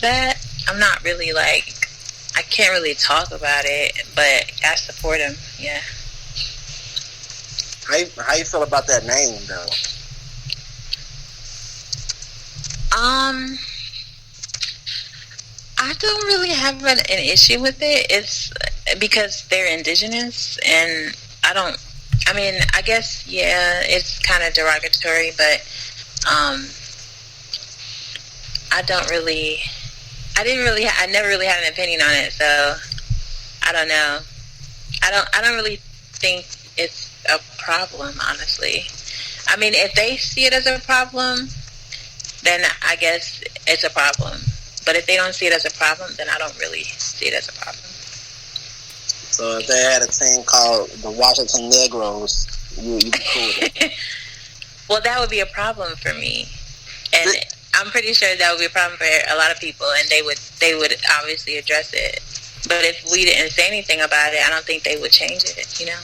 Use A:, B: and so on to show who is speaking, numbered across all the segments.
A: that. I'm not really like, I can't really talk about it, but I support him. Yeah.
B: How you feel about that name though?
A: I don't really have an issue with it. It's because they're indigenous, and I mean, I guess, yeah, it's kind of derogatory, but I never really had an opinion on it, so I don't know. I don't really think it's a problem, honestly. I mean, if they see it as a problem, then I guess it's a problem. But if they don't see it as a problem, then I don't really see it as a problem.
B: So if they had a team called the Washington Negroes, you'd be cool with it.
A: Well, that would be a problem for me, and I'm pretty sure that would be a problem for a lot of people, and they would obviously address it. But if we didn't say anything about it, I don't think they would change it. You know.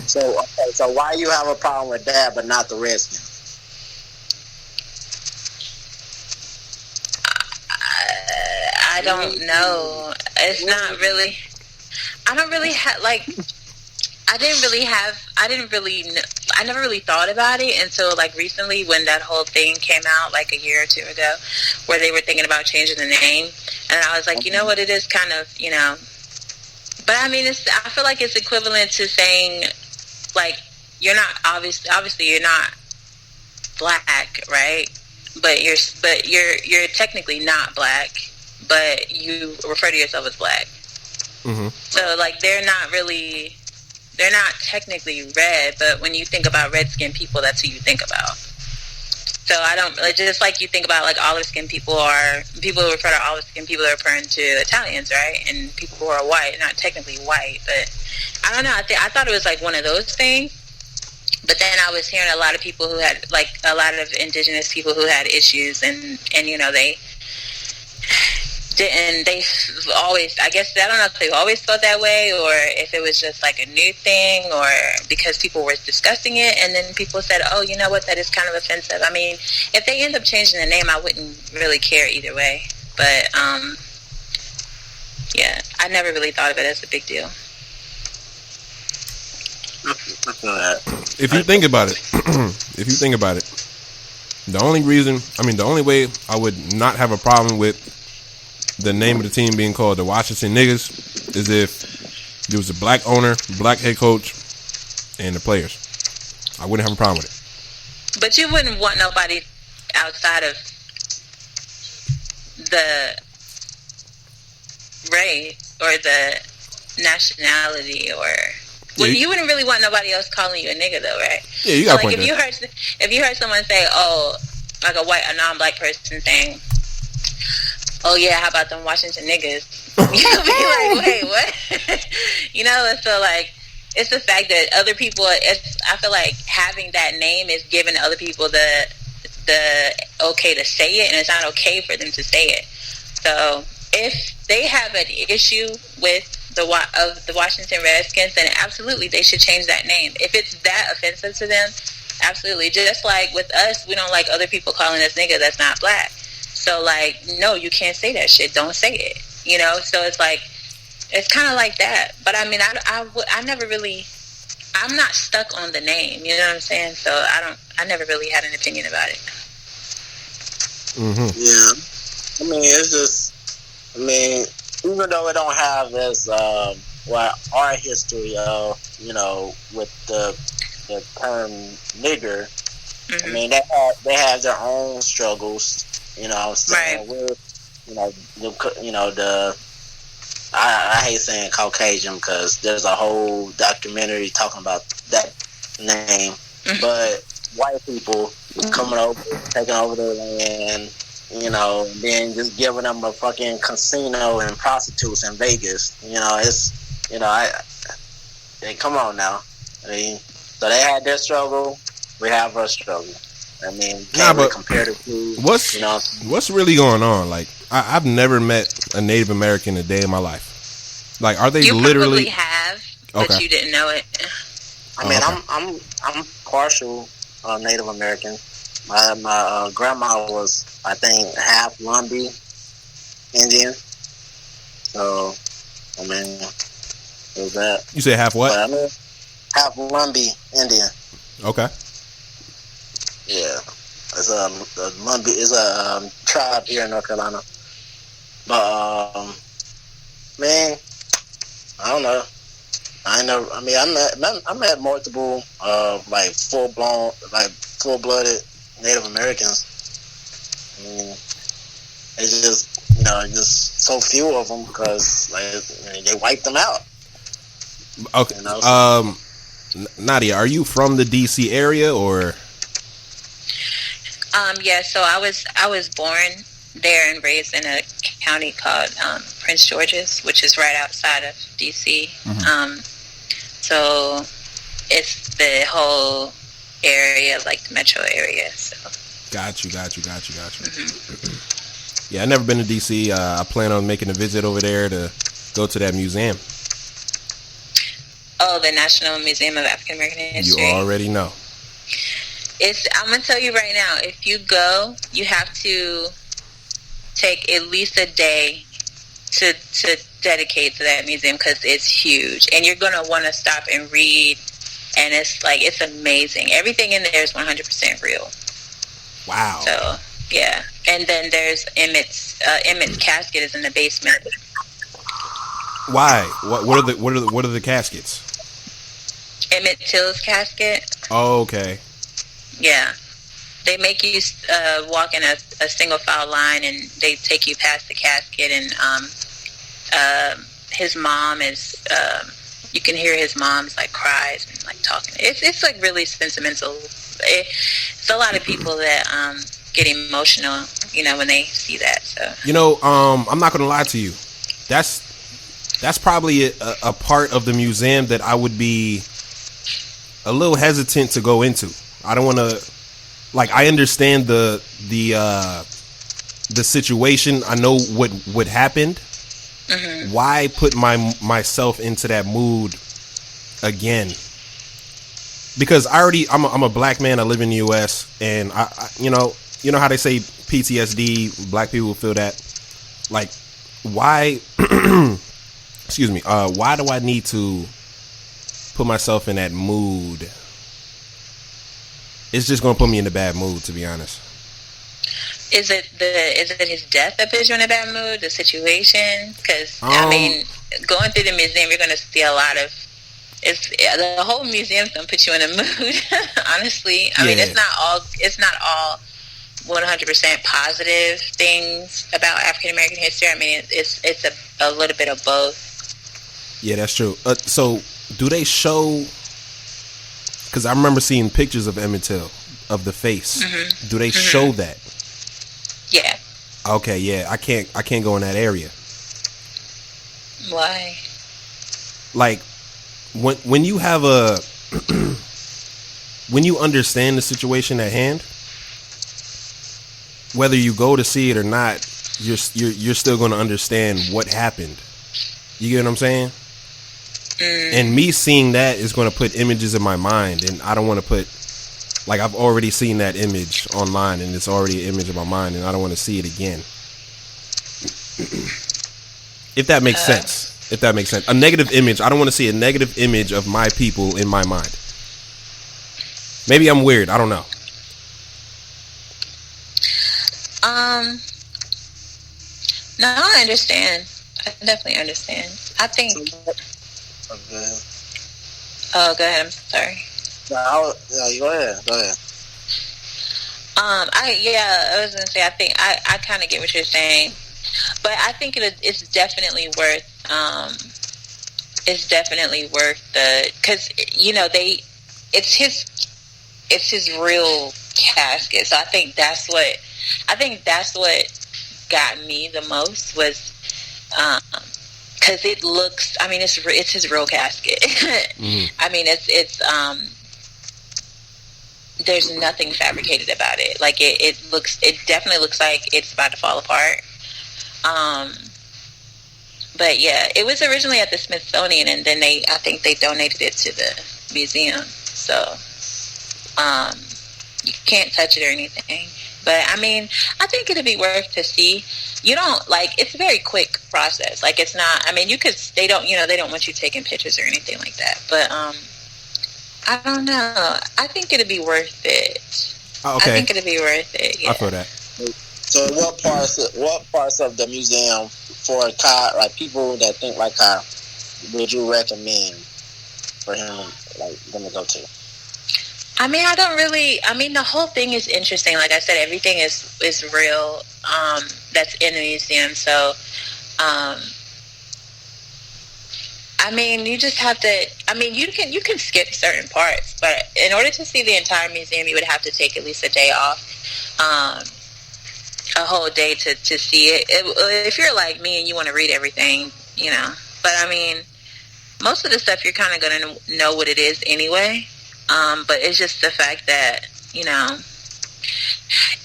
B: So why you have a problem with that, but not the Redskins?
A: I don't know. It's not really. I don't really have like. I never really thought about it until like recently when that whole thing came out like a year or two ago, where they were thinking about changing the name, and I was like, you know what, it is kind of, you know. But I mean, I feel like it's equivalent to saying, like, you're not obviously you're not black, right? But you're technically not black, but you refer to yourself as black. Mm-hmm. So like they're not technically red, but when you think about red-skinned people, that's who you think about. So I don't, like, just like you think about like olive-skinned people who refer to olive-skinned people are referring to Italians, right? And people who are white, not technically white, but I don't know. I thought it was like one of those things. But then I was hearing a lot of people who had, like, a lot of indigenous people who had issues, and you know, they always, I guess, I don't know if they've always felt that way, or if it was just like a new thing, or because people were discussing it, and then people said, oh, you know what, that is kind of offensive. I mean, if they end up changing the name, I wouldn't really care either way. But, yeah, I never really thought of it as a big deal.
C: If you think about it, the only way I would not have a problem with the name of the team being called the Washington Niggas is if there was a black owner, black head coach, and the players. I wouldn't have a problem with it.
A: But you wouldn't want nobody outside of the race or the nationality, or you wouldn't really want nobody else calling you a nigga, though, right?
C: Yeah, you got
A: so, like,
C: point
A: if you heard someone say, oh, like a non-black person saying, oh yeah, how about them Washington niggas? You'll be like, wait, what? You know, so like, it's the fact that other people, I feel like having that name is giving other people the okay to say it, and it's not okay for them to say it. So if they have an issue with the Washington Redskins, then absolutely they should change that name. If it's that offensive to them, absolutely. Just like with us, we don't like other people calling us nigga that's not black. So like, no, you can't say that shit. Don't say it. You know. So it's like, it's kind of like that. But I mean, I never really, I'm not stuck on the name. You know what I'm saying? So I never really had an opinion about it.
B: Mm-hmm. Yeah. I mean, it's just, even though it don't have this, our history of, you know, with the term nigger, mm-hmm. I mean, they have their own struggles, you know, saying right. I hate saying Caucasian because there's a whole documentary talking about that name, mm-hmm. but white people coming over, taking over their land, you know, then just giving them a fucking casino and prostitutes in Vegas. You know, it's, you know, come on now. I mean, so they had their struggle, we have our struggle. I mean, can't really compare the two.
C: What's really going on? Like, I've never met a Native American a day in my life. Like, are they literally?
A: You probably have, but you didn't know it.
B: I mean, I'm partial Native American. My grandma was, I think, half Lumbee, Indian. So, I mean, there's that.
C: You say half what?
B: But I mean, half Lumbee Indian.
C: Okay.
B: Yeah. It's a Lumbee is a tribe here in North Carolina. But man, I don't know. I met multiple like full blooded Native Americans. I mean, it's just just so few of them because they wiped them out.
C: Okay. Nadia, are you from the DC area or?
A: Yeah. So I was born there and raised in a county called Prince George's, which is right outside of DC. Mm-hmm. So it's the whole area, like the metro area. So. Got you.
C: Mm-hmm. Yeah, I've never been to DC. I plan on making a visit over there to go to that museum.
A: Oh, the National Museum of African American History.
C: You already know.
A: I'm gonna tell you right now. If you go, you have to take at least a day to dedicate to that museum because it's huge, and you're gonna want to stop and read. And it's amazing. Everything in there is 100% real.
C: Wow.
A: So yeah, and then there's Emmett's casket is in the basement.
C: Why? What are the caskets?
A: Emmett Till's casket.
C: Oh, okay.
A: Yeah, they make you walk in a single file line, and they take you past the casket, and his mom is. You can hear his mom's like cries and like talking. It's like really sentimental. It's a lot of people that get emotional, when they see that. So
C: I'm not gonna lie to you. That's probably a part of the museum that I would be a little hesitant to go into. I don't want to. Like, I understand the situation. I know what happened. Mm-hmm. Why put myself into that mood again? Because I'm a black man. I live in the U.S. and I you know how they say PTSD. Black people feel that. Like, why? Excuse me. Why do I need to put myself in that mood? It's just gonna put me in a bad mood, to be honest.
A: Is it his death that puts you in a bad mood? The situation? Because going through the museum, you're gonna see a lot of. The whole museum's gonna put you in a mood. Honestly, I mean, it's not all 100% positive things about African American history. I mean, it's a little bit of both.
C: Yeah, that's true. So, do they show? Because I remember seeing pictures of Emmett Till, of the face. Mm-hmm. Do they show that?
A: Yeah.
C: Okay, yeah. I can't go in that area.
A: Why?
C: Like, when you have when you understand the situation at hand, whether you go to see it or not, you're still going to understand what happened. You get what I'm saying? And me seeing that is going to put images in my mind, and I don't want to put, like, I've already seen that image online, and it's already an image in my mind, and I don't want to see it again. If that makes sense. If that makes sense. A negative image. I don't want to see a negative image of my people in my mind. Maybe I'm weird. I don't know.
A: No, I understand. I definitely understand. I think. Oh, go ahead. I'm sorry.
B: No, go ahead.
A: I was gonna say. I think I kind of get what you're saying, but I think it's definitely worth. It's definitely worth because it's his real casket. So I think that's what got me the most was because it looks. I mean, it's his real casket. Mm-hmm. I mean, it's there's nothing fabricated about it. Like it definitely looks like it's about to fall apart. But yeah, it was originally at the Smithsonian, and then I think they donated it to the museum. So you can't touch it or anything. But I mean, I think it'd be worth to see. You don't like it's a very quick process. Like it's not. I mean, you could. They don't. They don't want you taking pictures or anything like that. But I don't know. I think it'd be worth it.
C: Oh, okay.
A: I think it'd be worth it. Yeah.
C: I feel that.
B: So what parts of the museum for Kai, like people that think like Kai, would you recommend for him like them to go to?
A: I mean, I don't really. I mean, the whole thing is interesting. Like I said, everything is real. That's in the museum. So, I mean, you just have to. I mean, you can skip certain parts, but in order to see the entire museum, you would have to take at least a day off, a whole day to see it. If you're like me and you want to read everything, But I mean, most of the stuff you're kind of gonna know what it is anyway. But it's just the fact that,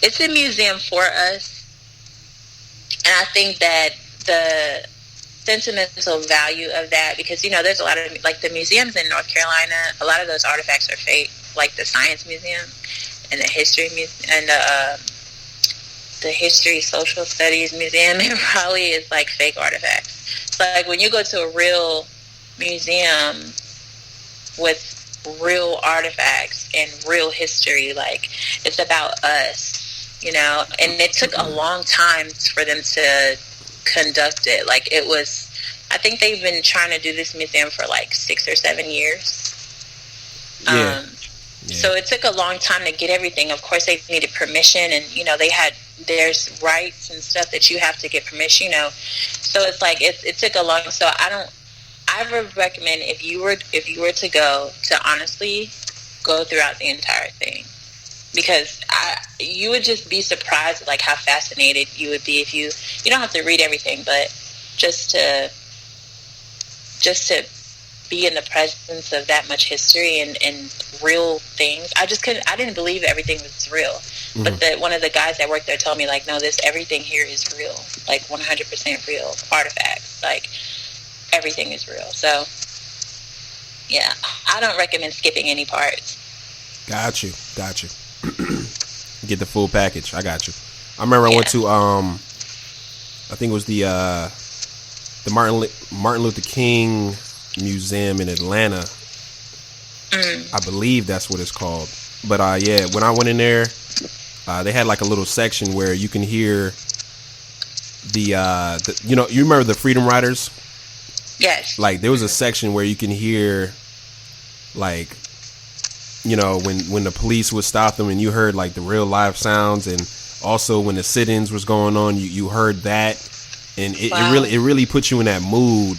A: it's a museum for us. And I think that the sentimental value of that, because, there's a lot of, like, the museums in North Carolina, a lot of those artifacts are fake, like the Science Museum and the History Museum and the History Social Studies Museum in Raleigh is, like, fake artifacts. So, like, when you go to a real museum with real artifacts and real history, like it's about us, and it took a long time for them to conduct it. Like it was, I think they've been trying to do this museum for like 6 or 7 years.
C: Yeah.
A: So it took a long time to get everything. Of course they needed permission, and there's rights and stuff that you have to get permission, so it's like it took a long, so I would recommend if you were to go, to honestly go throughout the entire thing, because you would just be surprised at like how fascinated you would be if you don't have to read everything, but just to be in the presence of that much history and real things. I didn't believe everything was real. Mm-hmm. But one of the guys that worked there told me like, no, everything here is real, like 100% real artifacts, like everything is real. So, yeah, I don't recommend skipping any parts.
C: Got you. Get the full package. I got you. I remember I went to I think it was the Martin Luther King Museum in Atlanta. I believe that's what it's called. But when I went in there, they had like a little section where you can hear you remember the Freedom Riders?
A: Yes.
C: Like there was a section where you can hear, like, when the police would stop them, and you heard like the real live sounds, and also when the sit-ins was going on, you heard that, and it really puts you in that mood.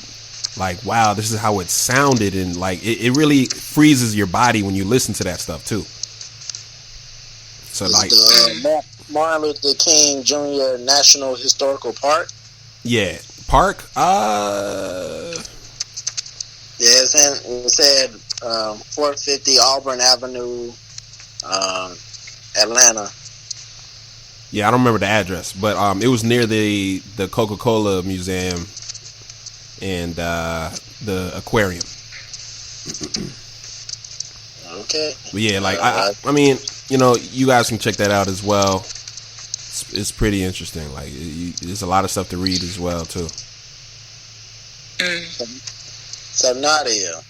C: Like, wow, this is how it sounded, and like it really freezes your body when you listen to that stuff too. So like
B: Martin Luther King Jr. National Historical Park.
C: Yeah. Park?
B: It said 450 Auburn Avenue, Atlanta.
C: Yeah, I don't remember the address, but it was near the Coca-Cola Museum and the aquarium.
B: Okay.
C: But yeah, like I mean, you guys can check that out as well. It's pretty interesting. Like there's a lot of stuff to read as well too.
B: So Nadia,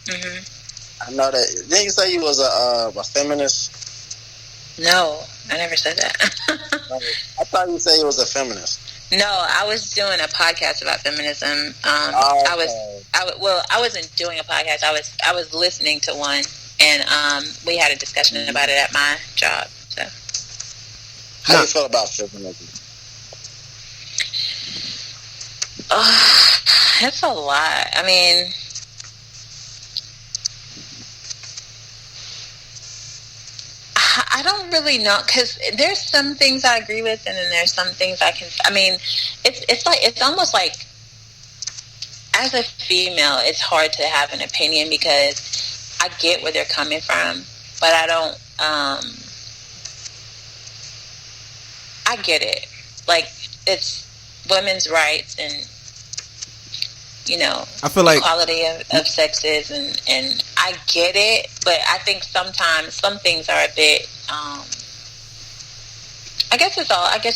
B: I know that. Didn't you say you was a feminist?
A: No, I never said that.
B: I thought you said you was a feminist.
A: No, I was doing a podcast about feminism. I wasn't doing a podcast. I was listening to one, and we had a discussion about it at my job. So.
B: How do you feel about feminism?
A: It's a lot. I mean, I don't really know, because there's some things I agree with, and then there's some things I mean, it's almost like, as a female, it's hard to have an opinion, because I get where they're coming from, but I don't, I get it. Like, it's women's rights and,
C: I feel like
A: equality of sexes, and I get it, but I think sometimes some things are a bit I guess it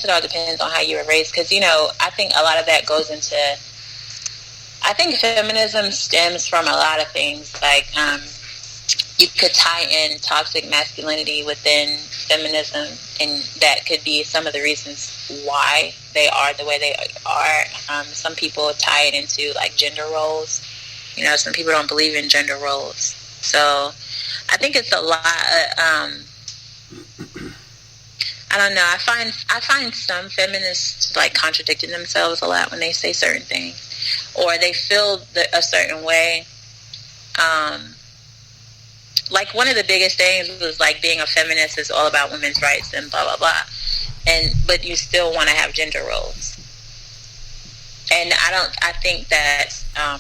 A: all depends on how you were raised, because, I think a lot of that goes into, I think feminism stems from a lot of things. Like, you could tie in toxic masculinity within feminism, and that could be some of the reasons why they are the way they are. Some people tie it into, like, gender roles. Some people don't believe in gender roles. So I think it's a lot. I don't know. I find some feminists, like, contradicting themselves a lot when they say certain things, or they feel a certain way. Like, one of the biggest things was, like, being a feminist is all about women's rights and blah blah blah, but you still want to have gender roles. And I think that I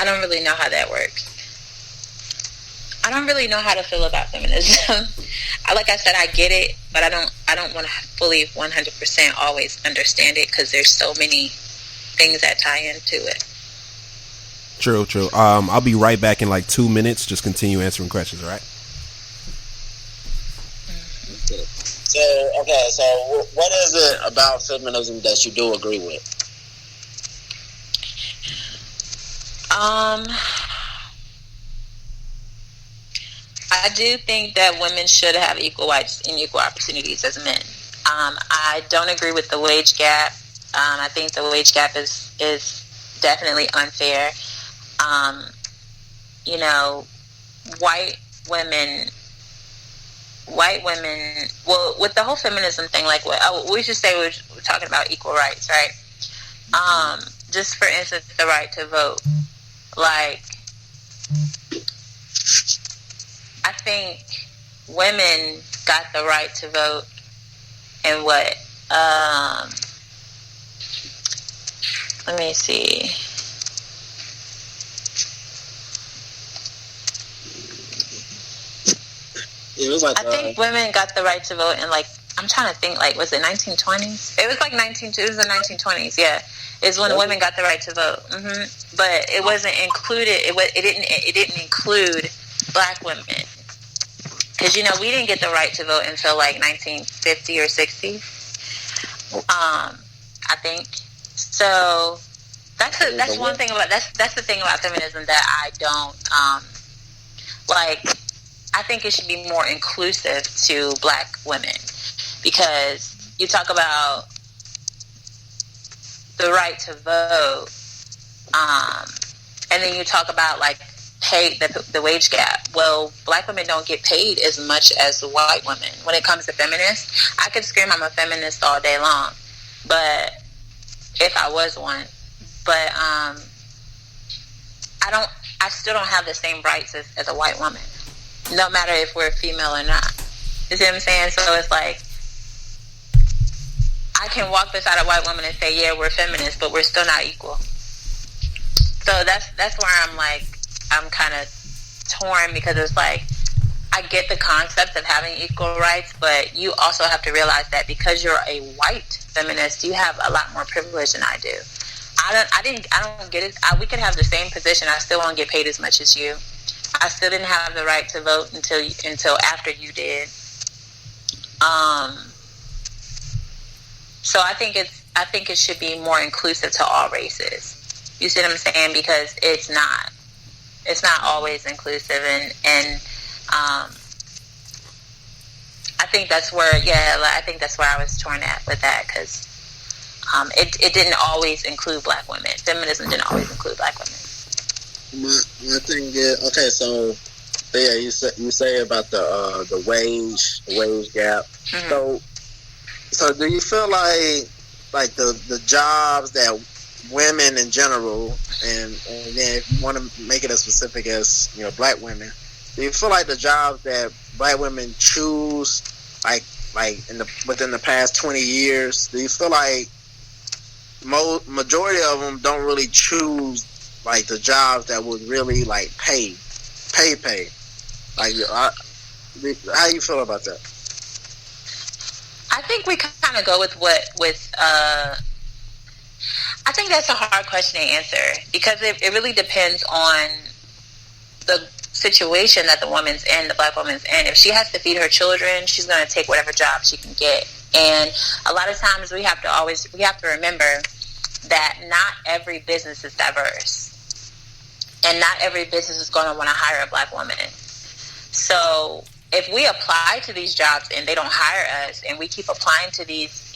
A: don't really know how that works. I don't really know how to feel about feminism. Like I said, I get it, but I don't want to fully 100% always understand it, because there's so many things that tie into it.
C: True. I'll be right back in like 2 minutes. Just continue answering questions, all right?
B: So what is it about feminism that you do agree with?
A: I do think that women should have equal rights and equal opportunities as men. I don't agree with the wage gap. I think the wage gap is definitely unfair. White women, well, with the whole feminism thing, like, we should say we're talking about equal rights, right? Just for instance, the right to vote. Like, I think women got the right to vote in what? Let me see.
B: It was like,
A: I think women got the right to vote in, like, I'm trying to think, like, was it 1920s? It was like it was the 1920s, yeah. Is when women got the right to vote. But it wasn't included. It didn't include black women, because we didn't get the right to vote until like 1950 or 60. I think so. That's one thing about that's the thing about feminism that I don't like. I think it should be more inclusive to black women, because you talk about the right to vote, and then you talk about, like, pay, the wage gap. Well, black women don't get paid as much as the white women. When it comes to feminists, I could scream I'm a feminist all day long, but if I was one, but I still don't have the same rights as a white woman, no matter if we're female or not. You see what I'm saying? So it's like, I can walk beside a white woman and say, yeah, we're feminists, but we're still not equal. So that's where I'm kind of torn, because it's like, I get the concept of having equal rights, but you also have to realize that because you're a white feminist, you have a lot more privilege than I do. I don't get it. We could have the same position. I still won't get paid as much as you. I still didn't have the right to vote until after you did. So I think it should be more inclusive to all races. You see what I'm saying? Because it's not always inclusive, and I think that's where I was torn at with that, because it didn't always include black women. Feminism didn't always include black women.
B: My thing is, okay, so yeah, you say about the wage gap. Mm-hmm. So do you feel like the jobs that women in general, and then if you want to make it as specific as black women, do you feel like the jobs that black women choose, like within the past 20 years, do you feel like majority of them don't really choose like the jobs that would really like pay? Like, how you feel about that?
A: I think we kind of go with I think that's a hard question to answer, because it really depends on the situation that the black woman's in, if she has to feed her children, she's going to take whatever job she can get. And a lot of times we have to remember that not every business is diverse, and not every business is going to want to hire a black woman. So if we apply to these jobs and they don't hire us, and we keep applying to these,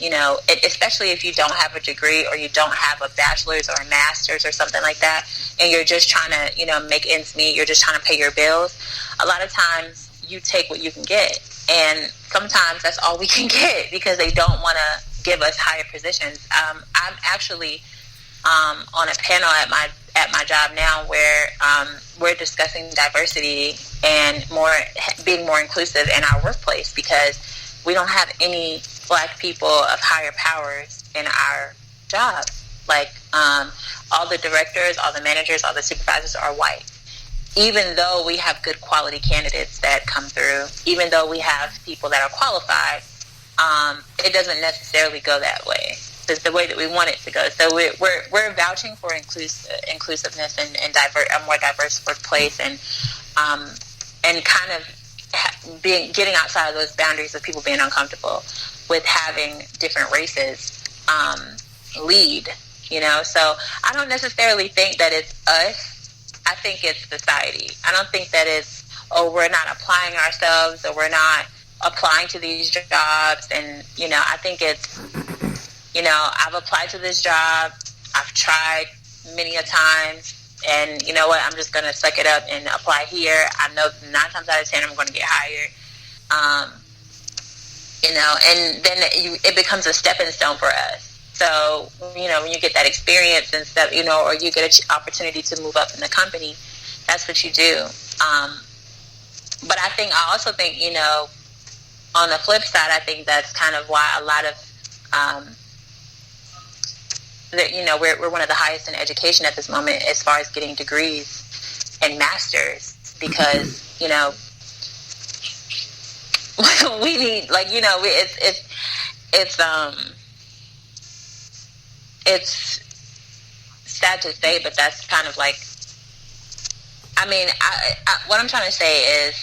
A: especially if you don't have a degree or you don't have a bachelor's or a master's or something like that, and you're just trying to, make ends meet, you're just trying to pay your bills, a lot of times you take what you can get. And sometimes that's all we can get because they don't want to give us higher positions. I'm actually on a panel at my job now where we're discussing diversity and being more inclusive in our workplace, because we don't have any black people of higher powers in our jobs. Like all the directors, all the managers, all the supervisors are white. Even though we have good quality candidates that come through, even though we have people that are qualified, it doesn't necessarily go that way. It's the way that we want it to go. So we're vouching for inclusiveness and a more diverse workplace, and kind of getting outside of those boundaries of people being uncomfortable with having different races lead. So I don't necessarily think that it's us. I think it's society. I don't think that it's, we're not applying ourselves, or we're not applying to these jobs. And, I think it's, I've applied to this job. I've tried many a times. And you know what? I'm just going to suck it up and apply here. I know 9 times out of 10 I'm going to get hired. And then it becomes a stepping stone for us. So, when you get that experience and stuff, or you get an opportunity to move up in the company, that's what you do. But I also think, on the flip side, I think that's kind of why a lot of, we're one of the highest in education at this moment as far as getting degrees and masters, because, we need, it's sad to say, but that's kind of like, what I'm trying to say is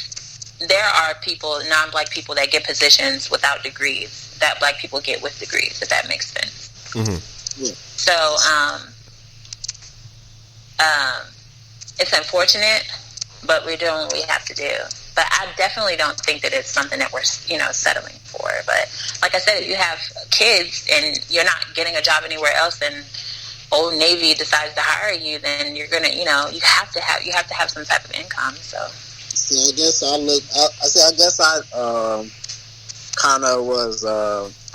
A: there are people, non-black people, that get positions without degrees that black people get with degrees, if that makes sense.
C: Mm-hmm.
B: Yeah.
A: So, it's unfortunate, but we're doing what we have to do. But I definitely don't think that it's something that we're, settling for. But like I said, if you have kids and you're not getting a job anywhere else, and Old Navy decides to hire you, then you're gonna, you have to have some type of income. So.
B: See, I guess I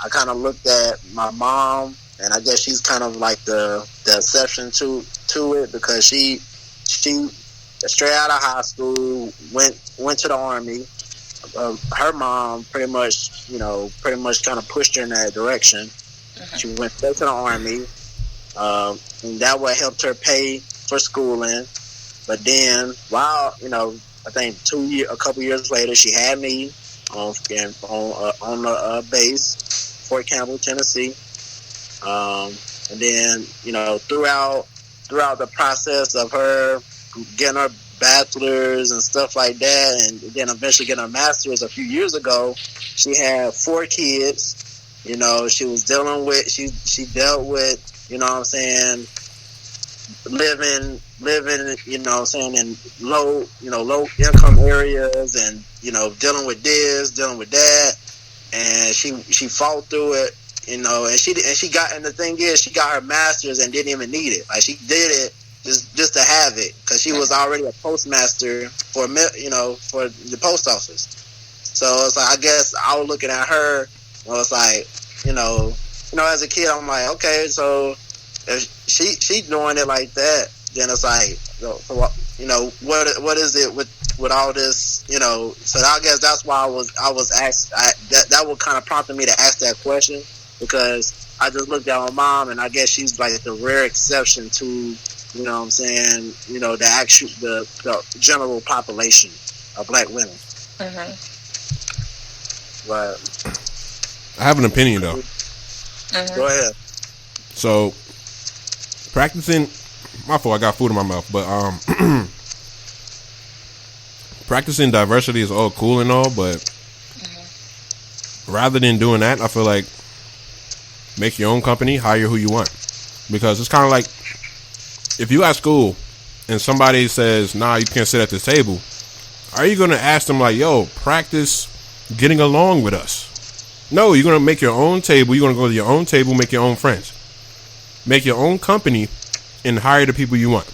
B: kind of looked at my mom, and I guess she's kind of like the exception to it, because she straight out of high school went to the Army. Her mom pretty much kind of pushed her in that direction. Mm-hmm. She went straight to the Army, and that would help her pay for schooling. But then, I think a couple years later, she had me on the base, Fort Campbell, Tennessee. And then, throughout the process of her getting her bachelor's and stuff like that, and then eventually getting her master's a few years ago, she had 4 kids. She was dealt with, living, in low income areas, and, dealing with this, dealing with that. And she fought through it, and the thing is, she got her master's and didn't even need it. Like, she did it just to have it, because she was already a postmaster for the post office. So it's like, I guess I was looking at her, and it's like, as a kid, I'm like, okay, so if she doing it like that, then it's like, what is it with all this, So I guess that's why I was asked. That would kind of prompted me to ask that question, because I just looked at my mom, and I guess she's like the rare exception to, the general population of black women.
A: Mm-hmm.
B: But
C: I have an opinion, though.
A: Mm-hmm.
B: Go ahead.
C: So, practicing, my fault, I got food in my mouth, but practicing diversity is all cool and all, but rather than doing that, I feel like make your own company, hire who you want. Because it's kind of like if you at school and somebody says, nah, you can't sit at this table, are you going to ask them like, yo, practice getting along with us? No, you're going to make your own table. You're going to go to your own table, make your own friends. Make your own company and hire the people you want.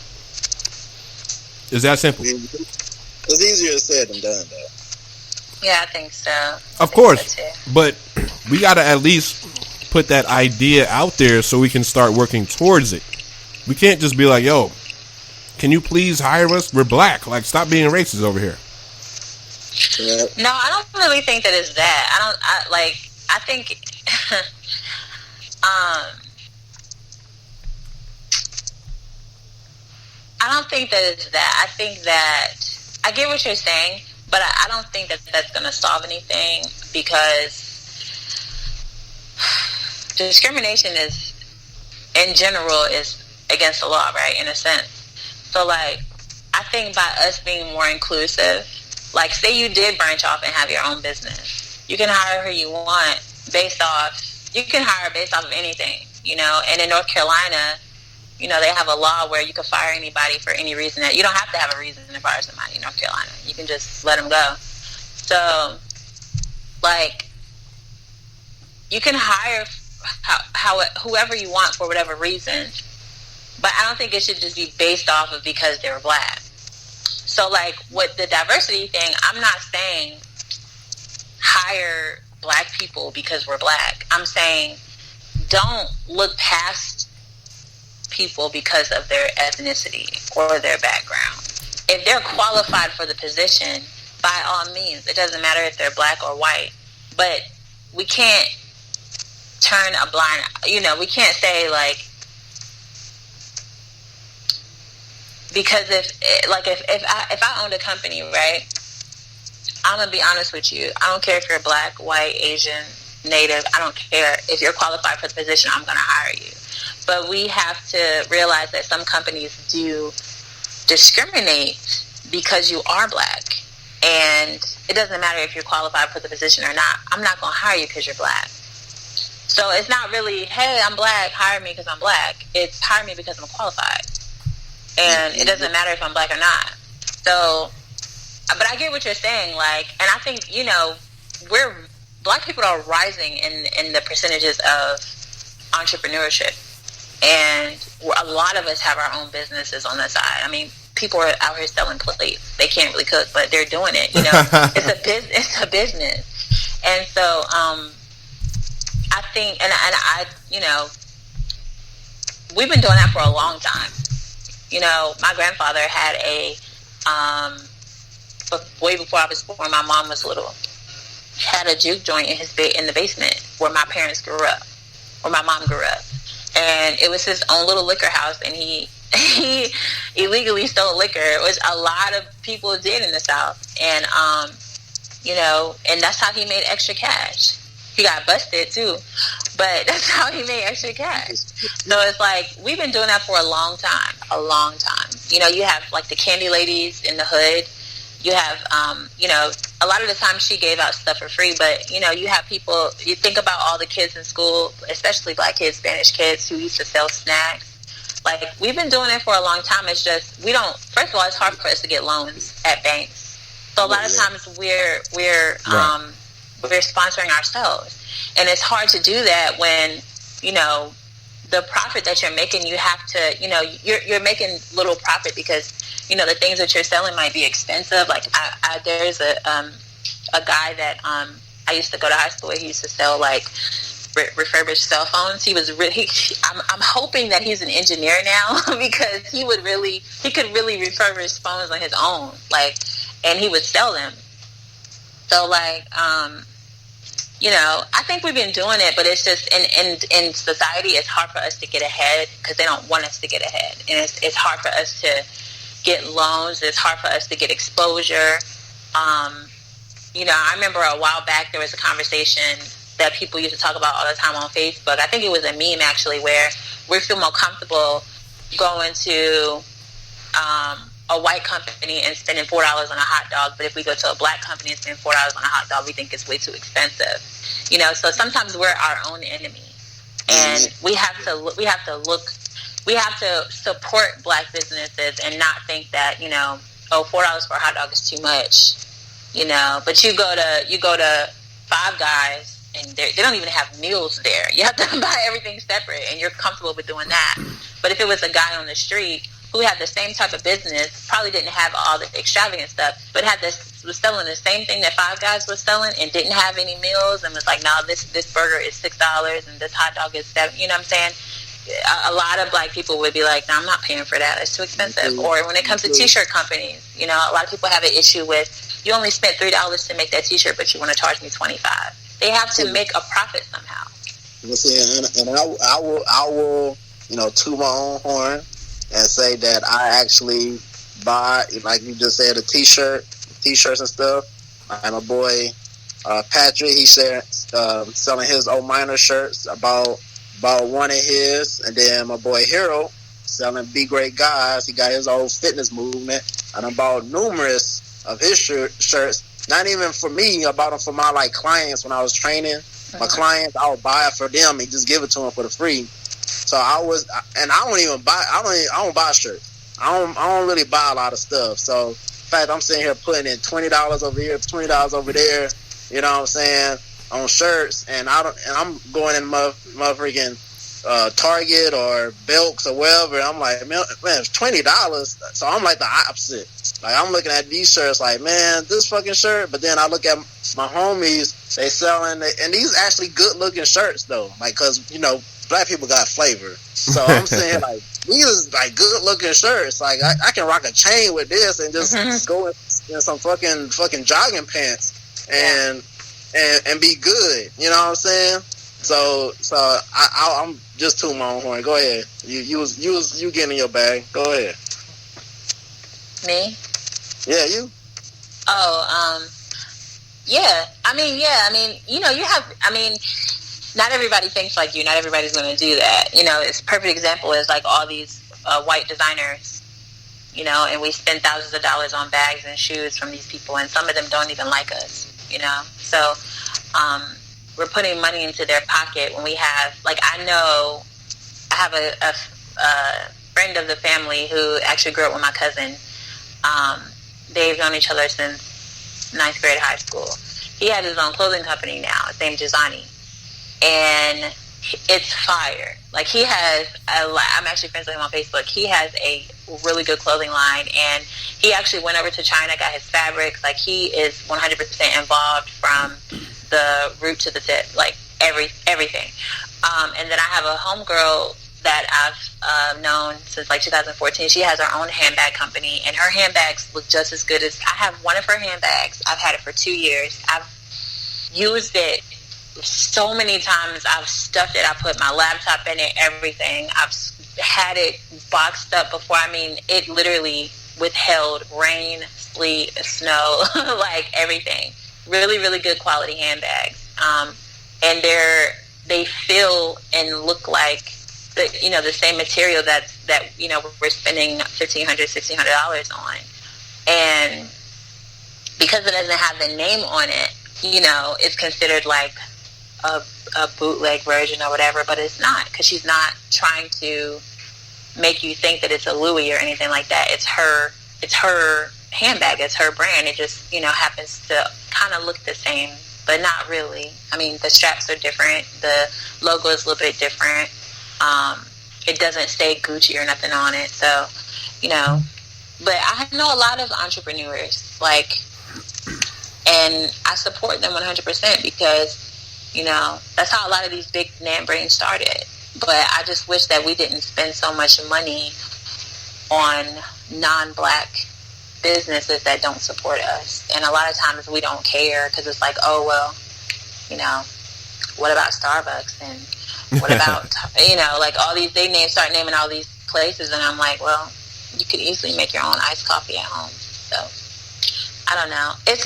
C: It's that simple.
B: It's easier said than done, though.
A: Yeah, I think so.
C: Of course. But we got to at least put that idea out there so we can start working towards it. We can't just be like, yo, can you please hire us? We're black. Like, stop being racist over here.
A: No, I don't really think that it's that. I think I don't think that it's that. I think that I get what you're saying, but I don't think that that's going to solve anything, because discrimination is, in general, is against the law, right? In a sense. So, like, I think by us being more inclusive, like, say you did branch off and have your own business, you can hire who you want you can hire based off of anything, you know. And in North Carolina, you know, they have a law where you can fire anybody for any reason. That you don't have to have a reason to fire somebody in North Carolina. You can just let them go. So, like, you can hire whoever you want for whatever reason, but I don't think it should just be based off of because they're black. So, like, with the diversity thing, I'm not saying hire black people because we're black. I'm saying don't look past people because of their ethnicity or their background. If they're qualified for the position, by all means, it doesn't matter if they're black or white. But we can't turn a blind, you know, we can't say, like, because if I owned a company, right, I'm gonna be honest with you. I don't care if you're black, white, Asian, Native. I don't care. If you're qualified for the position, I'm gonna hire you. But we have to realize that some companies do discriminate because you are black, and it doesn't matter if you're qualified for the position or not. I'm not gonna hire you because you're black. So it's not really, hey, I'm black, hire me because I'm black. It's hire me because I'm qualified. And it doesn't matter if I'm black or not. So, but I get what you're saying, like, and I think, you know, black people are rising in the percentages of entrepreneurship. And a lot of us have our own businesses on the side. I mean, people are out here selling plates. They can't really cook, but they're doing it, you know. It's a business. And so, I think, and I, you know, we've been doing that for a long time. You know, my grandfather had way before I was born, my mom was little, had a juke joint in the basement where my parents grew up, where my mom grew up. And it was his own little liquor house, and he illegally stole liquor, which a lot of people did in the South. And, you know, and that's how he made extra cash. He got busted too, but that's how he made extra cash. So it's like, we've been doing that for a long time. You know, you have like the candy ladies in the hood. You have, you know, a lot of the time she gave out stuff for free, but, you know, you have people, you think about all the kids in school, especially black kids, Spanish kids who used to sell snacks. Like, we've been doing it for a long time. It's just, first of all, it's hard for us to get loans at banks. So a lot of times we're sponsoring ourselves. And it's hard to do that when, you know, the profit that you're making, you have to, you know, you're making little profit because, you know, the things that you're selling might be expensive. Like, there's a guy that I used to go to high school with. He used to sell, like, refurbished cell phones. He was really, I'm hoping that he's an engineer now because he could really refurbish phones on his own, like, and he would sell them. So, like, you know, I think we've been doing it, but it's just in society, it's hard for us to get ahead because they don't want us to get ahead, and it's hard for us to get loans. It's hard for us to get exposure. You know, I remember a while back there was a conversation that people used to talk about all the time on Facebook. I think it was a meme actually, where we feel more comfortable going to a white company and spending $4 on a hot dog, but if we go to a black company and spend $4 on a hot dog, we think it's way too expensive. You know, so sometimes we're our own enemy, and we have to support black businesses and not think that, you know, $4 for a hot dog is too much, you know. But you go to Five Guys and they don't even have meals there. You have to buy everything separate, and you're comfortable with doing that. But if it was a guy on the street who had the same type of business, probably didn't have all the extravagant stuff, but was selling the same thing that Five Guys was selling and didn't have any meals, and was like, no, this burger is $6 and this hot dog is $7. You know what I'm saying? A lot of black people would be like, no, I'm not paying for that. It's too expensive. Or when it comes to T-shirt companies, you know, a lot of people have an issue with, you only spent $3 to make that T-shirt, but you want to charge me $25. They have to make a profit somehow.
B: And I will, you know, toot my own horn and say that I actually buy, like you just said, T-shirts and stuff. And my boy Patrick, he's selling his old Miner shirts. About one of his, and then my boy Hero selling Be Great Guys. He got his old fitness movement, and I bought numerous of his shirts. Not even for me, I bought them for my like clients when I was training. My clients, I would buy it for them and just give it to them for the free. So I don't buy shirts. I don't really buy a lot of stuff. So in fact, I'm sitting here putting in $20 over here, $20 over there. You know what I'm saying? On shirts, and I'm going in my freaking Target or Belks or wherever. I'm like, man, it's $20. So I'm like the opposite. Like, I'm looking at these shirts like, man, this fucking shirt. But then I look at my homies, they selling, and these actually good looking shirts though. Like, cause you know, black people got flavor. So I'm saying like, these is like good looking shirts. Like I can rock a chain with this and just go in some fucking jogging pants and be good. You know what I'm saying? So I'm just tooting my own horn. Go ahead. You getting in your bag. Go ahead.
A: Me?
B: Yeah, you.
A: Oh, yeah. I mean, you know, not everybody thinks like you. Not everybody's going to do that. You know, it's a perfect example is like all these white designers, you know, and we spend thousands of dollars on bags and shoes from these people, and some of them don't even like us, you know. So we're putting money into their pocket when we have, like, I have a friend of the family who actually grew up with my cousin. They've known each other since 9th grade high school. He has his own clothing company now. His name's Jazani. And it's fire. Like, he has I'm actually friends with him on Facebook. He has a really good clothing line, and he actually went over to China, got his fabrics. Like, he is 100% involved from the root to the tip, like everything. And then I have a homegirl that I've known since like 2014. She has her own handbag company, and her handbags look just as good as, I have one of her handbags. I've had it for 2 years. I've used it so many times. I've stuffed it. I put my laptop in it, everything. I've had it boxed up before. I mean, it literally withheld rain, sleet, snow, like everything. Really, really good quality handbags. And they feel and look like the same material that you know, we're spending $1,500, $1,600 on. And because it doesn't have the name on it, you know, it's considered like a bootleg version or whatever, but it's not, because she's not trying to make you think that it's a Louis or anything like that. It's her handbag, it's her brand. It just, you know, happens to kind of look the same, but not really. I mean, the straps are different, the logo is a little bit different. It doesn't say Gucci or nothing on it, so, you know. But I know a lot of entrepreneurs, like, and I support them 100% because, you know, that's how a lot of these big name brands started. But I just wish that we didn't spend so much money on non-black businesses that don't support us. And a lot of times we don't care because it's like, oh, well, you know, what about Starbucks? And what about, you know, like all these, they start naming all these places, and I'm like, well, you could easily make your own iced coffee at home. So, I don't know. It's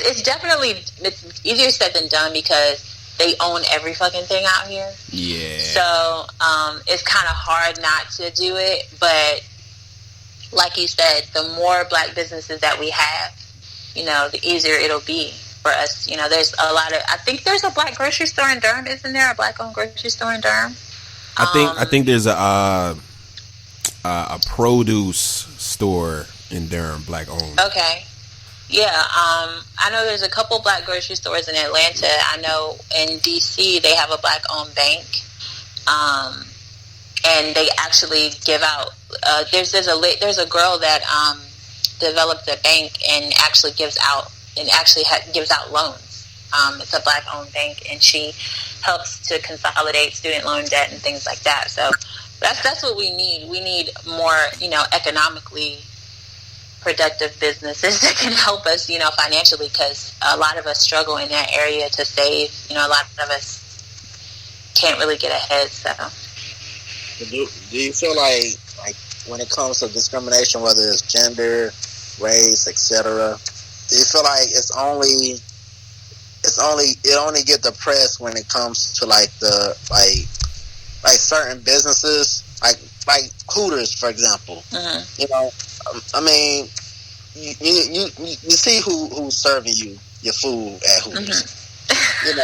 A: easier said than done because they own every fucking thing out here. Yeah. So, it's kind of hard not to do it, but like you said, the more black businesses that we have, the easier it'll be for us. There's a lot of, I think there's a black grocery store in Durham, isn't there? A black-owned grocery store in Durham?
C: I think there's a produce store in Durham, black-owned.
A: Okay. Yeah, I know there's a couple black grocery stores in Atlanta. I know in D.C. they have a black-owned bank, and they actually give out. There's a girl that developed a bank and actually gives out loans. It's a black-owned bank, and she helps to consolidate student loan debt and things like that. So that's what we need. We need more, economically productive businesses that can help us, financially, because a lot of us struggle in that area to save. A lot of us can't really get ahead. So,
B: do you feel like when it comes to discrimination, whether it's gender, race, etc., do you feel like it only get the press when it comes to like certain businesses, like Hooters, for example?
A: Mm-hmm.
B: I mean, you see who's serving you your food at Hooters. Mm-hmm.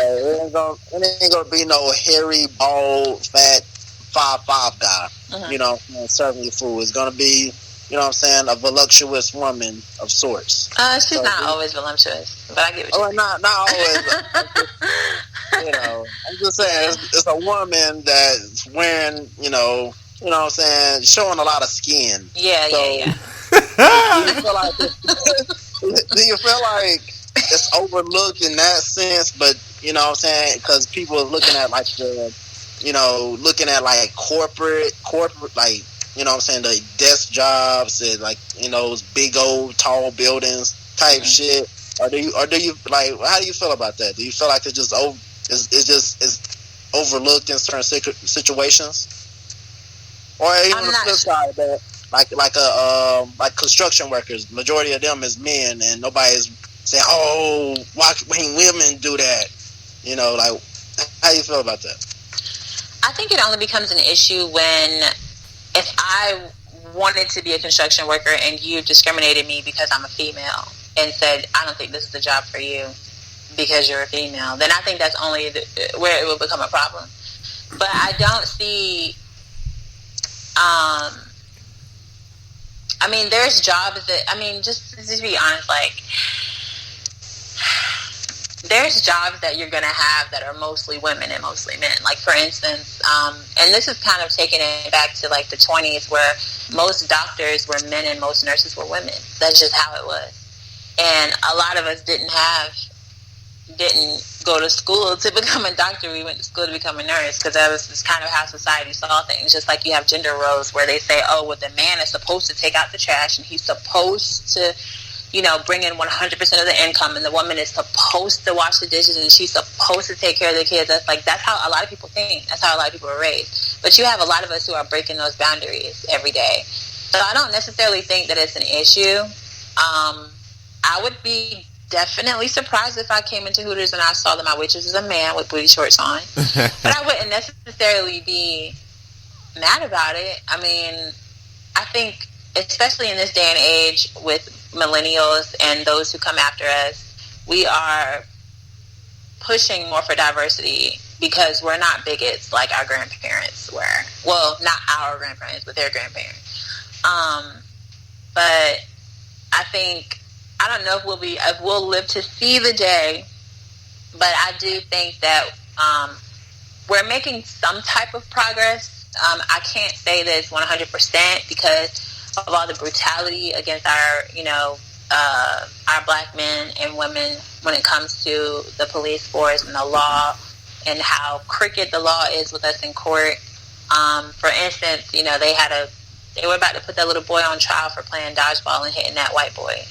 B: It ain't gonna be no hairy, bald, fat 5'5" guy. Mm-hmm. Serving your food. It's gonna be, a voluptuous woman of sorts.
A: She's not always voluptuous, but I get what you're saying.
B: Not always. I'm just saying it's a woman that's wearing, showing a lot of skin.
A: Yeah.
B: Do you feel like it's overlooked in that sense? But because people are looking at like looking at like corporate, like, the desk jobs and like, those big old tall buildings type shit. Or do you like? How do you feel about that? Do you feel like it's just overlooked in certain situations? Or even on the flip side, that like construction workers, majority of them is men, and nobody's saying, "Oh, why can't women do that?" Like, how do you feel about that?
A: I think it only becomes an issue if I wanted to be a construction worker and you discriminated me because I'm a female and said, I don't think this is the job for you because you're a female, then I think that's only where it would become a problem. But I don't see, there's jobs that, just to be honest, like, there's jobs that you're going to have that are mostly women and mostly men. Like, for instance, and this is kind of taking it back to, like, the 20s, where most doctors were men and most nurses were women. That's just how it was. And a lot of us didn't go to school to become a doctor. We went to school to become a nurse, because that was just kind of how society saw things. Just like you have gender roles where they say, oh, well, the man is supposed to take out the trash and he's supposed to bring in 100% of the income, and the woman is supposed to wash the dishes and she's supposed to take care of the kids. That's how a lot of people think. That's how a lot of people are raised. But you have a lot of us who are breaking those boundaries every day. So I don't necessarily think that it's an issue. I would be definitely surprised if I came into Hooters and I saw that my waitress is a man with booty shorts on. But I wouldn't necessarily be mad about it. I think, especially in this day and age with millennials and those who come after us, we are pushing more for diversity because we're not bigots like our grandparents were. Well, not our grandparents, but their grandparents. But I think, I don't know if we'll live to see the day, but I do think that we're making some type of progress. I can't say that it's 100% because of all the brutality against our black men and women when it comes to the police force and the law, and how crooked the law is with us in court. For instance, they were about to put that little boy on trial for playing dodgeball and hitting that white boy.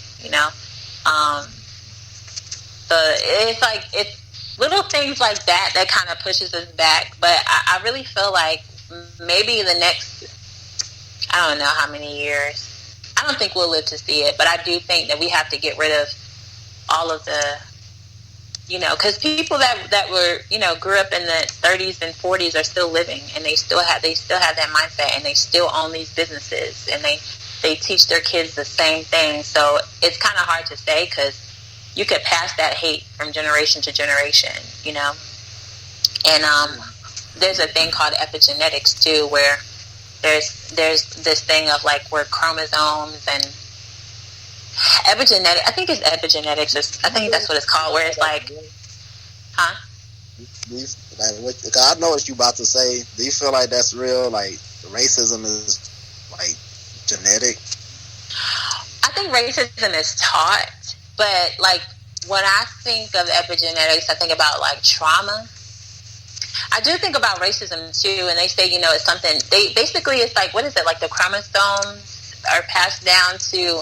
A: So it's little things like that kind of pushes us back. But I really feel like maybe the next, I don't know how many years, I don't think we'll live to see it, but I do think that we have to get rid of all of the, because people that were, grew up in the 30s and 40s are still living, and they still have that mindset, and they still own these businesses, and they teach their kids the same thing. So it's kind of hard to say because you could pass that hate from generation to generation, you know. And there's a thing called epigenetics too, where there's this thing of like where chromosomes and epigenetic. I think it's epigenetics. I think that's what it's called. Where it's like, huh?
B: I know what you about to say. Do you feel like that's real? Like racism is like genetic?
A: I think racism is taught, but like when I think of epigenetics, I think about like trauma. I do think about racism too, and they say, you know, it's something. They basically, it's like, what is it? Like the chromosomes are passed down to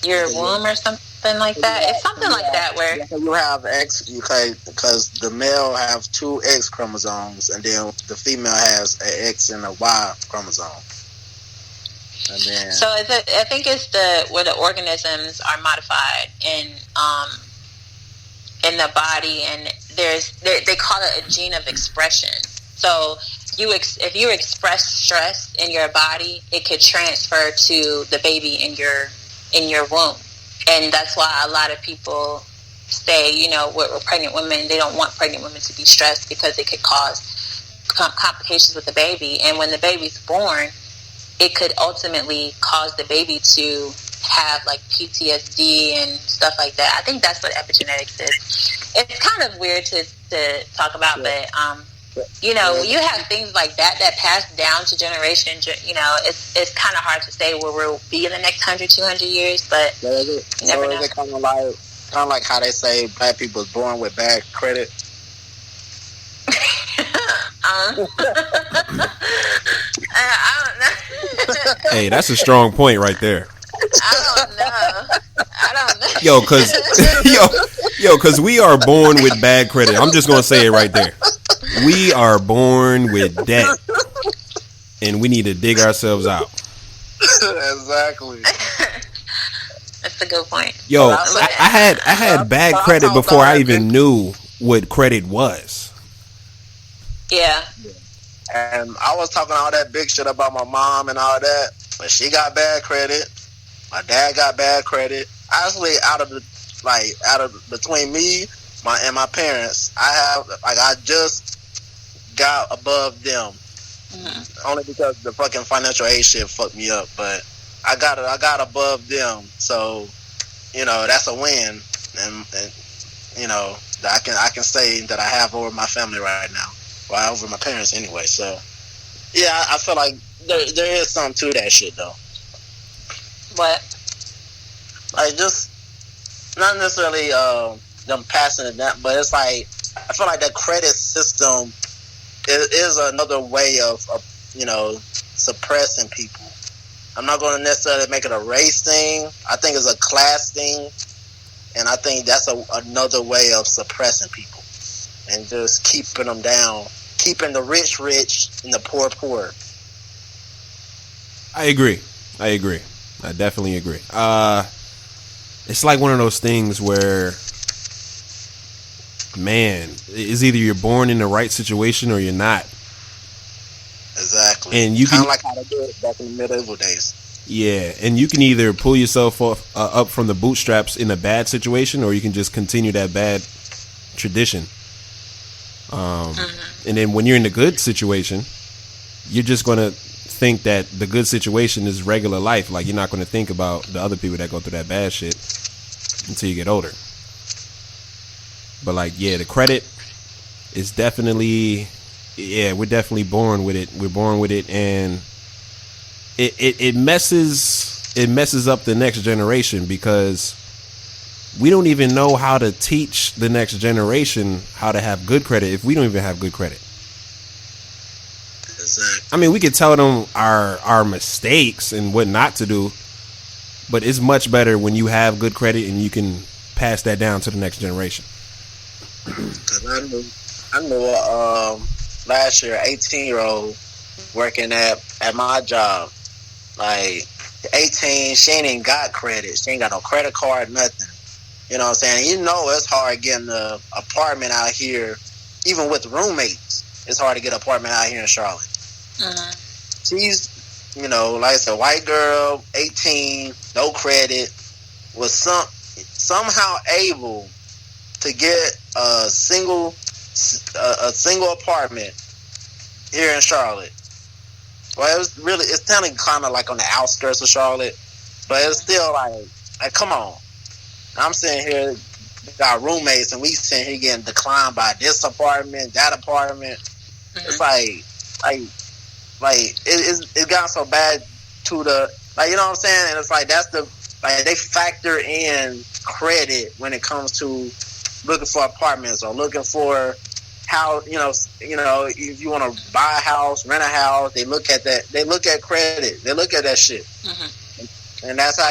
A: your womb or something like that. It's something like that where
B: you have X, because the male have 2 X chromosomes, and then the female has an X and a Y chromosome. And then,
A: so I think it's where the organisms are modified in the body, and they call it a gene of expression. So if you express stress in your body, it could transfer to the baby in your womb. And that's why a lot of people say, you know, with pregnant women, they don't want pregnant women to be stressed because it could cause complications with the baby. And when the baby's born, it could ultimately cause the baby to have like PTSD and stuff like that. I think that's what epigenetics is. It's kind of weird to talk about, but you know, you have things like that pass down to generation. You know, it's kind of hard to say where we'll be in the next 100, 200 years, but you never know.
B: Is it kind of like how they say black people is born with bad credit?
A: I don't know.
C: Hey, that's a strong point right there.
A: I don't know.
C: Yo, cause we are born with bad credit. I'm just gonna say it right there. We are born with debt, and we need to dig ourselves out.
B: Exactly.
A: That's a good point.
C: Yo, I had bad credit before I even knew what credit was.
A: Yeah.
B: And I was talking all that big shit about my mom and all that, but she got bad credit. My dad got bad credit. Actually, between me and my parents, I just got above them. Mm-hmm. Only because the fucking financial aid shit fucked me up, but I got above them. So, you know, that's a win, and you know, I can say that I have over my family right now. Well, over my parents anyway. So, yeah, I feel like there is something to that shit though.
A: What?
B: Like, just not necessarily them passing it down, but it's like I feel like that credit system is another way of you know, suppressing people. I'm not going to necessarily make it a race thing. I think it's a class thing, and I think that's another way of suppressing people and just keeping them down, keeping the rich and the poor.
C: I agree. I definitely agree. It's like one of those things where, man, it's either you're born in the right situation or you're not.
B: Exactly.
C: And you
B: kind of like how they did it back in the medieval days.
C: Yeah, and you can either pull yourself up from the bootstraps in a bad situation, or you can just continue that bad tradition. And then when you're in the good situation, you're just going to think that the good situation is regular life. Like, you're not going to think about the other people that go through that bad shit until you get older. But like, yeah, the credit is definitely, yeah, we're definitely born with it. We're born with it, and it messes up the next generation, because we don't even know how to teach the next generation how to have good credit if we don't even have good credit.
B: Exactly.
C: I mean, we could tell them our mistakes and what not to do, but it's much better when you have good credit and you can pass that down to the next generation.
B: Cause I knew last year, 18-year-old working at my job, like 18, she ain't even got credit. She ain't got no credit card, nothing. You know what I'm saying? You know it's hard getting an apartment out here, even with roommates. it's hard to get an apartment out here in Charlotte.
A: Mm-hmm.
B: She's, like I said, white girl, 18, no credit, was somehow able to get a single apartment here in Charlotte. Well, it's kind of like on the outskirts of Charlotte, but it's still like come on. I'm sitting here, got roommates, and we sitting here getting declined by this apartment, that apartment. Mm-hmm. It's it got so bad to the, you know what I'm saying? And it's like, they factor in credit when it comes to looking for apartments or looking for how, if you want to buy a house, rent a house, they look at that. They look at credit. They look at that shit. Mm-hmm. And that's how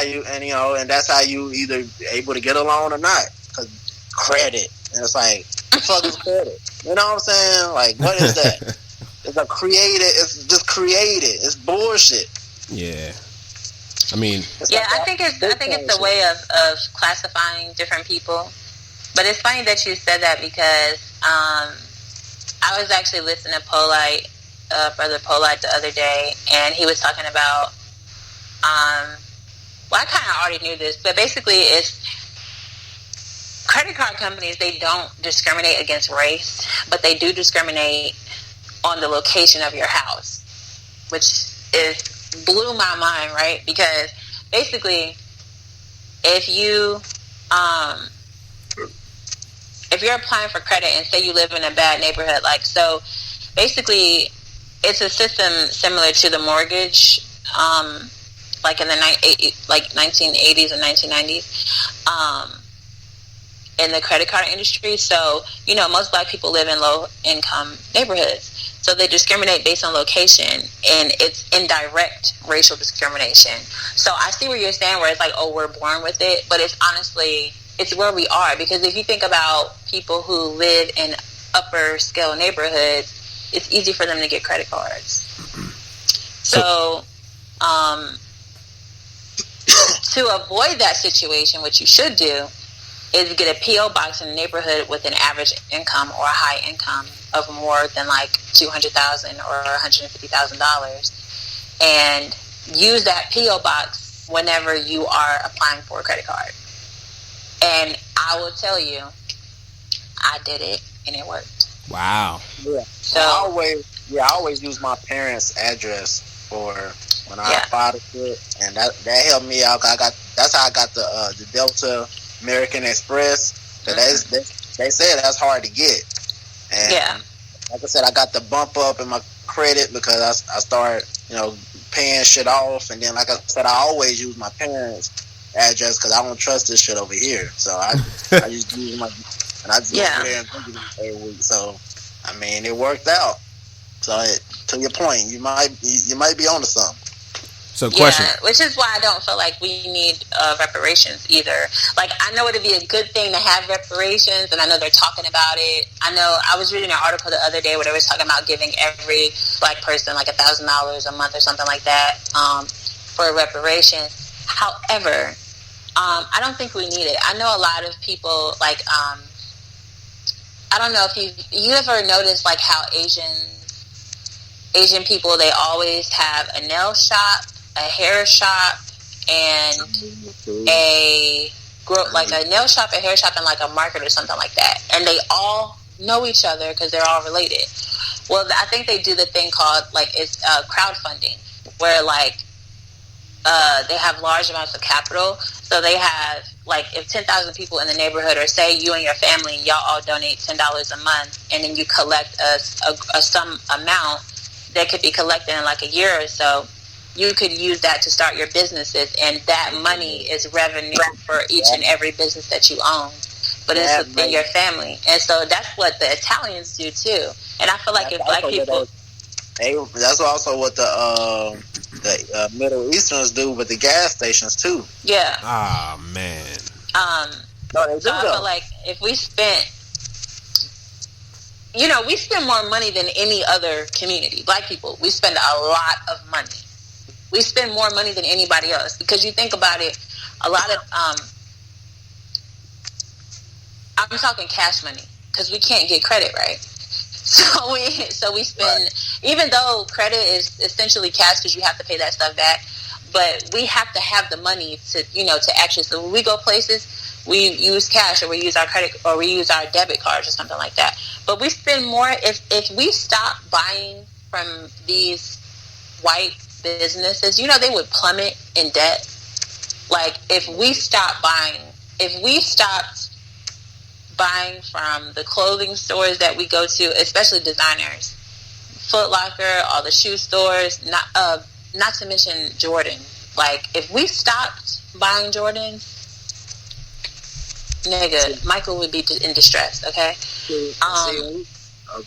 B: you either able to get a loan or not. Cause credit. And it's like, what the fuck is credit? You know what I'm saying? Like, what is that? It's just created. It's bullshit.
C: Yeah. I mean,
A: I think it's a way of classifying different people. But it's funny that you said that because I was actually listening to Brother Polite the other day, and he was talking about I kind of already knew this, but basically it's credit card companies, they don't discriminate against race, but they do discriminate on the location of your house, which blew my mind, right? Because basically, if you're applying for credit and say you live in a bad neighborhood, so basically it's a system similar to the mortgage, in the 1980s and 1990s, in the credit card industry. So, most black people live in low income neighborhoods. So they discriminate based on location, and it's indirect racial discrimination. So I see what you're saying, where it's like, oh, we're born with it, but it's honestly, it's where we are. Because if you think about people who live in upper scale neighborhoods, it's easy for them to get credit cards. So, to avoid that situation, what you should do is get a P.O. box in a neighborhood with an average income or a high income of more than $200,000 or $150,000, and use that P.O. box whenever you are applying for a credit card. And I will tell you, I did it and it worked.
C: Wow.
B: Yeah. So I always use my parents' address for when I applied for it, and that helped me out. That's how I got the Delta American Express. Mm-hmm. They said that's hard to get, and like I said, I got the bump up in my credit because I started paying shit off, and then like I said, I always use my parents' address because I don't trust this shit over here. So I just use my, and I just go there and think it every week. So I mean, it worked out. So to your point, you might be onto something.
C: So question.
A: Yeah, which is why I don't feel like we need reparations either. I know it'd be a good thing to have reparations, and I know they're talking about it. I know I was reading an article the other day where they were talking about giving every black person $1,000 a month or something like that for reparations. However, I don't think we need it. I know a lot of people I don't know if you ever noticed how Asian people, they always have a nail shop, a hair shop, and a nail shop, a hair shop, and a market or something like that. And they all know each other because they're all related. Well, I think they do the thing called it's crowdfunding, where they have large amounts of capital. So they have if 10,000 people in the neighborhood, or say you and your family, y'all all donate $10 a month, and then you collect a some amount that could be collected in a year or so. You could use that to start your businesses, and that money is revenue for each and every business that you own. But it's within your family, and so that's what the Italians do too. And I feel like if black people,
B: that's also what the Middle Easterns do with the gas stations too.
A: Yeah.
C: Ah, man.
B: No, they do,
A: so I feel like if we spent, we spend more money than any other community. Black people, we spend a lot of money. We spend more money than anybody else, because you think about it, a lot of, I'm talking cash money, because we can't get credit, right? So we spend, even though credit is essentially cash because you have to pay that stuff back, but we have to have the money to, to actually, so when we go places, we use cash, or we use our credit, or we use our debit cards or something like that. But we spend more, if we stop buying from these white businesses, they would plummet in debt. Like, if we stopped buying from the clothing stores that we go to, especially designers, Foot Locker, all the shoe stores, not to mention Jordan. Like, if we stopped buying Jordans, nigga, Michael would be in distress, okay?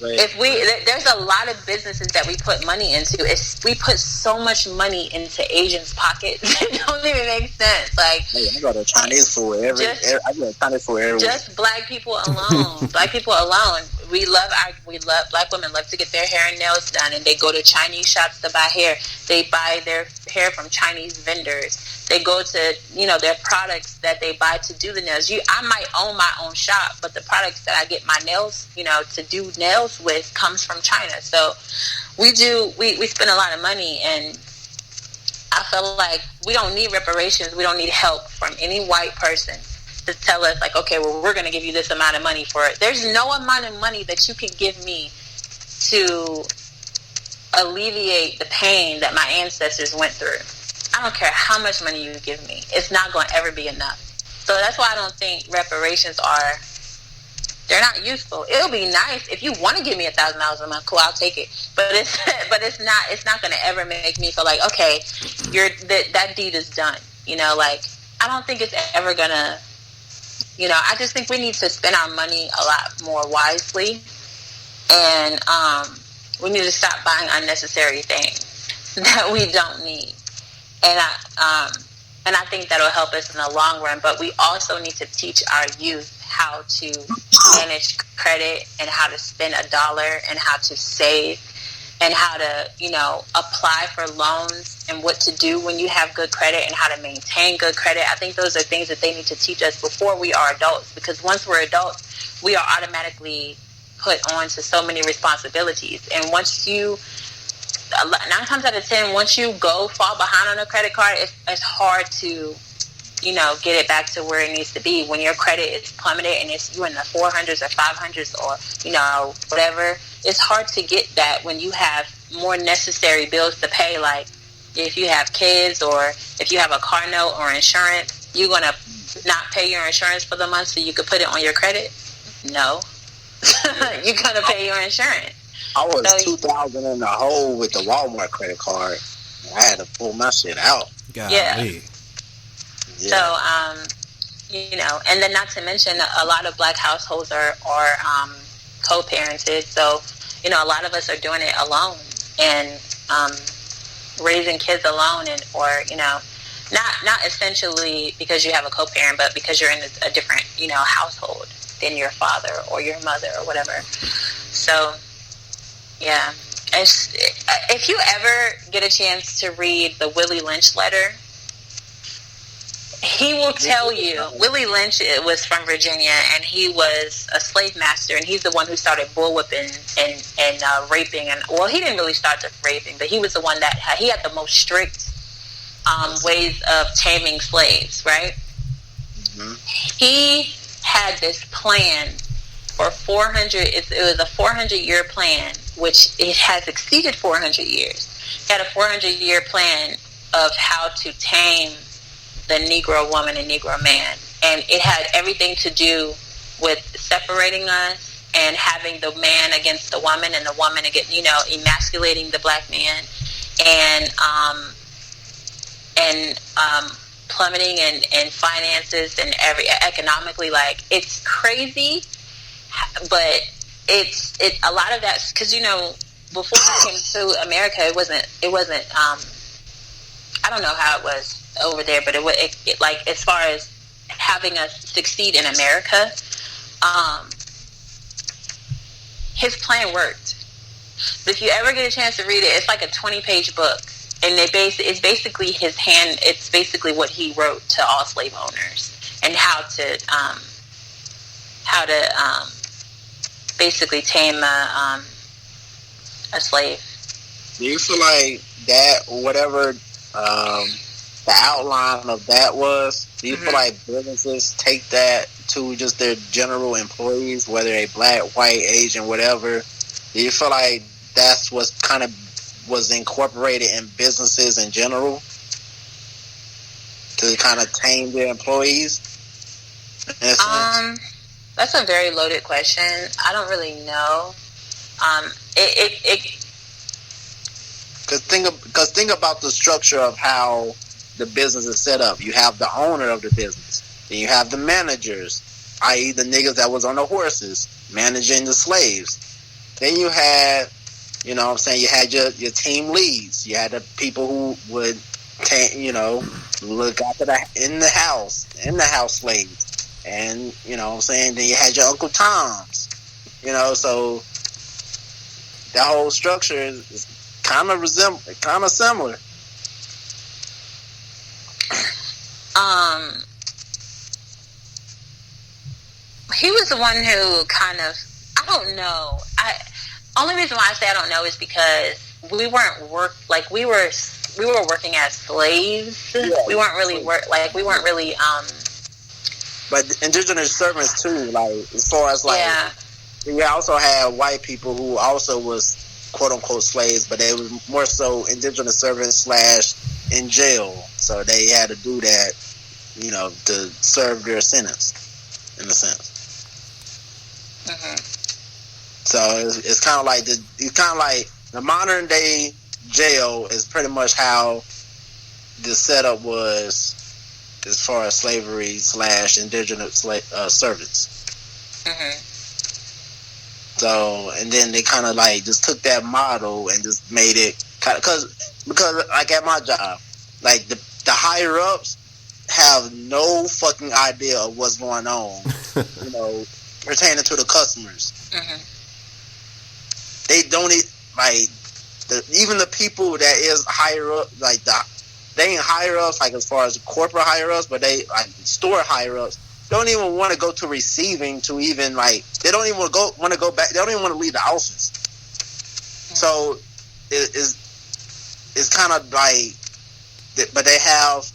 A: There's a lot of businesses that we put money into. We put so much money into Asians' pockets. It don't even make sense. Like,
B: hey, I go to Chinese food I go to Chinese food every
A: just black people alone. Black people alone. Black women love to get their hair and nails done, and they go to Chinese shops to buy hair. They buy their hair from Chinese vendors. They go to, their products that they buy to do the nails. I might own my own shop, but the products that I get my nails, to do nails with comes from China. So we spend a lot of money, and I feel like we don't need reparations. We don't need help from any white person to tell us, like, okay, well, we're going to give you this amount of money for it. There's no amount of money that you can give me to alleviate the pain that my ancestors went through. I don't care how much money you give me. It's not going to ever be enough. So that's why I don't think reparations they're not useful. It'll be nice if you want to give me $1,000 a month. Cool, I'll take it. But it's not going to ever make me feel like, okay, that deed is done. Like, I don't think it's ever going to, I just think we need to spend our money a lot more wisely. And we need to stop buying unnecessary things that we don't need. And I think that'll help us in the long run. But we also need to teach our youth how to manage credit, and how to spend $1, and how to save, and how to, apply for loans, and what to do when you have good credit, and how to maintain good credit. I think those are things that they need to teach us before we are adults, because once we're adults, we are automatically put on to so many responsibilities. And once 9 times out of 10, once you fall behind on a credit card, it's hard to, get it back to where it needs to be. When your credit is plummeted and you're in the 400s or 500s or, whatever, it's hard to get that when you have more necessary bills to pay. Like, if you have kids, or if you have a car note or insurance, you're going to not pay your insurance for the month so you could put it on your credit? No. You're going to pay your insurance.
B: I was 2,000 in the hole with the Walmart credit card. I had to pull my shit out.
A: Yeah. So, and then not to mention, a lot of black households are co-parented. So, a lot of us are doing it alone, and raising kids alone, not essentially because you have a co-parent, but because you're in a different, household than your father or your mother or whatever. So, yeah. If you ever get a chance to read the Willie Lynch letter, he will tell you. Willie Lynch was from Virginia, and he was a slave master, and he's the one who started bullwhipping and raping. And well, he didn't really start the raping, but he was the one that he had the most strict ways of taming slaves, right? Mm-hmm. He had this plan for 400. It was a 400-year plan, which it has exceeded 400 years. He had a 400-year plan of how to tame the Negro woman and Negro man. And it had everything to do with separating us and having the man against the woman and the woman against, emasculating the black man, and plummeting and finances and economically. Like, it's crazy, but it's a lot of that, because before I came to America, it wasn't I don't know how it was over there, but it like, as far as having us succeed in America, his plan worked. But if you ever get a chance to read it, it's like a 20-page book, and it's basically his hand. It's basically what he wrote to all slave owners, and how to basically tame a slave.
B: Do you feel like that, whatever the outline of that was, do you feel like businesses take that to just their general employees, whether they black, white, Asian, whatever? Do you feel like that's what kind of was incorporated in businesses in general to kind of tame their employees?
A: That's a very loaded question. I don't really know.
B: Because think about the structure of how the business is set up. You have the owner of the business. Then you have the managers, i.e. the niggas that was on the horses, managing the slaves. Then you had, you know what I'm saying, you had your team leads. You had the people who would, look after in the house slaves. And, you know what I'm saying, then you had your Uncle Toms. So that whole structure is kind of similar.
A: He was the one who kind of, I don't know. Only reason why I say I don't know is because we weren't we were working as slaves. Yeah, we weren't really
B: But indigenous servants too, like as far as we also had white people who also was quote unquote slaves, but they was more so indigenous servants / in jail, so they had to do that, to serve their sentence, in a sense. So it's kind of like the modern day jail is pretty much how the setup was as far as slavery / indigenous servants. So, and then they kind of just took that model and just made it because like at my job, like the higher ups have no fucking idea of what's going on, pertaining to the customers. They don't even the people that is higher up, they ain't higher ups as far as corporate higher ups, but they store higher ups don't even want to go to receiving to even they don't even want to go back. They don't even want to leave the office. So it's kind of but they have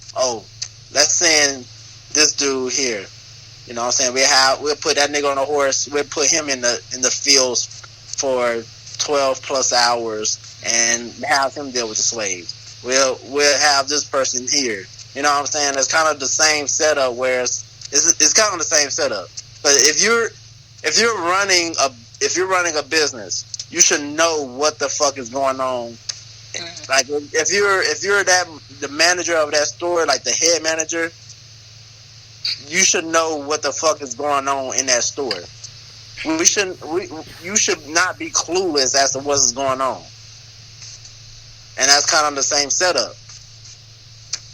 B: let's send this dude here. You know what I'm saying? We'll put that nigga on a horse. We'll put him in the fields for 12 plus hours and have him deal with the slaves. We'll have this person here. You know what I'm saying? It's kind of the same setup where it's kind of the same setup. But if you're running a business, you should know what the fuck is going on. Like if you're the manager of that store, like the head manager, you should know what the fuck is going on in that store. You should not be clueless as to what's going on. And that's kind of the same setup.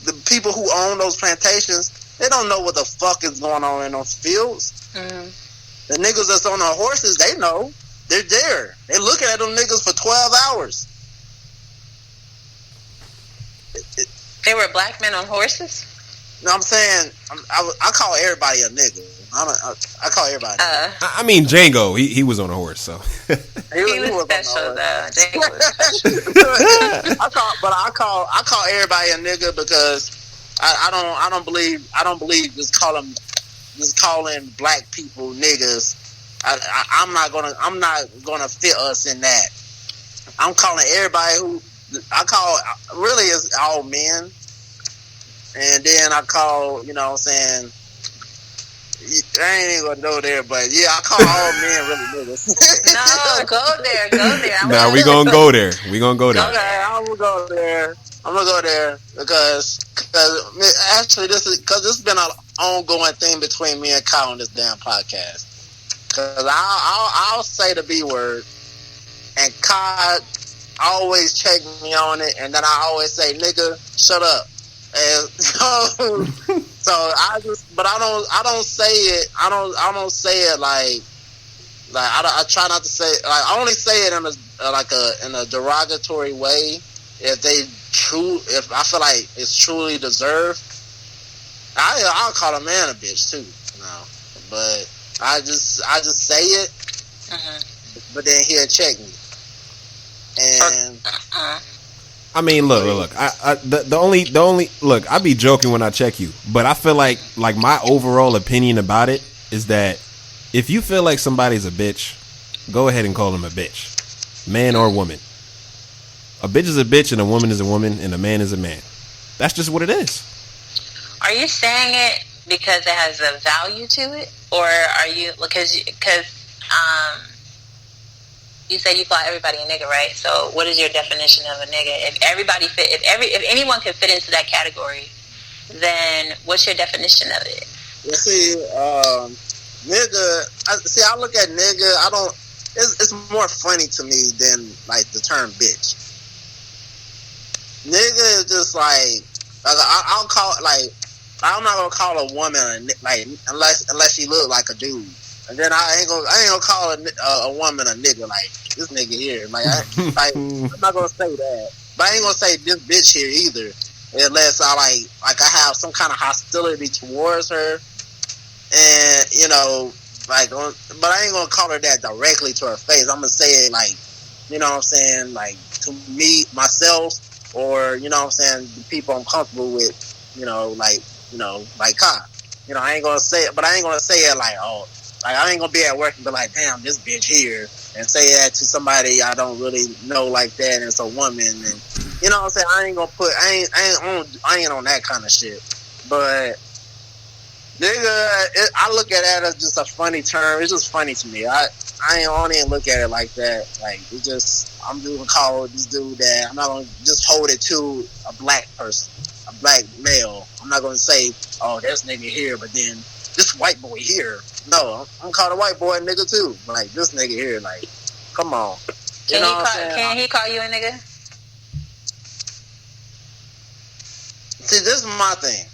B: The people who own those plantations, they don't know what the fuck is going on in those fields. The niggas that's on the horses, they know. They're there. They're looking at them niggas for 12 hours.
A: They were black men on horses?
B: No, I'm saying, I call everybody a nigga. I call everybody.
C: I mean, Django, he was on a horse, so.
A: he was special, though. Django was special.
B: I call everybody a nigga because I don't believe just calling black people niggas. I'm not gonna fit us in that. I'm calling everybody who really is all men. And then I call, you know what I'm saying, I ain't even gonna go there, but yeah, I call all men really niggas.
A: No, go there.
C: Nah, we gonna go there. We gonna go there.
B: Okay, I'm gonna go there because actually this has been an ongoing thing between me and Kyle on this damn podcast. Because I'll say the B word, and Kyle always check me on it, and then I always say, "Nigga, shut up." And so I don't say it. I don't say it like I try not to say it. Like I only say it in a derogatory way if I feel like it's truly deserved. I'll call a man a bitch too, but I just say it, but then he'll check me, And
C: I mean, look. The only look. I be joking when I check you, but I feel like my overall opinion about it is that if you feel like somebody's a bitch, go ahead and call them a bitch, man or woman. A bitch is a bitch, and a woman is a woman, and a man is a man. That's just what it is.
A: Are you saying it because it has a value to it, or are you because you said you call everybody a nigga, right? So what is your definition of a nigga? If anyone can fit into that category, then what's your definition of it?
B: You see, nigga. I look at nigga. It's more funny to me than like the term bitch. Nigga is just like I'll call it like I'm not gonna call a woman like unless she look like a dude, and then I ain't gonna call a woman a nigga like this nigga here. Like I'm not gonna say that, but I ain't gonna say this bitch here either, unless I like I have some kind of hostility towards her, and you know like, but I ain't gonna call her that directly to her face. I'm gonna say it like, you know what I'm saying, like to me myself. Or, you know what I'm saying, the people I'm comfortable with, like Kai. I ain't going to say it, but I ain't going to say it like, oh, like I ain't going to be at work and be like, damn, this bitch here. And say that to somebody I don't really know like that, and it's a woman. And, you know what I'm saying, I ain't on that kind of shit. But, nigga, I look at that as just a funny term. It's just funny to me. I don't even look at it like that. Like, it's just, I'm just gonna call this dude that. I'm not gonna just hold it to a black person, a black male. I'm not gonna say, oh, there's nigga here, but then this white boy here. No, I'm gonna call the white boy a nigga too. Like, this nigga here, like, come on.
A: Can he call you a nigga?
B: See, this is my thing.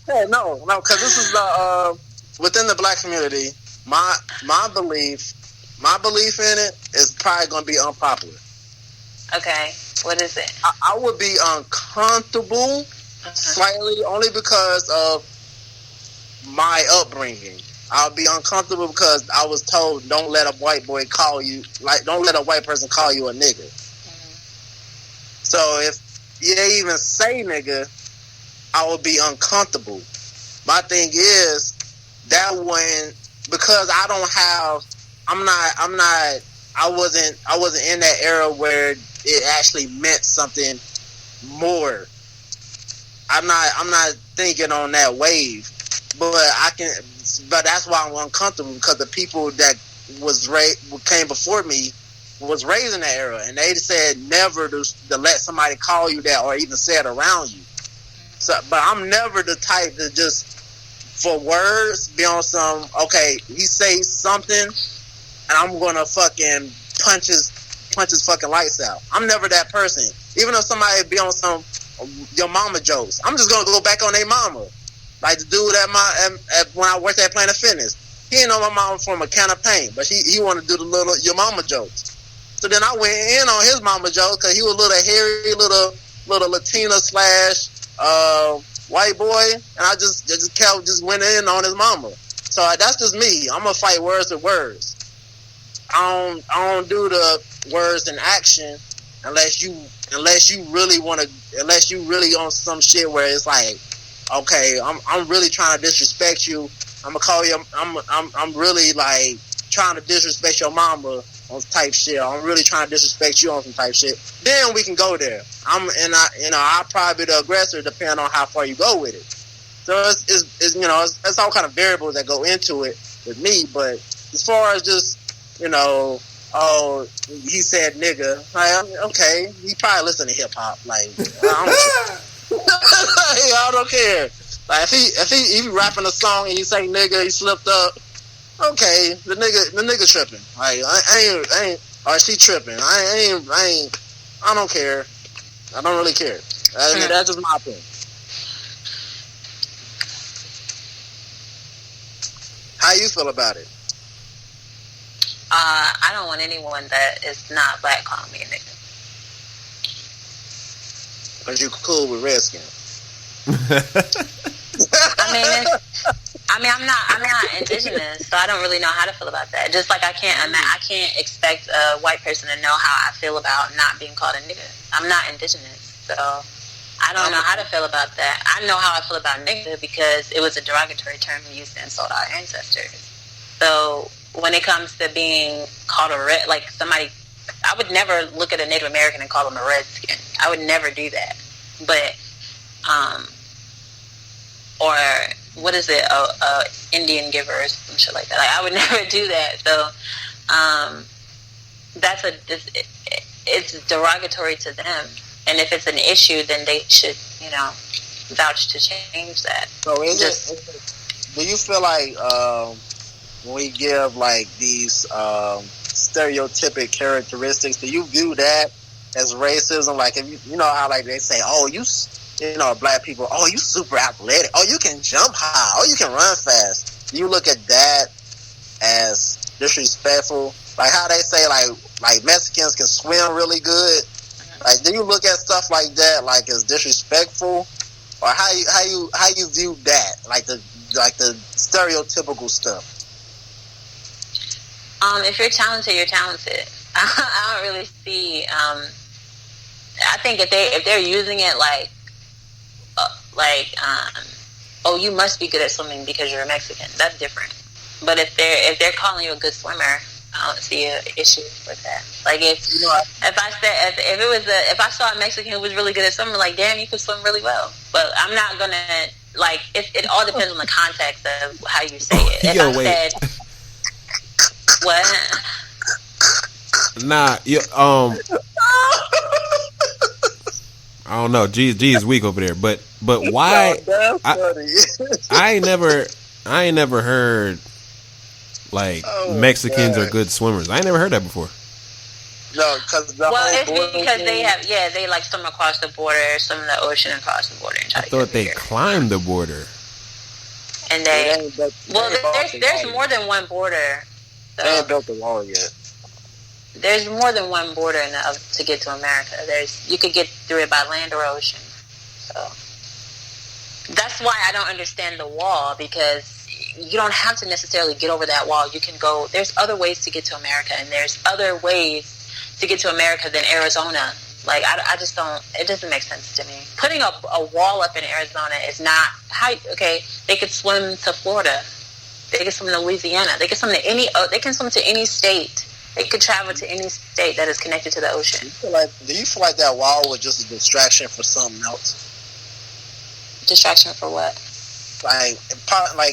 B: Hey, no, because this is the within the black community. My belief in it is probably going to be unpopular.
A: Okay, what is it?
B: I would be uncomfortable slightly, only because of my upbringing. I'll be uncomfortable because I was told don't let a white boy call you, like don't let a white person call you a nigga. Mm-hmm. So if they even say nigga, I would be uncomfortable. My thing is that when, because I wasn't in that era where it actually meant something more. I'm not thinking on that wave, but that's why I'm uncomfortable, because the people that came before me was raised in that era, and they said never to let somebody call you that or even say it around you. So, but I'm never the type to just, for words, be on some, okay, he says something, and I'm gonna fucking punch his fucking lights out. I'm never that person. Even if somebody be on some your mama jokes, I'm just gonna go back on their mama. Like the dude when I worked at Planet Fitness, he didn't know my mama from a can of paint, but he wanted to do the little your mama jokes. So then I went in on his mama jokes because he was a little hairy, little Latina / white boy, and I just went in on his mama. So that's just me. I'm gonna fight words with words. I don't do the words in action unless you really on some shit where it's like, okay, I'm really trying to disrespect you. I'm gonna call you. I'm really like trying to disrespect your mama on type shit. I'm really trying to disrespect you on some type shit. Then we can go there. I'll probably be the aggressor depending on how far you go with it. So it's all kind of variables that go into it with me. But as far as just, oh, he said nigga, like, okay, he probably listen to hip hop. Like, I don't care. Like if he rapping a song and he say nigga, he slipped up. Okay, the nigga tripping. Like I ain't, or she tripping. I don't care. I don't really care. That's just my opinion. How you feel about it?
A: I don't want anyone that is not black calling me a nigga. Cause
B: you cool with Redskins.
A: I mean, I'm not indigenous, so I don't really know how to feel about that. Just like I can't expect a white person to know how I feel about not being called a nigga. I'm not indigenous, so I don't know how to feel about that. I know how I feel about nigga because it was a derogatory term used to insult our ancestors. So when it comes to being called like somebody, I would never look at a Native American and call them a redskin. I would never do that. But or what is it, Indian giver or some shit like that. Like, I would never do that. So it's derogatory to them. And if it's an issue, then they should, vouch to change that.
B: So do you feel like when we give like these stereotypic characteristics, do you view that as racism? Like, if you know how like they say, oh, black people, oh, you super athletic, oh, you can jump high, oh, you can run fast. Do you look at that as disrespectful? Like how they say like Mexicans can swim really good. Like, do you look at stuff like that like as disrespectful, or how you view that, like the stereotypical stuff?
A: If you're talented, you're talented. I don't really see. I think if they're using it oh, you must be good at swimming because you're a Mexican, that's different. But if they're calling you a good swimmer, I don't see an issue with that. Like if I saw a Mexican who was really good at swimming, like, damn, you can swim really well. But I'm not gonna it all depends on the context of how you say it. If said what?
C: Nah, I don't know. G is weak over there, but why? I ain't never heard like Mexicans are good swimmers. I ain't never heard that before.
B: No, because
A: they like swim across the border, swim in the ocean across the border. And
C: I thought they climbed the border.
A: And there's more than one border. So.
B: They ain't built the wall yet.
A: There's more than one border to get to America. You could get through it by land or ocean. So that's why I don't understand the wall, because you don't have to necessarily get over that wall. You can go. There's other ways to get to America, and there's other ways to get to America than Arizona. Like I just don't. It doesn't make sense to me. Putting a wall up in Arizona is not how. Okay, they could swim to Florida. They can swim to Louisiana. They can swim to any. They can swim to any state. They could travel to any state that is connected to the ocean.
B: Do you feel like that wall was just a distraction for something else?
A: Distraction for what?
B: Like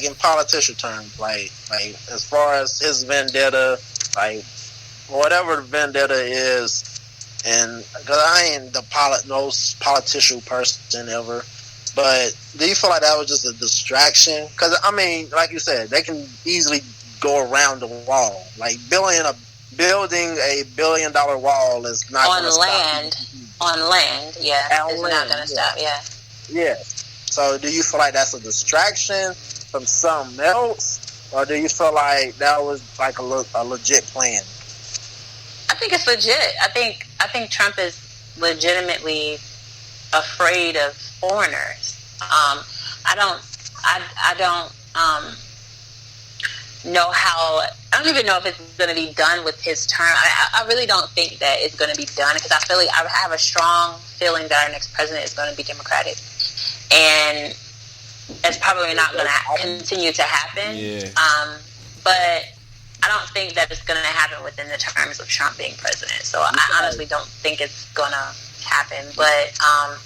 B: in politician terms, like as far as his vendetta, like whatever the vendetta is, and because I ain't the most political person ever, but do you feel like that was just a distraction? Because I mean, like you said, they can easily go around the wall. Like building a $1 billion wall is not
A: on land. On land, yeah, it's not going to stop.
B: Yeah. So, do you feel like that's a distraction from something else, or do you feel like that was like a legit plan?
A: I think it's legit. I think Trump is legitimately afraid of foreigners. I don't know how. I don't even know if it's going to be done with his term. I really don't think that it's going to be done, because I feel like I have a strong feeling that our next president is going to be Democratic, and it's probably not going to continue to happen.
C: Yeah.
A: But I don't think that it's going to happen within the terms of Trump being president. So I honestly don't think it's going to happen. But I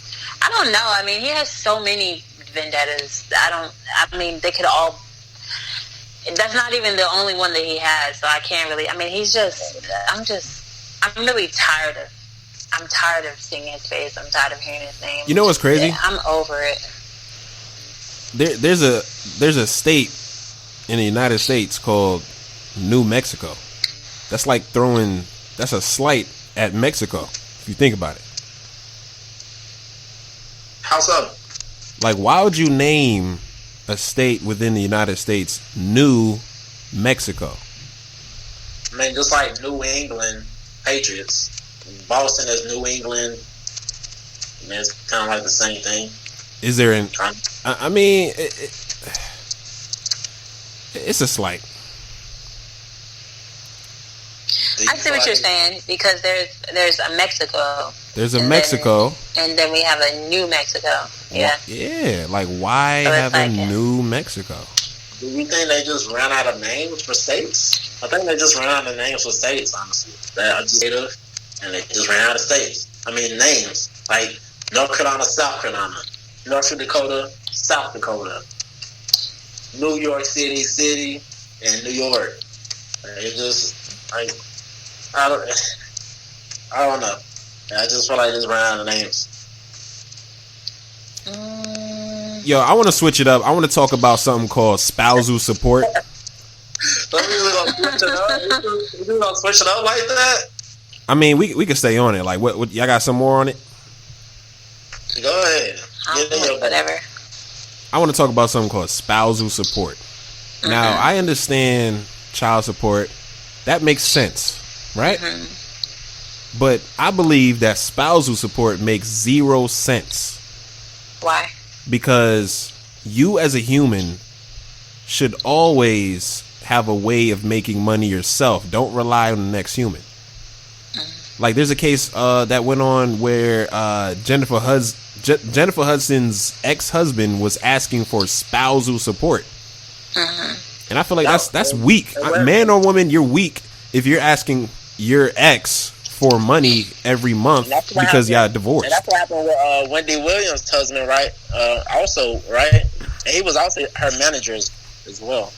A: don't know. I mean, he has so many vendettas. They could all. That's not even the only one that he has, so I can't really. I mean, I'm really tired of. I'm tired of seeing his face. I'm tired of hearing his name.
C: You know what's crazy?
A: I'm over it.
C: There's a state in the United States called New Mexico. That's like that's a slight at Mexico, if you think about it.
B: How so?
C: Like, why would you name a state within the United States New Mexico?
B: I mean, just like New England Patriots. Boston is New England. I mean, it's kind of like the same thing.
C: Is there I mean, It's a slight.
A: I see what you're saying, because there's a Mexico.
C: There's a Mexico.
A: And then we have a New Mexico. Yeah.
C: Yeah. Like, why have a New Mexico?
B: Do you think they just ran out of names for states? I think they just ran out of names for states, honestly. And they just ran out of states. I mean, names. Like North Carolina, South Carolina. North Dakota, South Dakota. New York City, and New York. It just, like, I don't know. I just feel like they just ran out of names.
C: Yo, I want to switch it up. I want to talk about something called spousal support.
B: So we gonna switch it up? We gonna switch it up like that?
C: I mean, we can stay on it. Like, what y'all got some more on it?
B: Go ahead.
A: Whatever.
C: I want to talk about something called spousal support. Mm-hmm. Now, I understand child support. That makes sense, right? Mm-hmm. But I believe that spousal support makes 0 sense.
A: Why? Because
C: you as a human should always have a way of making money yourself. Don't rely on the next human. Like, there's a case that went on where Jennifer Hudson's ex-husband was asking for spousal support. Mm-hmm. And I feel like that's weak. Man or woman, you're weak if you're asking your ex for money every month because y'all divorced.
B: And that's what happened with Wendy Williams' husband, right? Also, right? And he was also her manager as well.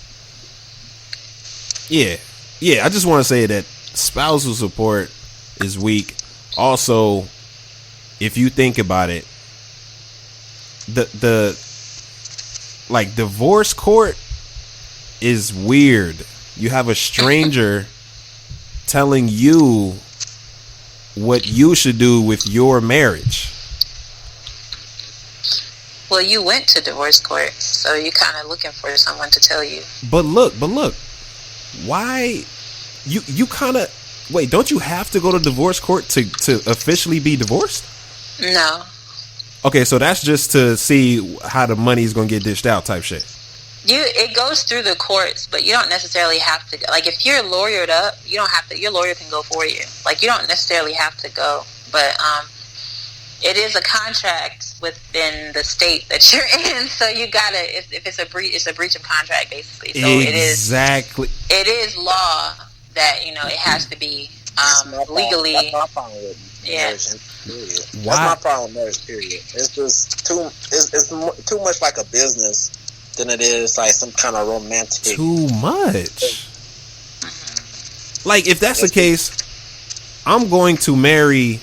C: Yeah. I just want to say that spousal support is weak. Also, if you think about it, the like divorce court is weird. You have a stranger telling you what you should do with your marriage.
A: Well, you went to divorce court, so you're kind of looking for someone to tell you.
C: But look, why you kind of wait? Don't you have to go to divorce court to officially be divorced?
A: No.
C: Okay, so that's just to see how the money is gonna get dished out, type shit.
A: It goes through the courts, but you don't necessarily have to. Like, if you're lawyered up, you don't have to. Your lawyer can go for you. Like, you don't necessarily have to go, but it is a contract within the state that you're in. So you gotta. If it's a breach, it's a breach of contract, basically. So
C: exactly.
A: It is law that it has to be legally.
B: That's my problem with marriage. Period. That's my problem with marriage. Period. It's just too. It's too much like a business than it is like some kind of romantic.
C: Too much. Like, if that's the case, I'm going to marry.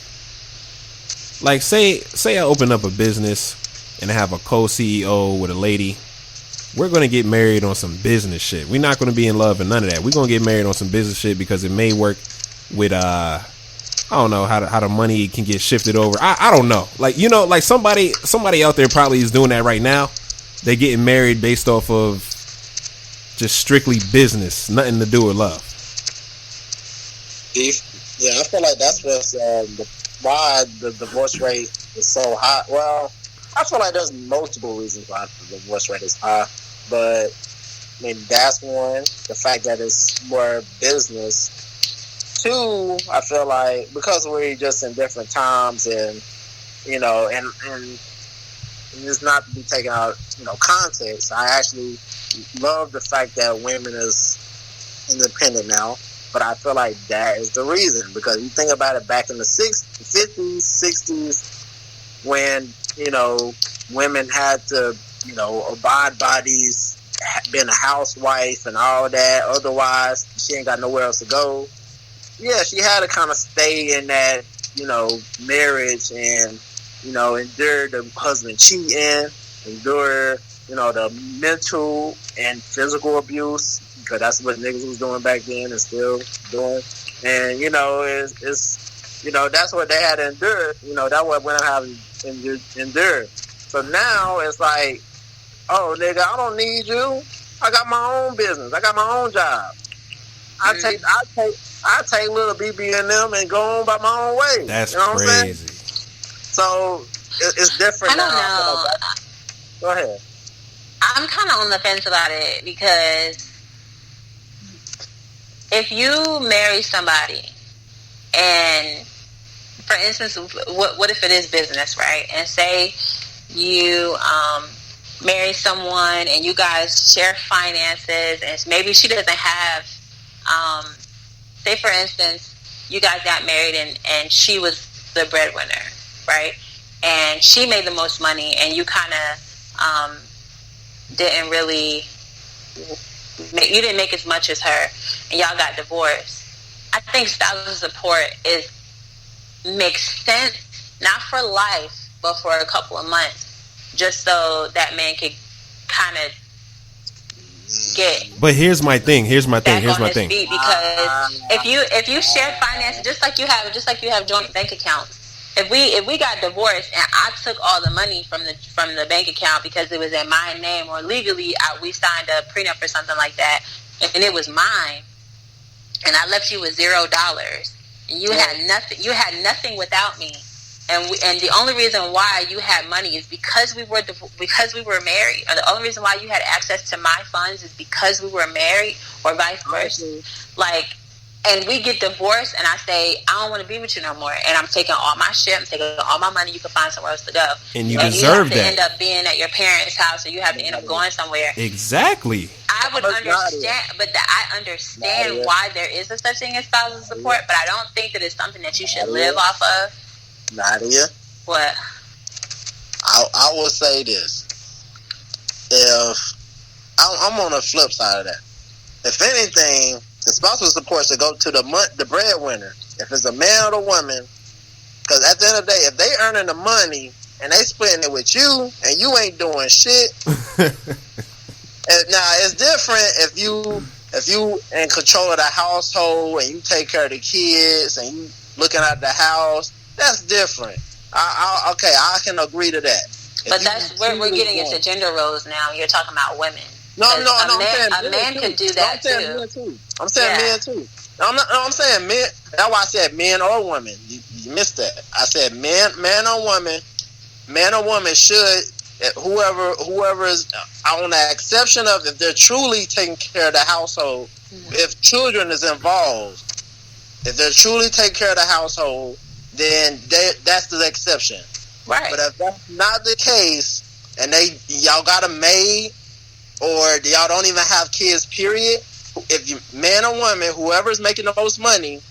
C: Like, say I open up a business and I have a co-CEO with a lady. We're going to get married on some business shit. We're not going to be in love and none of that. We're going to get married on some business shit because it may work with I don't know how the money can get shifted over. I don't know. Like, like somebody out there probably is doing that right now. They're getting married based off of just strictly business, nothing to do with love.
B: Yeah, I feel like that's what's why the divorce rate is so high. Well, I feel like there's multiple reasons why the divorce rate is high, but I mean, that's one. The fact that it's more business. Two, I feel like because we're just in different times, and and it's not to be taken out, context. I actually love the fact that women is independent now, but I feel like that is the reason, because you think about it, back in the 50s, 60s, when women had to abide by these, being a housewife and all that. Otherwise, she ain't got nowhere else to go. Yeah, she had to kind of stay in that marriage and endure the husband cheating, endure the mental and physical abuse, because that's what niggas was doing back then and still doing. And it's that's what they had to endure. That's what women have endured. So now it's like, oh nigga, I don't need you. I got my own business. I got my own job. I take little BB and them and go on by my own way.
C: That's
B: crazy. So it's different.
A: I don't know.
B: Go ahead.
A: I'm kind of on the fence about it, because if you marry somebody, and for instance, what if it is business, right? And say you marry someone and you guys share finances, and maybe she doesn't have, say for instance, you guys got married and she was the breadwinner, right? And she made the most money, and you kind of didn't really, you didn't make as much as her, and y'all got divorced. I think spousal support makes sense, not for life, but for a couple of months, just so that man could kind of get.
C: But here's my thing.
A: Because if you share finances, just like you have joint bank accounts. If we got divorced and I took all the money from the bank account because it was in my name, or legally we signed a prenup or something like that, and it was mine, and I left you with $0, and you had nothing without me, and the only reason why you had money is because we were married, or the only reason why you had access to my funds is because we were married, or vice versa. Like, and we get divorced, and I say, I don't want to be with you no more, and I'm taking all my shit, I'm taking all my money, you can find somewhere else to go.
C: And you deserve that.
A: You have to end up being at your parents' house, or you have to end up going somewhere.
C: Exactly.
A: I would understand, I understand why there is a such thing as spousal support, but I don't think that it's something that you should live off of.
B: Nadia?
A: What?
B: I will say this. If I'm on the flip side of that. If anything, the spousal support should go to the breadwinner. If it's a man or a woman, because at the end of the day, if they earning the money and they splitting it with you and you ain't doing shit, and now it's different if you in control of the household and you take care of the kids and you looking at the house. That's different. I can agree to that.
A: But that's where we're getting into gender roles now. You're talking about women.
B: No.
A: A man could do that too.
B: I'm saying men too. I'm saying men. That's why I said men or women. You missed that. I said man or woman. Man or woman should, whoever is on the exception of if they're truly taking care of the household, if children is involved, if they're truly taking care of the household, then that's the exception.
A: Right.
B: But if that's not the case, and y'all got a maid, or y'all don't even have kids, period, if you man or woman, whoever's making the most money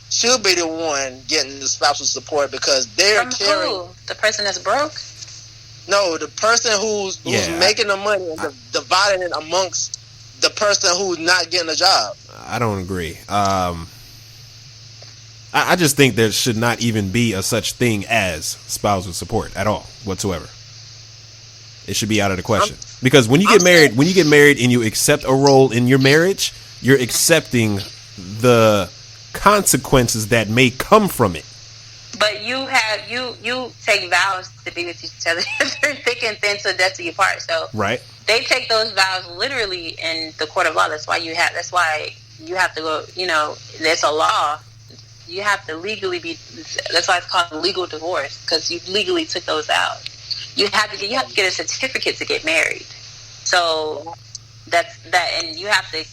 B: should be the one getting the spousal support, because they're carrying.
A: Who? The person that's broke?
B: No, the person who's making the money and dividing it amongst the person who's not getting a job.
C: I don't agree. I just think there should not even be a such thing as spousal support at all whatsoever. It should be out of the question. Because when you get married and you accept a role in your marriage, you're accepting the consequences that may come from it.
A: But you take vows to be with each other through thick and thin, till death do you part. So
C: right. They
A: take those vows literally in the court of law. That's why you have to go. There's a law. You have to legally be. That's why it's called legal divorce, because you legally took those out. You have to get a certificate to get married. So that's that, and you have to.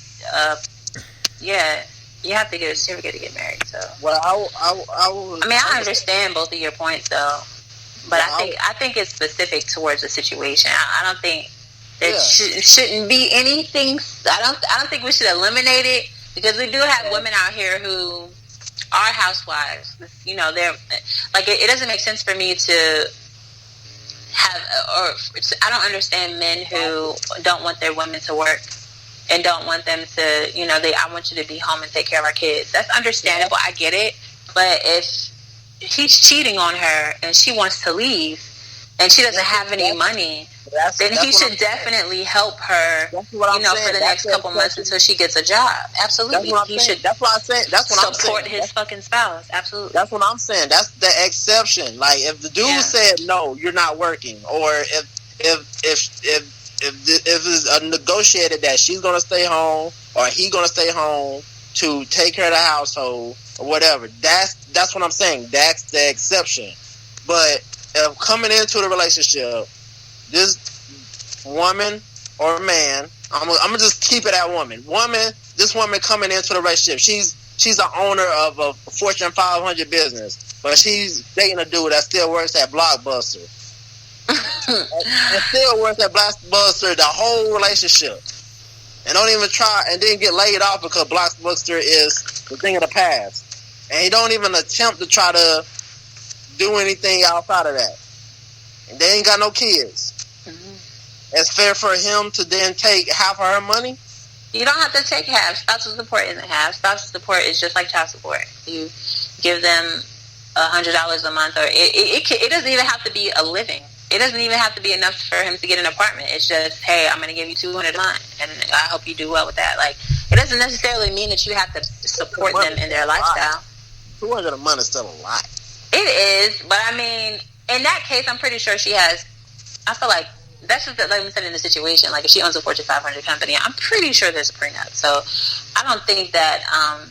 A: You have to get a certificate to get married. So.
B: Well, I
A: understand both of your points, though, but I think it's specific towards the situation. I don't think there shouldn't be anything. I don't think we should eliminate it, because we do have women out here who are housewives. They're like, it doesn't make sense for me to have, or I don't understand men who don't want their women to work and don't want them to, I want you to be home and take care of our kids. That's understandable. I get it. But if he's cheating on her and she wants to leave and she doesn't have any money, then he should definitely help her, for the next couple months until she gets a job. Absolutely. He should support his fucking spouse. Absolutely.
B: That's what I'm saying. That's the exception. Like, if the dude said, no, you're not working, or if it's negotiated that she's going to stay home or he's going to stay home to take care of the household or whatever, that's what I'm saying. That's the exception. But if coming into the relationship, this woman or man I'm gonna just keep it at woman. This woman coming into the relationship, she's the owner of a Fortune 500 business, but she's dating a dude that still works at Blockbuster. and still works at Blockbuster the whole relationship. And don't even try, and then get laid off because Blockbuster is the thing of the past. And he don't even attempt to try to do anything outside of that. And they ain't got no kids. It's fair for him to then take half of her money?
A: You don't have to take half. Spousal support isn't half. Spousal support is just like child support. You give them $100 a month, or it doesn't even have to be a living. It doesn't even have to be enough for him to get an apartment. It's just, hey, I'm going to give you $200 a month, and I hope you do well with that. Like, it doesn't necessarily mean that you have to support them in their lifestyle.
B: $200 a month is still a lot.
A: It is, but I mean, in that case, I'm pretty sure she has. I feel like that's just like we said in the situation. Like, if she owns a Fortune 500 company, I'm pretty sure there's a prenup. So I don't think that. I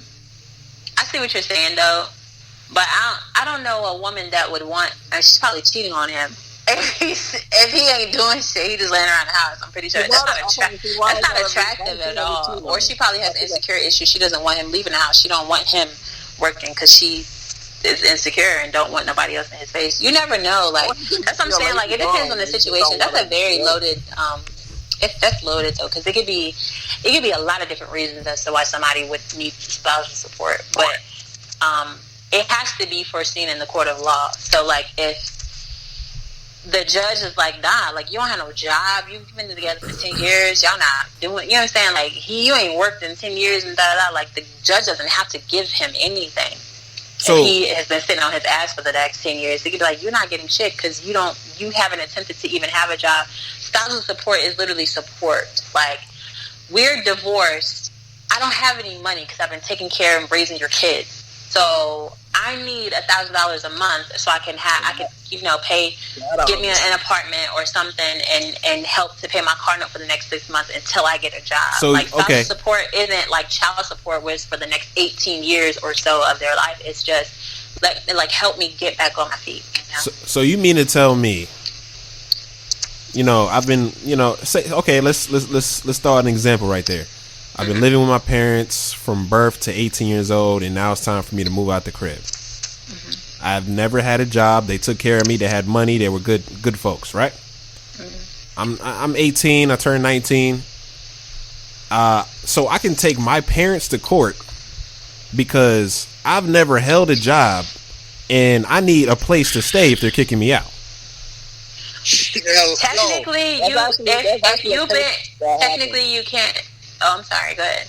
A: see what you're saying though, but I don't know a woman that would want. And she's probably cheating on him. If he ain't doing shit, he just laying around the house. I'm pretty sure that's not attractive at all. Or she probably has insecure issues. She doesn't want him leaving the house. She don't want him working because she is insecure and don't want nobody else in his face. You never know. Like, that's what I'm saying. Like, it depends on the situation. That's a very loaded. That's loaded though, because it could be a lot of different reasons as to why somebody would need spousal support. But it has to be foreseen in the court of law. So, like, if the judge is like, nah, like, you don't have no job, you've been together for 10 years, y'all not doing, you know what I'm saying? Like, you ain't worked in 10 years and da-da-da. Like, the judge doesn't have to give him anything. So, if he has been sitting on his ass for the next 10 years, he could be like, you're not getting shit because you haven't attempted to even have a job. Spousal support is literally support. Like, we're divorced. I don't have any money because I've been taking care of raising your kids. So I need $1,000 a month so I can give me an apartment or something and help to pay my car note for the next 6 months until I get a job. So, like, spousal support isn't like child support was for the next 18 years or so of their life. It's just like help me get back on my feet. You know?
C: So you mean to tell me, I've been, say, okay, let's start an example right there. I've been living with my parents from birth to 18 years old, and now it's time for me to move out the crib. Mm-hmm. I've never had a job. They took care of me. They had money. They were good folks, right? Mm-hmm. I'm 18. I turned 19. So I can take my parents to court because I've never held a job, and I need a place to stay if they're kicking me out.
A: Technically, you can't. Oh, I'm sorry. Go ahead.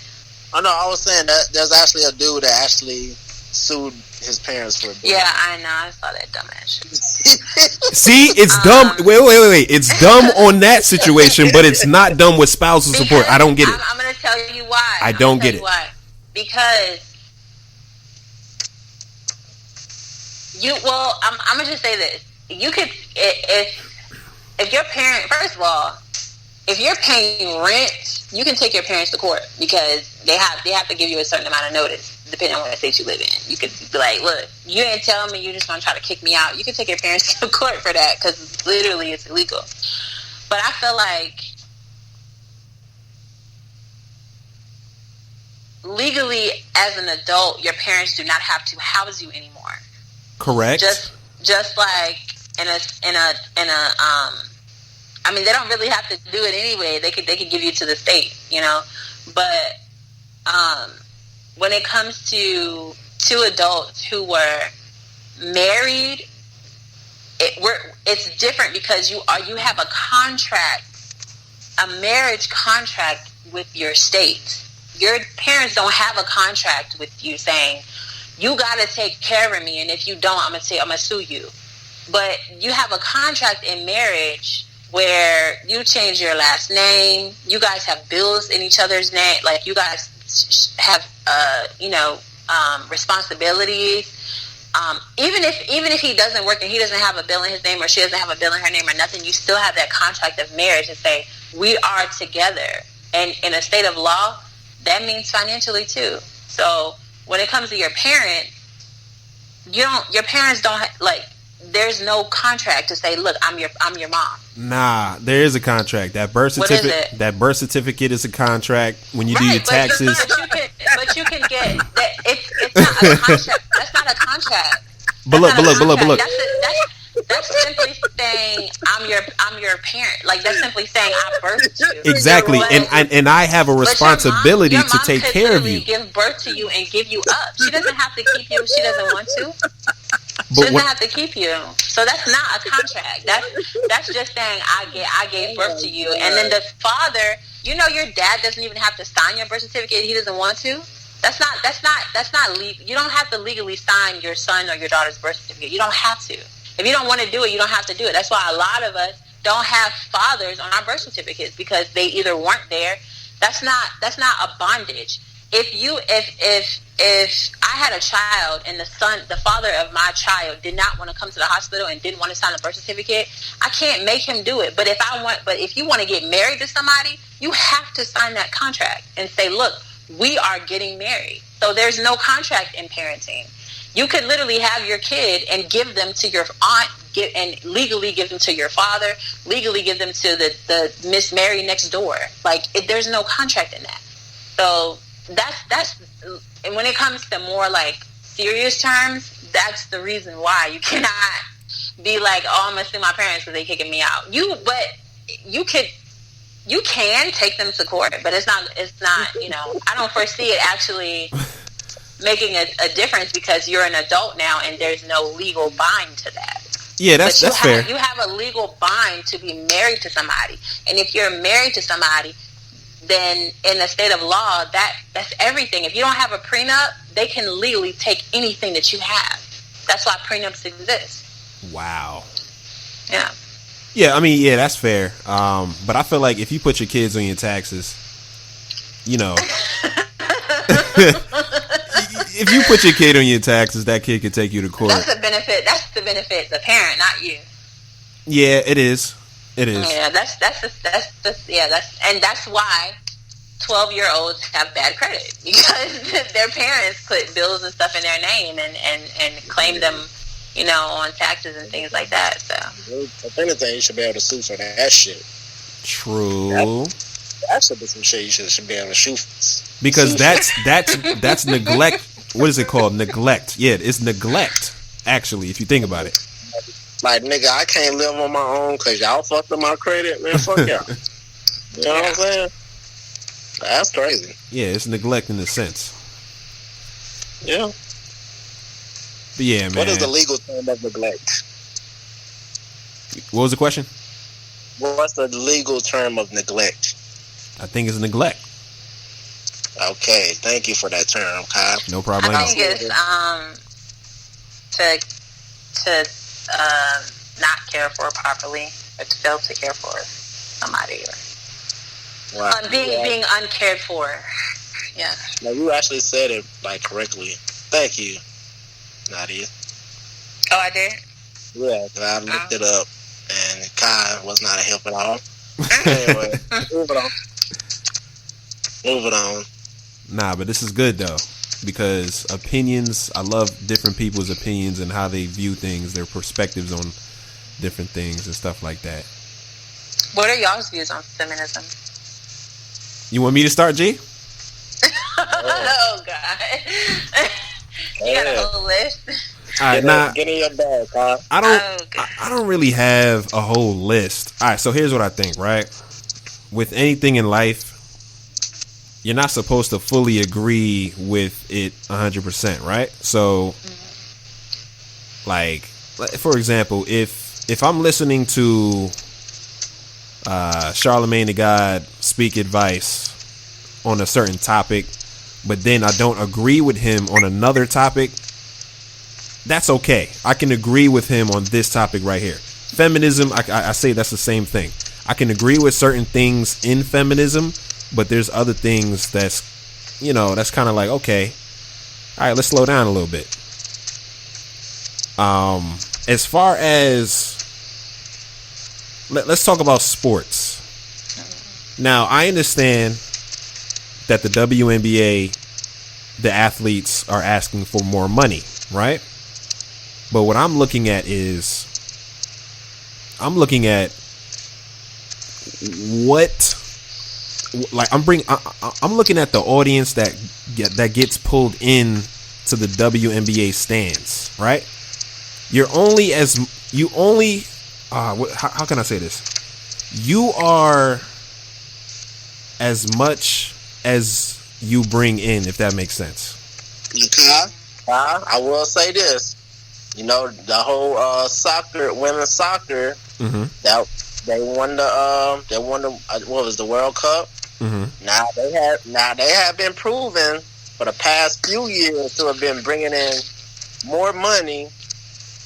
B: Oh no, I was saying that there's actually a dude that actually sued his parents for.
A: Yeah, I know. I saw that dumbass shit.
C: See, it's dumb. Wait. It's dumb on that situation, but it's not dumb with spousal support. I don't get it.
A: I'm going to tell you why.
C: I don't get it.
A: Why? Because I'm going to just say this. You could, if your parent, first of all, if you're paying rent, you can take your parents to court because they have to give you a certain amount of notice depending on what state you live in. You could be like, look, you ain't telling me you're just going to try to kick me out. You can take your parents to court for that because literally it's illegal. But I feel like legally as an adult, your parents do not have to house you anymore.
C: Correct.
A: Just like in a I mean, they don't really have to do it anyway. They could give you to the state, But when it comes to two adults who were married, it's different because you have a contract, a marriage contract with your state. Your parents don't have a contract with you saying you got to take care of me, and if you don't, I'm gonna sue you. But you have a contract in marriage where you change your last name, you guys have bills in each other's name, like you guys have, responsibilities. Even if he doesn't work and he doesn't have a bill in his name or she doesn't have a bill in her name or nothing, you still have that contract of marriage and say we are together. And in a state of law, that means financially too. So when it comes to your parents, your parents don't there's no contract to say, look, I'm your mom.
C: Nah, there is a contract. That birth certificate. That birth certificate is a contract. When you do your taxes,
A: but you can get that. It's not a contract. That's not a contract.
C: But look.
A: That's simply saying I'm your parent. Like, that's simply saying I birthed you.
C: Exactly, and I have a responsibility to take care of you.
A: Give birth to you and give you up. She doesn't have to keep you if she doesn't want to. She doesn't have to keep you. So that's not a contract. That's just saying I gave birth to you. And then the father, your dad doesn't even have to sign your birth certificate. He doesn't want to. That's not legal. You don't have to legally sign your son or your daughter's birth certificate. You don't have to. If you don't want to do it, you don't have to do it. That's why a lot of us don't have fathers on our birth certificates, because they either weren't there. That's not a bondage. If I had a child and the father of my child did not want to come to the hospital and didn't want to sign a birth certificate, I can't make him do it. But if you want to get married to somebody, you have to sign that contract and say, look, we are getting married. So there's no contract in parenting. You could literally have your kid and give them to your aunt, and legally give them to your father, legally give them to the Miss Mary next door. Like, there's no contract in that. So that's and when it comes to more like serious terms, that's the reason why you cannot be like, oh, I'm gonna sue my parents because they kicking me out. You can take them to court, but it's not. I don't foresee it actually making a difference, because you're an adult now and there's no legal bind to that.
C: Yeah, that's fair.
A: You have a legal bind to be married to somebody, and if you're married to somebody, then in the state of law, that's everything. If you don't have a prenup, they can legally take anything that you have. That's why prenups exist.
C: Wow.
A: Yeah.
C: Yeah, I mean, yeah, that's fair. But I feel like if you put your kids on your taxes, if you put your kid on your taxes, that kid could take you to court.
A: That's the benefit. That's the benefit, the parent, not you.
C: Yeah, it is. It is.
A: Yeah, that's why 12-year-olds have bad credit, because their parents put bills and stuff in their name and claim them, on taxes and things like that. So
B: if anything, you should be able to sue for that shit.
C: True.
B: That should be some shit you should be able to shoot.
C: Because that's neglect. What is it called? Neglect. Yeah, it's neglect, actually, if you think about it.
B: Like, nigga, I can't live on my own because y'all fucked up my credit, man. Fuck y'all. You know what I'm saying? That's crazy.
C: Yeah, it's neglect in a sense.
B: Yeah.
C: But yeah, man.
B: What is the legal term of neglect?
C: What was the question?
B: What's the legal term of neglect?
C: I think it's neglect.
B: Okay, thank you for that term, Kyle.
C: No problem.
A: I think it's to not care for properly, or to fail to care for somebody, or
B: wow.
A: being uncared for. Yeah.
B: No, you actually said it correctly. Thank you, Nadia.
A: Oh, I did?
B: Yeah, I looked it up, and Kai was not a help at all. Anyway, moving on.
C: Nah, but this is good though, because opinions, I love different people's opinions and how they view things, their perspectives on different things and stuff like that.
A: What are y'all's views on feminism?
C: You want me to start, G?
A: Oh God. You got a whole list.
C: All right,
B: get in your bag, Kyle.
C: I don't really have a whole list. All right, so here's what I think, right? With anything in life, you're not supposed to fully agree with it 100%, right? So, like, for example, if I'm listening to Charlemagne the God speak advice on a certain topic, but then I don't agree with him on another topic, that's okay. I can agree with him on this topic right here. Feminism, I say that's the same thing. I can agree with certain things in feminism, but there's other things that's kind of like, okay, all right, let's slow down a little bit. As far as, let's talk about sports. Now, I understand that the WNBA, the athletes are asking for more money, right? But what I'm looking at is, I'm looking at what, like I'm looking at the audience that gets pulled in to the WNBA stands, right? How can I say this? You are as much as you bring in, if that makes sense.
B: I will say this. You know, the whole women's soccer, that they won the what was the World Cup? Now they have been proven for the past few years to have been bringing in more money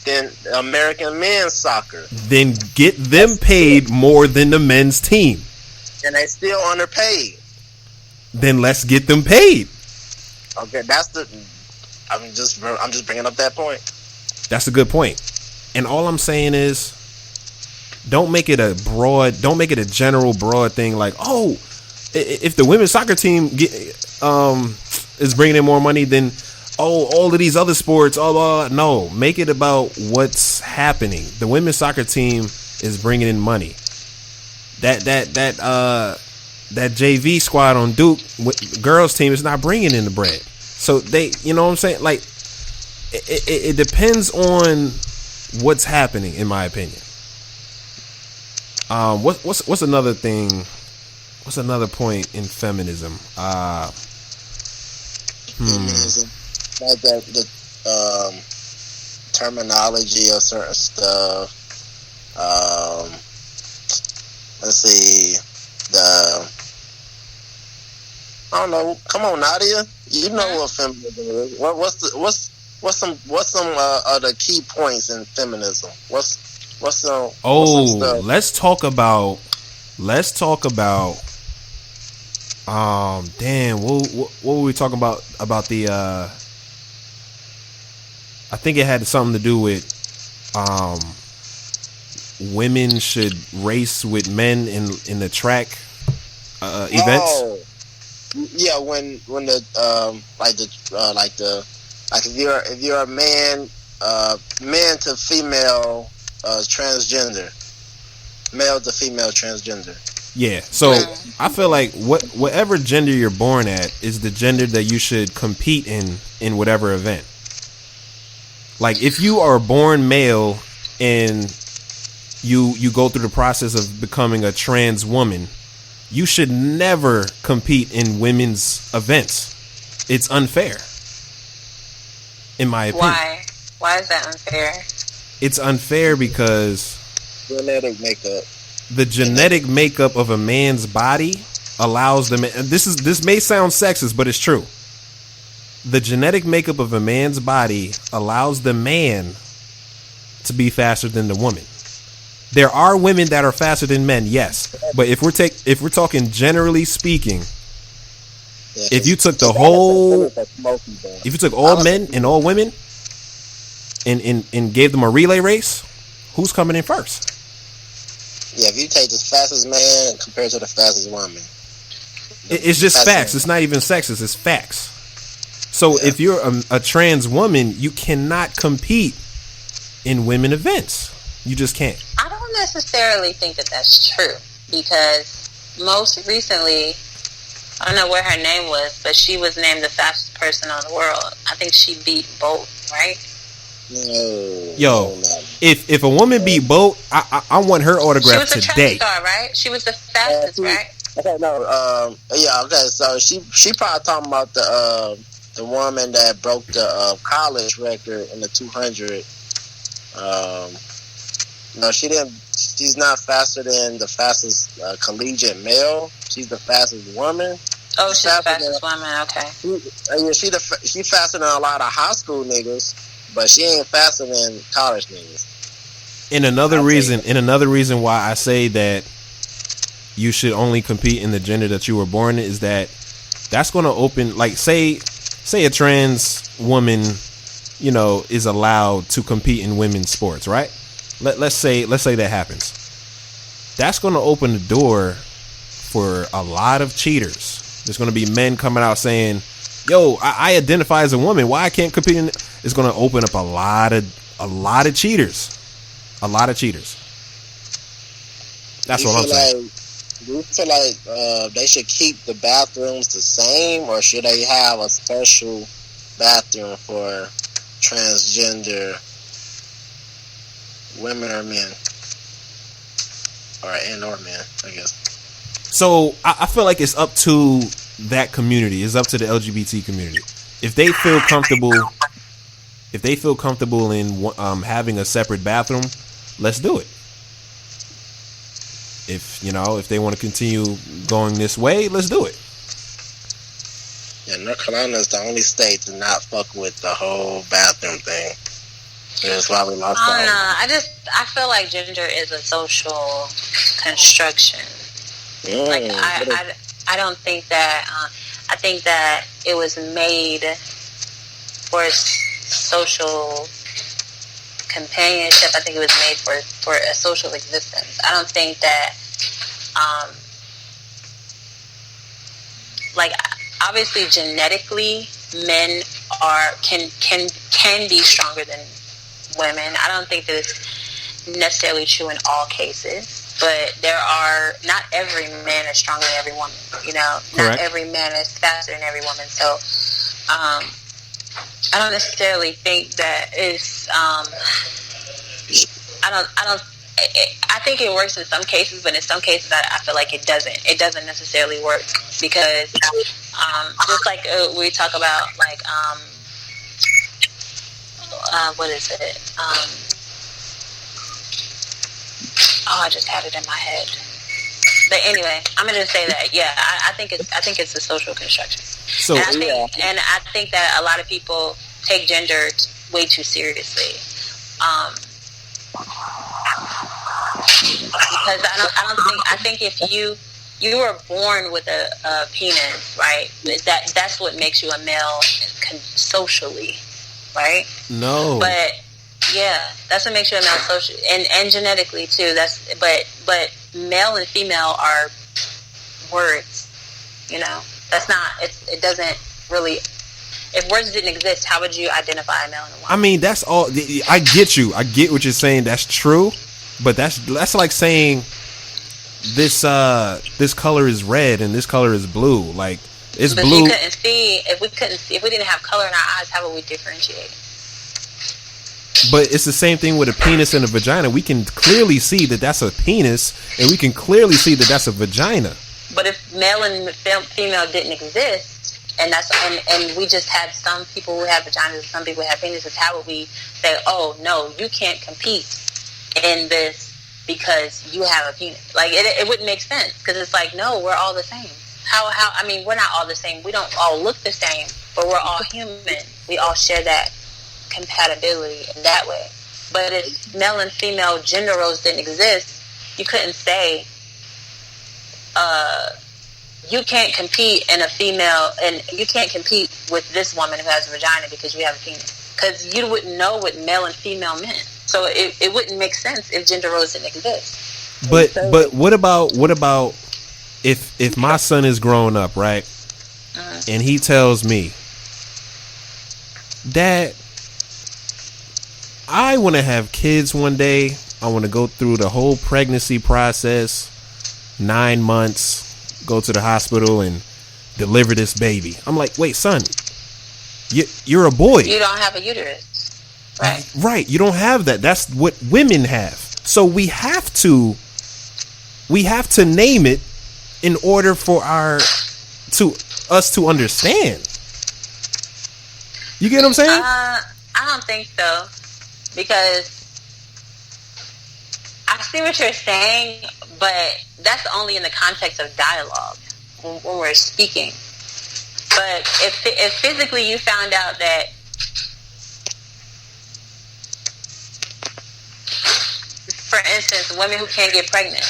B: than American men's soccer.
C: Then get them paid more than the men's team.
B: And they still underpaid.
C: Then let's get them paid.
B: Okay, I'm just bringing up that point.
C: That's a good point. And all I'm saying is, don't make it a general broad thing like, oh, if the women's soccer team is bringing in more money than all of these other sports, no, make it about what's happening. The women's soccer team is bringing in money. That JV squad on Duke girls team is not bringing in the bread. So they, you know what I'm saying? Like, it depends on what's happening, in my opinion. What's another thing? What's another point in feminism?
B: Feminism, like the terminology of certain stuff. Let's see. I don't know. Come on, Nadia. You know what feminism is. What's some of the key points in feminism? What's some stuff?
C: Let's talk about what were we talking about the I think it had something to do with women should race with men in the track events.
B: Yeah, when the if you're a man to female transgender, male to female transgender.
C: Yeah, so I feel like whatever gender you're born at is the gender that you should compete in whatever event. Like if you are born male and you go through the process of becoming a trans woman, you should never compete in women's events. It's unfair, in my opinion.
A: Why? Why is that unfair?
C: It's unfair because
B: genetic makeup.
C: The genetic makeup of a man's body allows them. And this may sound sexist, but it's true. The genetic makeup of a man's body allows the man to be faster than the woman. There are women that are faster than men, yes, but if we're talking generally speaking, if you took all men and all women and gave them a relay race, who's coming in first?
B: Yeah, if you take the fastest man compared to the fastest woman,
C: it's just facts. It's not even sexist. It's facts. So if you're a trans woman, you cannot compete in women events. You just can't.
A: I don't necessarily think that that's true because most recently, I don't know what her name was, but she was named the fastest person on the world. I think she beat Bolt, right?
C: Yo, if a woman beat Bolt, I want her autograph today. She was a track
A: star, right? She was the fastest, right?
B: Okay, no, yeah, okay. So she probably talking about the woman that broke the college record in the 200. No, she didn't. She's not faster than the fastest collegiate male. She's the fastest woman.
A: Oh, she's the fastest woman. Okay.
B: She faster than a lot of high school niggas, but she ain't faster than college niggas.
C: And another reason why I say that you should only compete in the gender that you were born in is that's going to open, like, say a trans woman, is allowed to compete in women's sports, right? Let's say that happens. That's going to open the door for a lot of cheaters. There's going to be men coming out saying, "Yo, I identify as a woman. Why I can't compete in?" It's going to open up a lot a lot of cheaters. That's what I'm saying.
B: Do you feel like they should keep the bathrooms the same, or should they have a special bathroom for transgender women or men? Or men, I guess. So
C: I feel like it's up to that community. It's up to the LGBT community. If they feel comfortable in having a separate bathroom, let's do it. If they want to continue going this way, let's do it.
B: Yeah, North Carolina is the only state to not fuck with the whole bathroom thing. That's why we lost out.
A: I feel like gender is a social construction. Like I don't think that. I think that it was made for social companionship. I think it was made for a social existence. I don't think that. Like obviously, genetically, men can be stronger than women. I don't think that it's necessarily true in all cases, but not every man is stronger than every woman.
C: Correct.
A: Not every man is faster than every woman. So, I don't necessarily think that it's. I think it works in some cases, but in some cases, I feel like it doesn't. It doesn't necessarily work because, just like we talk about, like, what is it? I just had it in my head. But anyway, I'm gonna say that. Yeah, I think it's a social construction.
C: So,
A: and I think that a lot of people take gender way too seriously. Because I think if you were born with a penis, right? That's what makes you a male socially, right?
C: No.
A: But yeah, that's what makes you a male socially and genetically too. But male and female are words. That's not. It doesn't really. If words didn't exist, how would you identify a male and a woman?
C: I mean, that's all. I get you. I get what you're saying. That's true. But that's like saying this color is red and this color is blue. Like it's
A: but
C: blue.
A: If we didn't have color in our eyes, how would we differentiate?
C: But it's the same thing with a penis and a vagina. We can clearly see that that's a penis, and we can clearly see that that's a vagina.
A: But if male and female didn't exist, and we just had some people who have vaginas and some people who have penises, how would we say, oh no, you can't compete in this because you have a penis? Like it wouldn't make sense, because it's like, no, we're all the same. How I mean, we're not all the same. We don't all look the same, but we're all human. We all share that compatibility in that way. But if male and female gender roles didn't exist, you couldn't say you can't compete in a female, and you can't compete with this woman who has a vagina because you have a penis, because you wouldn't know what male and female meant. So it wouldn't make sense if gender roles didn't exist.
C: But what about if my son is growing up, right? And he tells me, Dad, I want to have kids one day. I want to go through the whole pregnancy process, 9 months, go to the hospital and deliver this baby. I'm like, wait, son, you're a boy.
A: You don't have a uterus. Right.
C: Right. You don't have that. That's what women have. So we have to name it in order for us to understand. You get what I'm saying?
A: I don't think so, because I see what you're saying, but that's only in the context of dialogue when we're speaking. But if physically you found out that, for instance, women who can't get pregnant,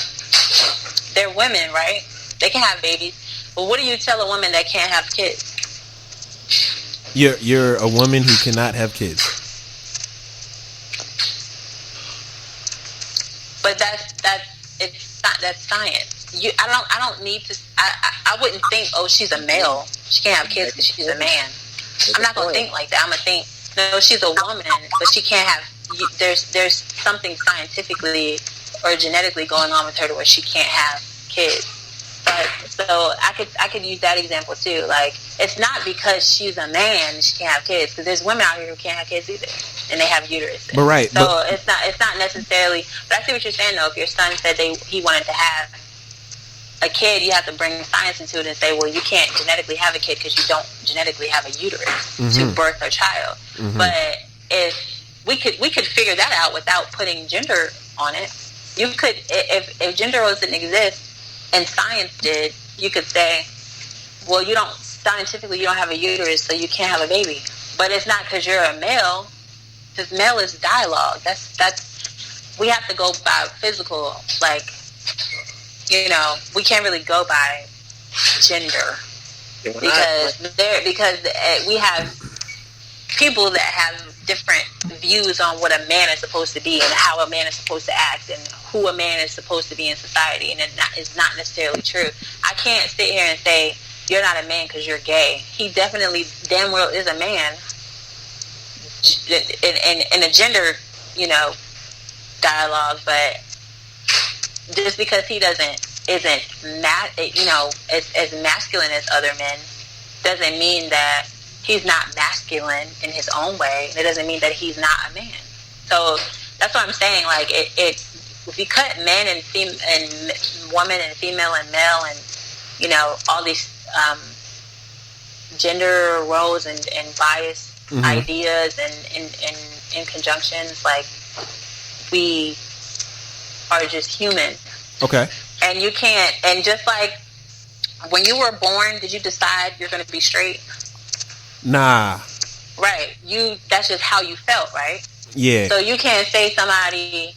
A: they're women, right? They can have babies. But what do you tell a woman that can't have kids?
C: You're a woman who cannot have kids.
A: But that's science. I don't need to. I wouldn't think, oh, she's a male, she can't have kids because she's a man. I'm not gonna think like that. I'm gonna think, no, she's a woman, but she can't have there's something scientifically or genetically going on with her to where she can't have kids. But so I could use that example too. Like, it's not because she's a man she can't have kids, because there's women out here who can't have kids either, and they have uteruses.
C: But right,
A: so it's not necessarily. But I see what you're saying though. If your son said he wanted to have a kid, you have to bring science into it and say, well, you can't genetically have a kid because you don't genetically have a uterus to birth a child. But if we could figure that out without putting gender on it. You could, if gender roles didn't exist and science did, you could say, well, scientifically you don't have a uterus, so you can't have a baby. But it's not because you're a male, because male is dialogue. That's we have to go by physical, like, we can't really go by gender because we have people that have different views on what a man is supposed to be and how a man is supposed to act and who a man is supposed to be in society, and it's not necessarily true. I can't sit here and say you're not a man because you're gay. He definitely damn well is a man in a gender, dialogue, but just because he isn't as masculine as other men doesn't mean that he's not masculine in his own way. It doesn't mean that he's not a man. So that's what I'm saying. Like, if you cut men and woman and female and male and all these gender roles and bias ideas and in conjunctions, like, we are just human.
C: Okay.
A: And you can't. And just like when you were born, did you decide you're going to be straight?
C: Nah.
A: Right. That's just how you felt, right?
C: Yeah.
A: So you can't say somebody,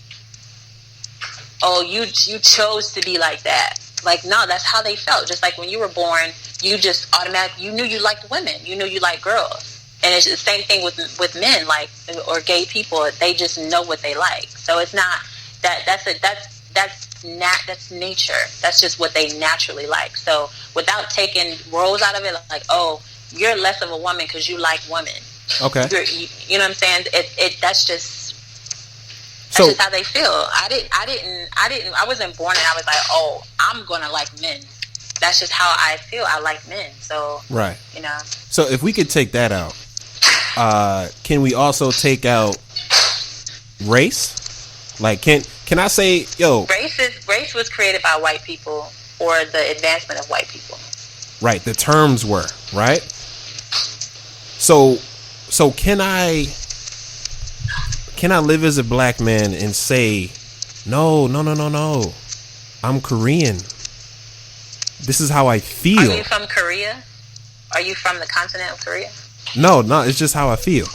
A: oh, you chose to be like that. Like, no, that's how they felt. Just like when you were born, you just automatically, you knew you liked women. You knew you liked girls. And it's the same thing with men, like, or gay people. They just know what they like. So it's not that's nature. That's just what they naturally like. So without taking roles out of it, like, oh, you're less of a woman because you like women.
C: Okay.
A: You know what I'm saying? That's just how they feel. I wasn't born and I was like, oh, I'm gonna like men. That's just how I feel. I like men. So
C: right. So if we could take that out, can we also take out race? Like, can I say, yo,
A: race was created by white people, or the advancement of white people.
C: Right. The terms were right. So can I live as a black man and say, no, I'm Korean. This is how I feel.
A: Are you from Korea? Are you from the continent of Korea?
C: No, it's just how I feel.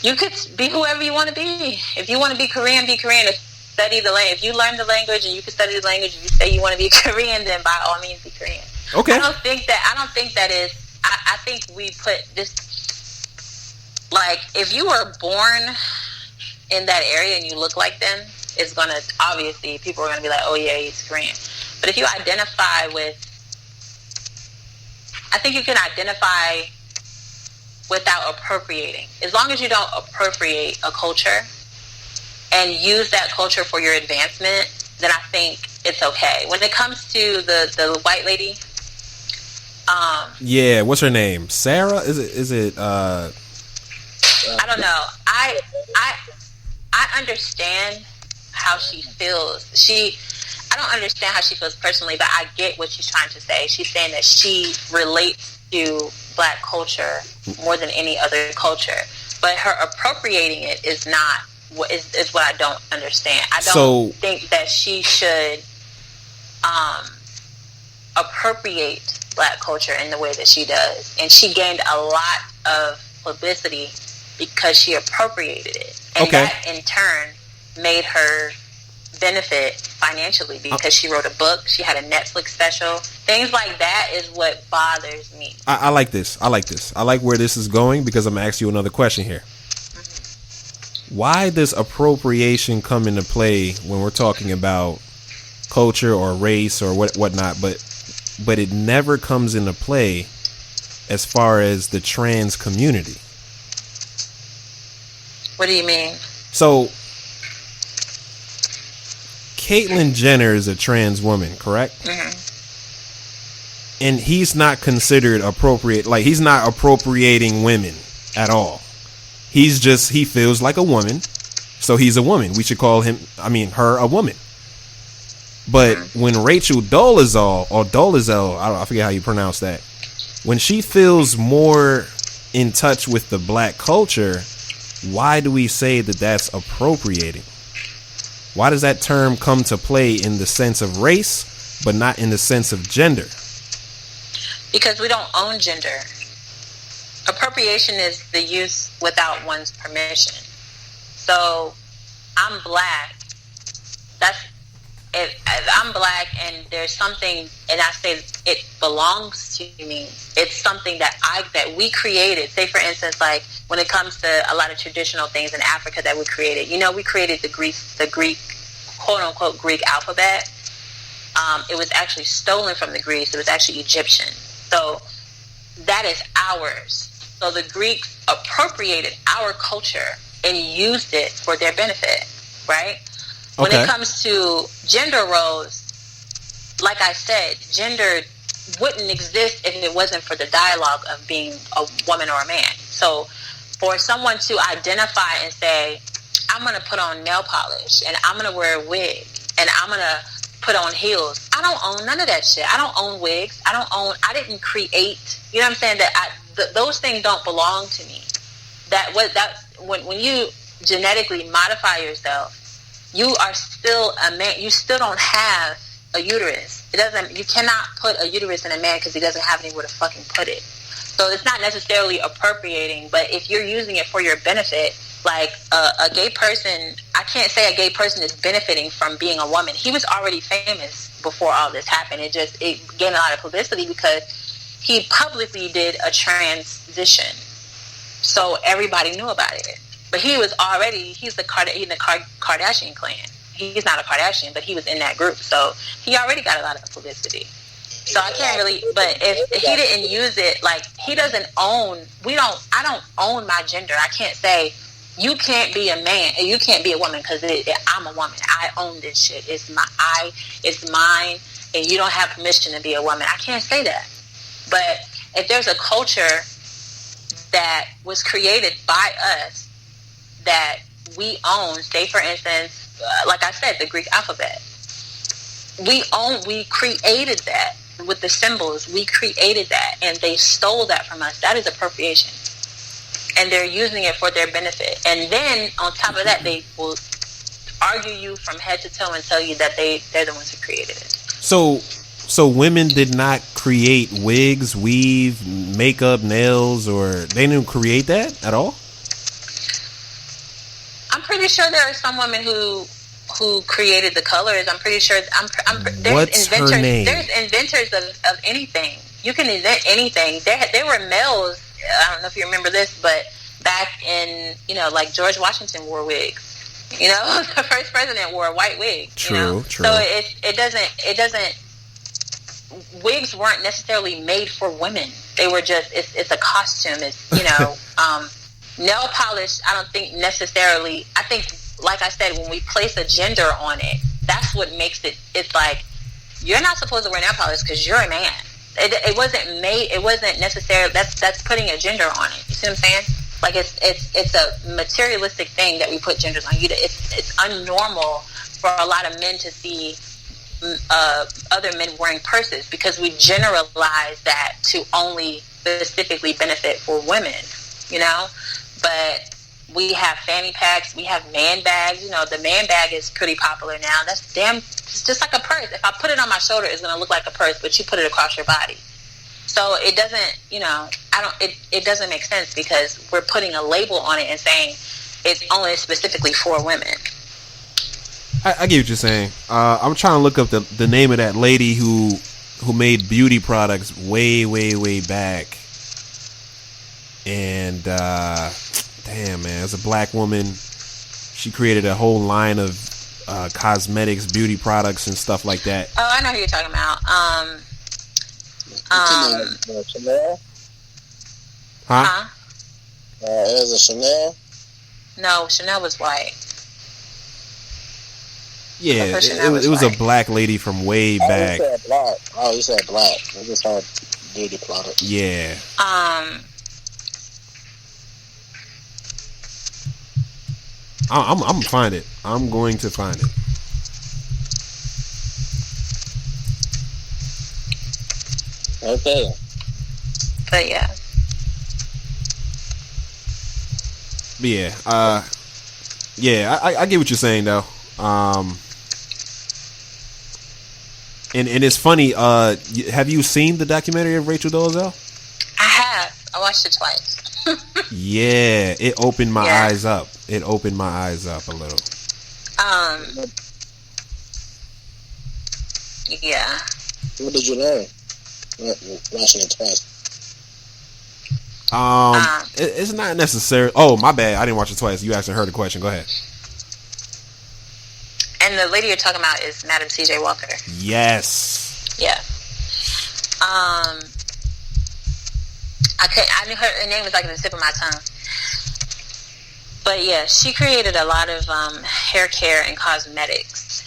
A: You could be whoever you want to be. If you want to be Korean, be Korean. Study the language. If you learn the language and you can study the language, if you say you want to be Korean, then by all means be Korean.
C: Okay.
A: I don't think that is. I think we put this, like, if you were born in that area and you look like them, it's gonna, obviously people are gonna be like, oh yeah, he's Korean. But if you identify with, I think you can identify without appropriating. As long as you don't appropriate a culture and use that culture for your advancement, then I think it's okay. When it comes to the white lady,
C: yeah, what's her name? Sarah? Is it
A: I don't know. I understand how she feels. I don't understand how she feels personally, but I get what she's trying to say. She's saying that she relates to black culture more than any other culture, but her appropriating it is not is what I don't understand. I don't think that she should appropriate black culture in the way that she does, and she gained a lot of publicity because she appropriated it, and that in turn made her benefit financially because she wrote a book, she had a Netflix special. Things like that is what bothers me.
C: I like this. I like where this is going, because I'm going to ask you another question here. Why does appropriation come into play when we're talking about culture or race or whatnot, but it never comes into play as far as the trans community?
A: What do you mean?
C: So, Caitlyn Jenner is a trans woman, correct? Mm-hmm. And he's not considered appropriate. Like, he's not appropriating women at all. He feels like a woman, so he's a woman. We should call her a woman. But when Rachel Dolezal, I forget how you pronounce that, when she feels more in touch with the black culture, why do we say that that's appropriating? Why does that term come to play in the sense of race, but not in the sense of gender?
A: Because we don't own gender. Appropriation is the use without one's permission. So, I'm black. I'm black, and there's something, and I say it belongs to me. It's something that we created. Say, for instance, like when it comes to a lot of traditional things in Africa that we created. We created the Greek, quote unquote, Greek alphabet. It was actually stolen from the Greeks. It was actually Egyptian. So that is ours. So the Greeks appropriated our culture and used it for their benefit, right? When it comes to gender roles, like I said, gender wouldn't exist if it wasn't for the dialogue of being a woman or a man. So for someone to identify and say, I'm going to put on nail polish and I'm going to wear a wig and I'm going to put on heels. I don't own none of that shit. I don't own wigs. I didn't create, you know what I'm saying? Those things don't belong to me. When you genetically modify yourself, you are still a man. You still don't have a uterus. You cannot put a uterus in a man because he doesn't have anywhere to fucking put it. So it's not necessarily appropriating, but if you're using it for your benefit, like a gay person, I can't say a gay person is benefiting from being a woman. He was already famous before all this happened. It gained a lot of publicity because he publicly did a transition. So everybody knew about it. But he's the Kardashian clan. He's not a Kardashian, but he was in that group. So he already got a lot of publicity. So I can't really, but if he didn't use it, like, he doesn't own, I don't own my gender. I can't say, you can't be a man, and you can't be a woman, because I'm a woman. I own this shit. It's mine, and you don't have permission to be a woman. I can't say that. But if there's a culture that was created by us that we own, say for instance, like I said, the Greek alphabet, we created that with the symbols. We created that, and they stole that from us. That is appropriation, and they're using it for their benefit. And then on top of that, they will argue you from head to toe and tell you that they're the ones who created it.
C: So women did not create wigs, weave, makeup, nails, or they didn't create that at all?
A: I'm pretty sure there are some women who created the colors. I'm pretty sure.
C: What's her name?
A: There's inventors of anything. You can invent anything. There were males. I don't know if you remember this, but back in, like George Washington wore wigs. The first president wore a white wig.
C: True.
A: So it doesn't. Wigs weren't necessarily made for women. They were just. It's a costume. It's nail polish. I don't think necessarily. I think, like I said, when we place a gender on it, that's what makes it. It's like, you're not supposed to wear nail polish because you're a man. It wasn't made. It wasn't necessarily. That's putting a gender on it. You see what I'm saying? Like it's a materialistic thing that we put genders on. It's unnormal for a lot of men to see other men wearing purses, because we generalize that to only specifically benefit for women. But we have fanny packs, we have man bags. The man bag is pretty popular now. It's just like a purse. If I put it on my shoulder, it's going to look like a purse, but you put it across your body. So it doesn't, it doesn't make sense, because we're putting a label on it and saying it's only specifically for women.
C: I get what you're saying. I'm trying to look up the name of that lady who made beauty products way, way, way back. And damn, man, as a black woman, she created a whole line of cosmetics, beauty products, and stuff like that.
A: Oh, I know who you're talking about.
B: Chanel?
C: Huh?
B: Is it Chanel?
A: No, Chanel was white.
C: Yeah, it was a black lady from way back.
B: You said black. Oh, you said black. I just heard Diddy plotted.
C: Yeah. I'm gonna find it. I'm going to find it.
B: Okay.
A: But yeah.
C: I get what you're saying though. And it's funny. Have you seen the documentary of Rachel Dolezal?
A: I have. I watched it twice.
C: Yeah, it opened my eyes up. It opened my eyes up a little.
A: Yeah.
B: What did you learn watching it twice?
C: It's not necessary. Oh, my bad. I didn't watch it twice. You actually heard the question. Go ahead.
A: And the lady you're talking about is Madam C.J. Walker.
C: Yes.
A: Yeah. I knew her name was like at the tip of my tongue. But yeah, she created a lot of hair care and cosmetics.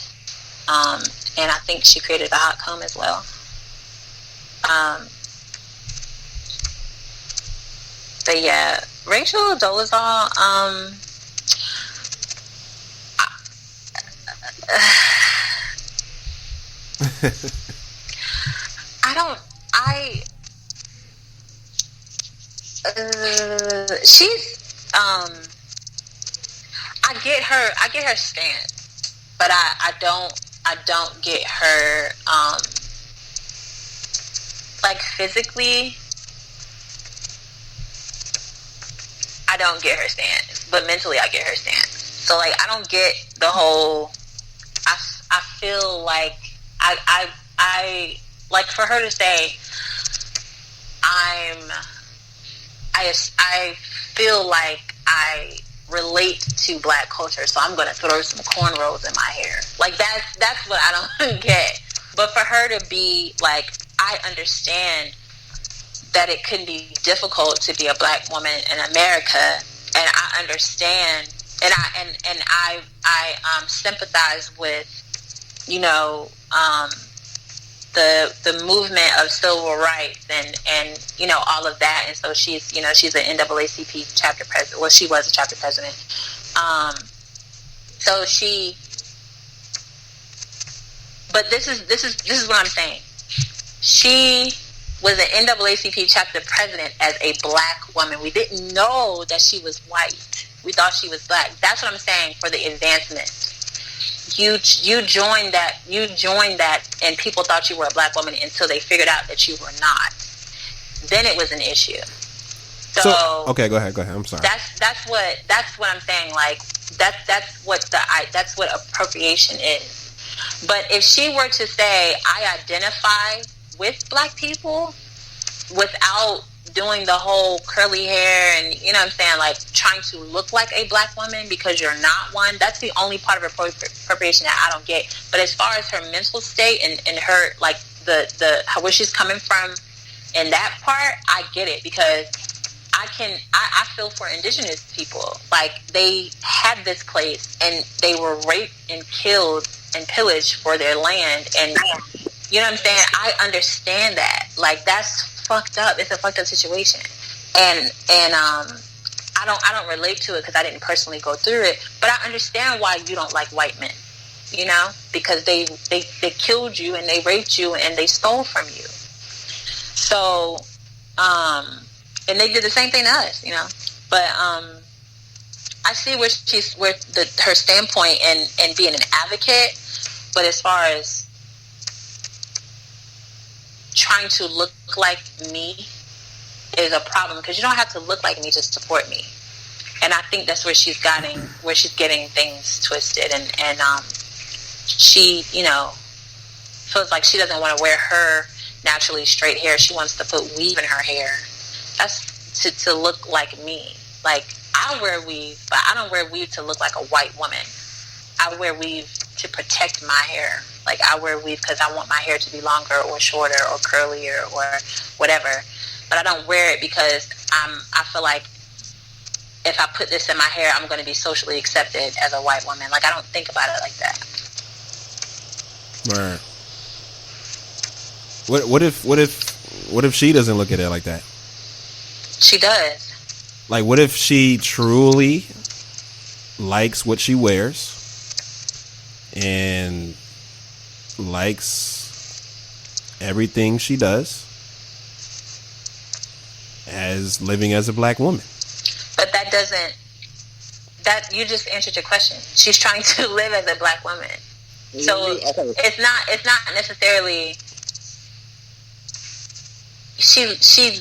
A: And I think she created the hot comb as well. But yeah, Rachel Dolezal, she's I get her stance, but I don't get her like physically. I don't get her stance, but mentally I get her stance. So like I don't get the whole. I feel like I like for her to say I feel like I relate to black culture, so I'm gonna throw some cornrows in my hair. Like that's what I don't get. But for her to be like, I understand that it can be difficult to be a black woman in America, and I understand, and I sympathize with, you know, the movement of civil rights and you know all of that, and so she's an NAACP chapter president. Well, she was a chapter president. So she, but this is what I'm saying. She was an NAACP chapter president as a black woman. We didn't know that she was white. We thought she was black. That's what I'm saying for the advancement. You joined that, and people thought you were a black woman until they figured out that you were not. Then it was an issue. So
C: okay, go ahead. I'm sorry.
A: That's what I'm saying. Like that's what appropriation is. But if she were to say, I identify with black people without doing the whole curly hair and, you know what I'm saying, like trying to look like a black woman because you're not one, that's the only part of appropriation that I don't get. But as far as her mental state and her, like where she's coming from in that part, I get it, because I feel for indigenous people. Like, they had this place and they were raped and killed and pillaged for their land, and you know what I'm saying? I understand that. Like, that's fucked up. It's a fucked up situation. And I don't relate to it because I didn't personally go through it, but I understand why you don't like white men, you know? Because they killed you and they raped you and they stole from you. So, and they did the same thing to us, you know? But I see where her standpoint and being an advocate, but as far as trying to look like me is a problem, because you don't have to look like me to support me. And I think that's where she's getting things twisted, and she, you know, feels like she doesn't want to wear her naturally straight hair. She wants to put weave in her hair. That's to look like me. Like, I wear weave, but I don't wear weave to look like a white woman. I wear weave to protect my hair. Like, I wear weave because I want my hair to be longer or shorter or curlier or whatever. But I don't wear it because I feel like if I put this in my hair, I'm going to be socially accepted as a white woman. Like, I don't think about it like that.
C: Right. What if she doesn't look at it like that?
A: She does.
C: Like, what if she truly likes what she wears and likes everything she does as living as a black woman?
A: But that you just answered your question. She's trying to live as a black woman. So it's not necessarily she's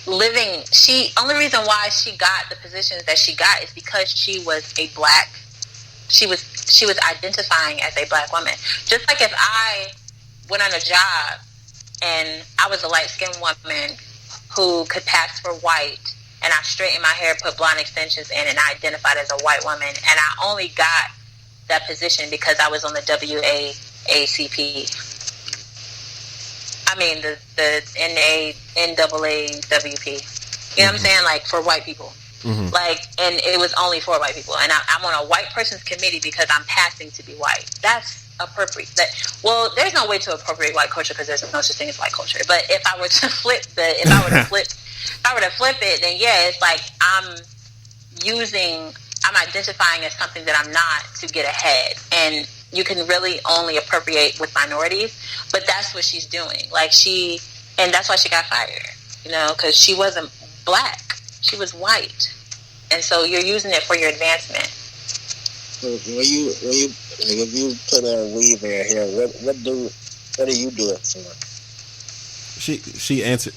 A: living. Only reason why she got the positions that she got is because she was identifying as a black woman. Just like if I went on a job and I was a light-skinned woman who could pass for white, and I straightened my hair, put blonde extensions in, and I identified as a white woman, and I only got that position because I was on the WAACP. I mean, the NAAWP. You know what I'm saying? Like, for white people. Mm-hmm. Like, and it was only for white people. And I'm on a white person's committee because I'm passing to be white. That's appropriate. Well, there's no way to appropriate white culture because there's no such thing as white culture. But if I were to flip it, then yeah, it's like I'm identifying as something that I'm not to get ahead. And you can really only appropriate with minorities, but that's what she's doing. Like, and that's why she got fired, because she wasn't black. She was white. And so you're using it for your advancement.
B: If you put a weave in your hair, what do you do it for?
C: She answered.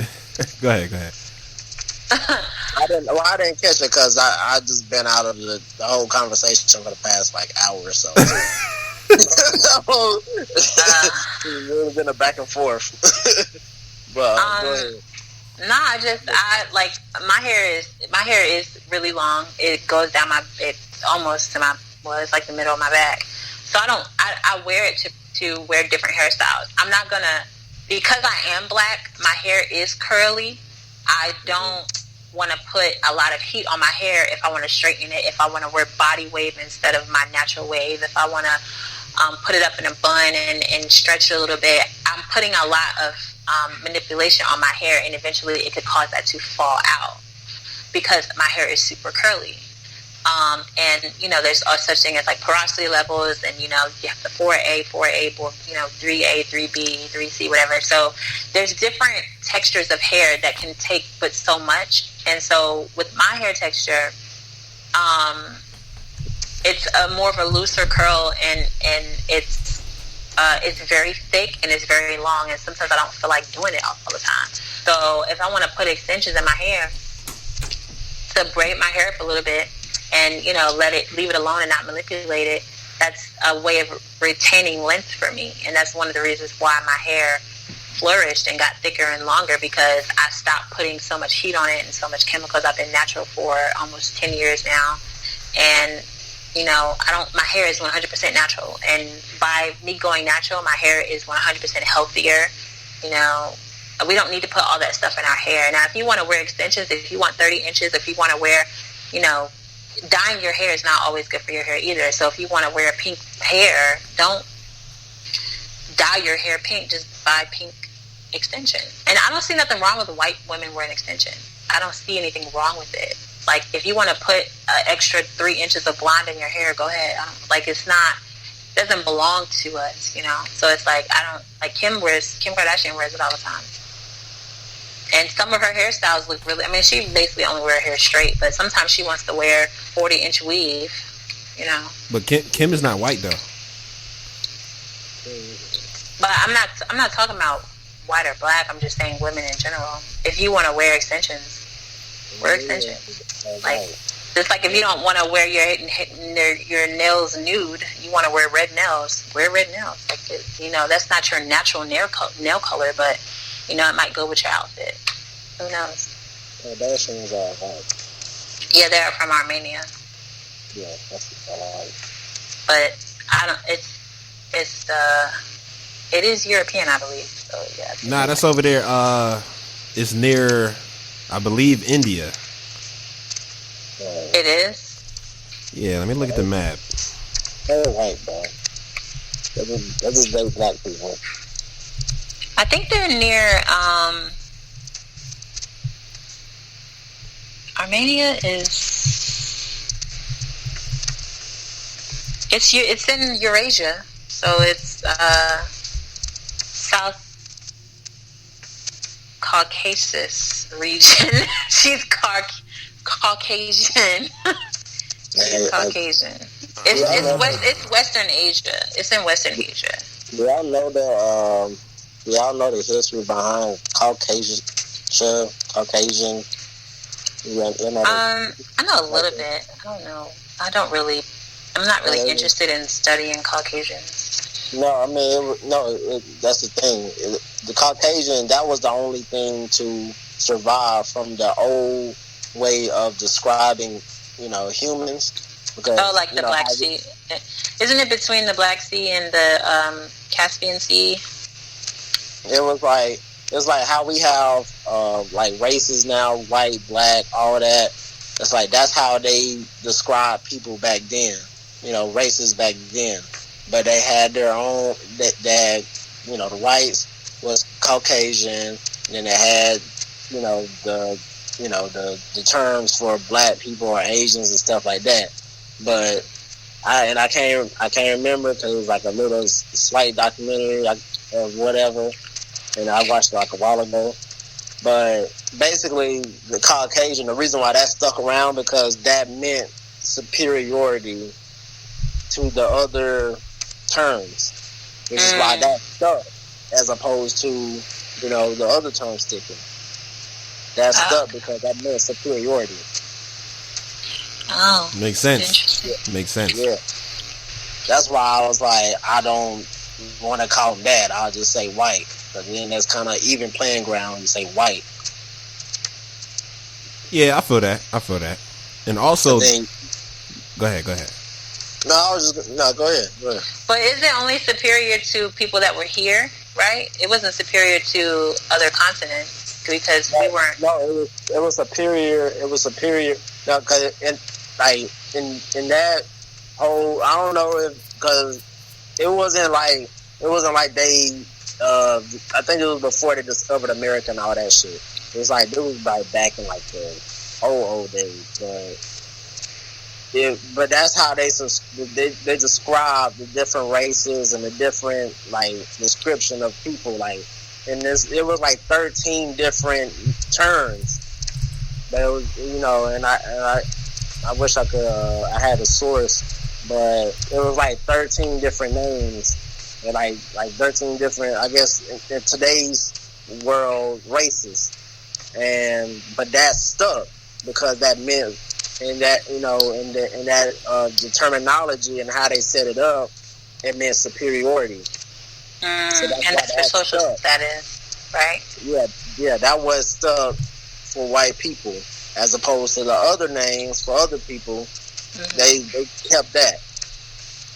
C: Go ahead.
B: I didn't catch it because I just been out of the whole conversation for the past hour or so. It's been a back and forth. But go ahead.
A: Nah, my hair is really long. It goes down it's almost to it's like the middle of my back. So I wear it to wear different hairstyles. I'm not gonna, because I am black, my hair is curly. I don't want to put a lot of heat on my hair if I want to straighten it, if I want to wear body wave instead of my natural wave, if I want to put it up in a bun and stretch it a little bit. I'm putting a lot of manipulation on my hair, and eventually it could cause that to fall out because my hair is super curly. And there's such thing as porosity levels, and you have the 4A, 3A, 3B, 3C, whatever. So there's different textures of hair that can take but so much. And so with my hair texture, it's more of a looser curl, and it's very thick and it's very long, and sometimes I don't feel like doing it all the time. So if I want to put extensions in my hair to braid my hair up a little bit and leave it alone and not manipulate it, that's a way of retaining length for me. And that's one of the reasons why my hair flourished and got thicker and longer, because I stopped putting so much heat on it and so much chemicals. I've been natural for almost 10 years now, and my hair is 100% natural. And by me going natural, my hair is 100% healthier. We don't need to put all that stuff in our hair. Now, if you want to wear extensions, if you want 30 inches, if you want to wear, dyeing your hair is not always good for your hair either. So if you want to wear pink hair, don't dye your hair pink, just buy pink extensions. And I don't see nothing wrong with white women wearing extensions. I don't see anything wrong with it. Like, if you want to put an extra 3 inches of blonde in your hair, go ahead. It doesn't belong to us, So it's Kim Kardashian wears it all the time. And some of her hairstyles look really, she basically only wears her hair straight, but sometimes she wants to wear 40-inch weave,
C: But Kim is not white, though.
A: But I'm not talking about white or black. I'm just saying women in general. If you want to wear extensions, wear extensions. Just like if you don't want to wear your nails nude, you want to wear red nails, wear red nails. That's not your natural nail color, but it might go with your outfit. Who knows?
B: Kardashians are white.
A: Yeah, they're from Armenia.
B: Yeah, that's what I like.
A: But it is European, I believe. So yeah.
C: Nah, that's over there. It's near, I believe, India.
A: It is?
C: Yeah, let me look at the map.
B: They're white, bro. They're just very black people.
A: I think they're near, Armenia it's in Eurasia, so it's South Caucasus region. She's Caucasian. She's Caucasian. It's Western Asia. It's in Western Asia.
B: Do y'all know the history behind Caucasian?
A: I know a little bit. I don't know. I'm not really interested in studying Caucasians.
B: No, I mean, that's the thing. The Caucasian, that was the only thing to survive from the old way of describing, humans. Because,
A: like the Black Sea. Isn't it between the Black Sea and the Caspian Sea?
B: It's like how we have like races now, white, black, all that. It's like that's how they described people back then. Races back then. But they had their own. That the whites was Caucasian, and then they had the terms for black people or Asians and stuff like that. But I can't remember because it was like a little slight documentary or whatever. And I watched it like a while ago. But basically, the Caucasian, the reason why that stuck around because that meant superiority to the other terms. Which is why that stuck as opposed to, the other terms sticking. That stuck because that meant superiority.
A: Oh.
C: Makes sense.
A: Yeah.
C: Makes sense.
B: Yeah. That's why I was like, I don't want to call them that. I'll just say white. But then that's kind of even playing ground when you say white.
C: Yeah, I feel that. And also,
B: then,
C: go ahead.
B: No, go ahead.
A: But is it only superior to people that were here, right? It wasn't superior to other continents because we weren't.
B: No, it was superior. It was superior. No, because in that whole, I don't know if because it wasn't like they. I think it was before they discovered America and all that shit. It was like back in like the old days, but that's how they describe the different races and the different like description of people. Like in this, it was like 13 different terms. But it was, and I wish I could. I had a source, but it was like 13 different names. And like 13 different, I guess, in today's world, races. But that stuck because that meant, and that, the terminology and how they set it up, it meant superiority.
A: So that's for social status, right?
B: Yeah, that was stuck for white people, as opposed to the other names for other people. They kept that.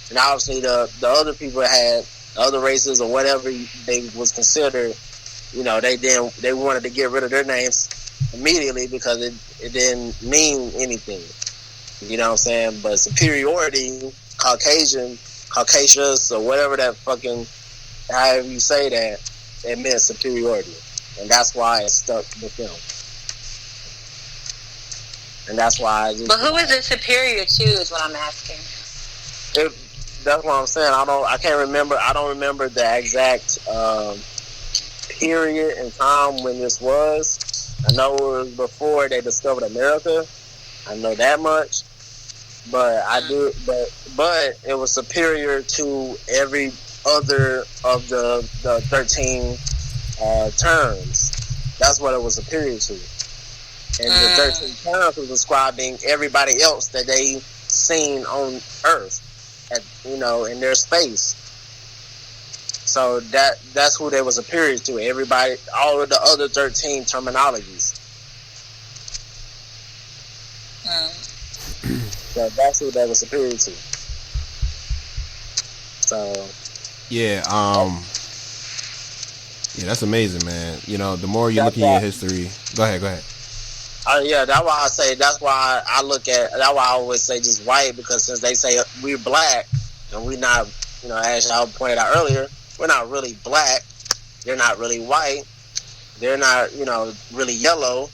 B: And obviously the other people had other races or whatever they was considered, they wanted to get rid of their names immediately because it didn't mean anything. You know what I'm saying? But superiority, Caucasus, or whatever that fucking, however you say that, it meant superiority. And that's why it stuck with them. And that's why
A: But who is it superior to is what I'm asking.
B: That's what I'm saying. I can't remember. I don't remember the exact period in time when this was. I know it was before they discovered America. I know that much. But I do. But it was superior to every other of the 13 terms. That's what it was superior to. And the 13 terms was describing everybody else that they seen on Earth. In their space. So that's who they was superior to. Everybody, all of the other 13 terminologies. So that's who they was superior to. So
C: yeah, that's amazing, man. The more you look in your history, go ahead.
B: I Yeah, that's why I say. That's why I look at. That's why I always say just white, because since they say we're black and we're not, as I pointed out earlier, we're not really black. They're not really white. They're not, really yellow.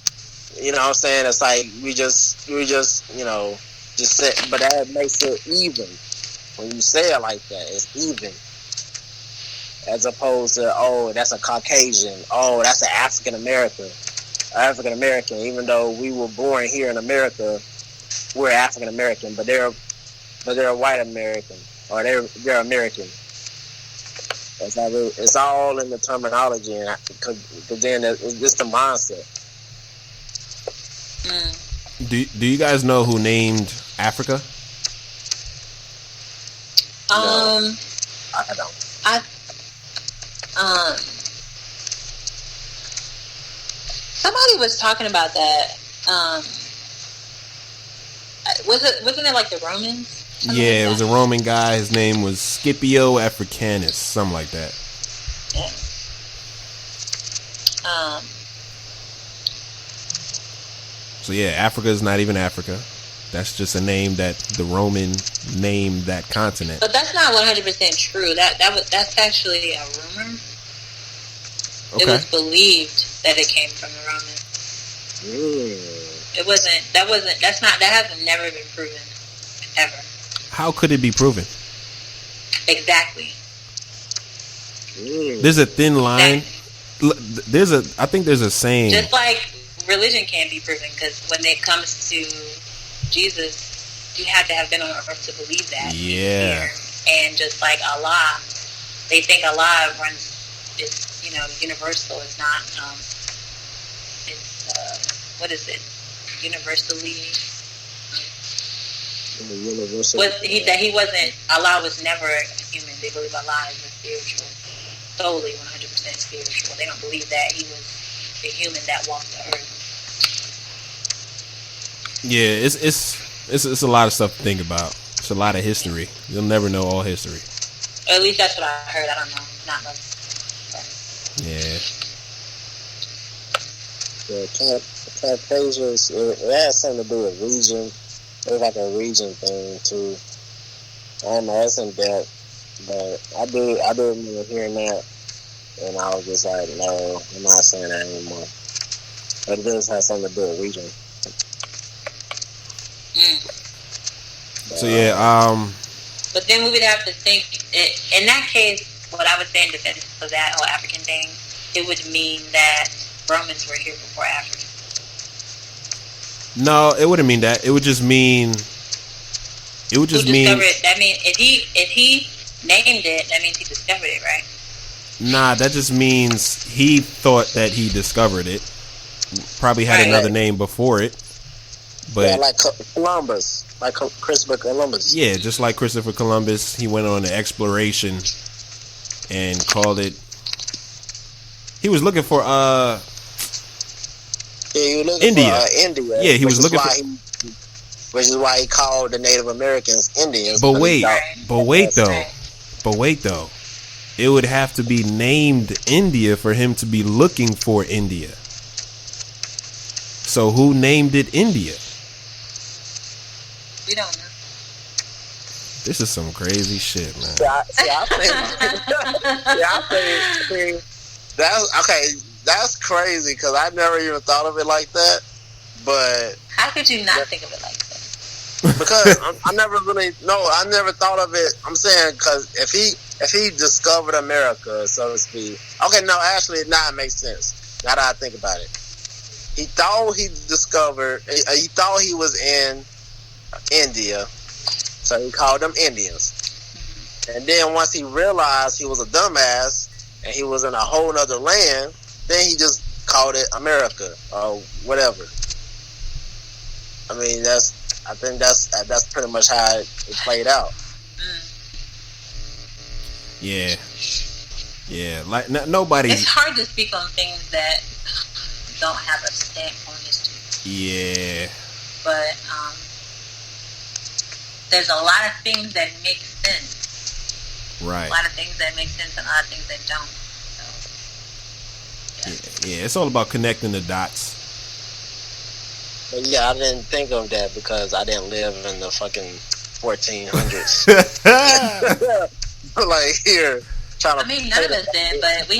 B: You know what I'm saying? It's like we just just say, but that makes it even. When you say it like that, it's even. As opposed to, oh, that's a Caucasian. Oh, that's an African American. Even though we were born here in America, we're African American, but they're a white American, or they're American. It's all in the terminology, and because then it's the mindset.
C: Do you guys know who named Africa?
B: No, I don't.
A: Somebody was talking about that. Wasn't it like the Romans?
C: Yeah, it was a Roman guy. His name was Scipio Africanus, something like that.
A: Yeah.
C: So yeah, Africa is not even Africa. That's just a name that the Roman named that continent.
A: But that's not 100% true. That's actually a rumor. Okay. It was believed that it came from the Romans. It wasn't. That has never been proven, ever.
C: How could it be proven?
A: Exactly.
C: There's a thin line. I think there's a saying.
A: Just like religion can't be proven, because when it comes to Jesus, you have to have been on earth to believe that.
C: Yeah.
A: And just like Allah, they think Allah is universal. It's not. What is it? Universally. That he wasn't. Allah was never a human. They believe Allah is a spiritual, solely 100% spiritual. They don't believe that he was a human that walked the earth.
C: Yeah, it's a lot of stuff to think about. It's a lot of history. You'll never know all history.
A: Or at least that's what I heard. I don't know. Not much.
C: Yeah.
B: Caucasians, it has something to do with region. It's like a region thing too. I don't know, it's in depth, but I do remember hearing that, and I was just like, no, I'm not saying that anymore. But it does have something to do with region.
C: So yeah,
A: But then we would have to think, in that case, what I would say in defense of that whole African thing, it would mean that Romans were here before Africa.
C: No, it wouldn't mean that. It would just mean. It would just mean.
A: That means if he named it, that means he discovered it, right?
C: Nah, that just means he thought that he discovered it. Probably had another name before it. But
B: yeah, like Columbus, like Christopher Columbus.
C: Yeah, just like Christopher Columbus, he went on an exploration and called it. He was looking for India.
B: India.
C: Yeah, he was looking for.
B: Which is why he called the Native Americans Indians.
C: But wait though. It would have to be named India for him to be looking for India. So who named it India?
A: We don't know.
C: This is some crazy shit, man.
B: I think that's okay. That's crazy because I never even thought of it like that. But
A: how could you not think of it like that?
B: Because I never thought of it. I'm saying because if he discovered America, so to speak. Okay, no, actually, it makes sense. Now that I think about it, he thought he discovered. He thought he was in India, so he called them Indians. And then once he realized he was a dumbass and he was in a whole other land, then he just called it America or whatever. I mean, I think that's pretty much how it played out.
C: Yeah. Like nobody.
A: It's hard to speak on things that don't have a stamp on history.
C: Yeah.
A: But there's a lot of things that make sense.
C: Right.
A: A lot of things that make sense and a lot of things that don't. So,
C: yeah, it's all about connecting the dots.
B: But yeah, I didn't think of that because I didn't live in the fucking 1400s. Like here, trying to.
A: I mean, none of us did, but we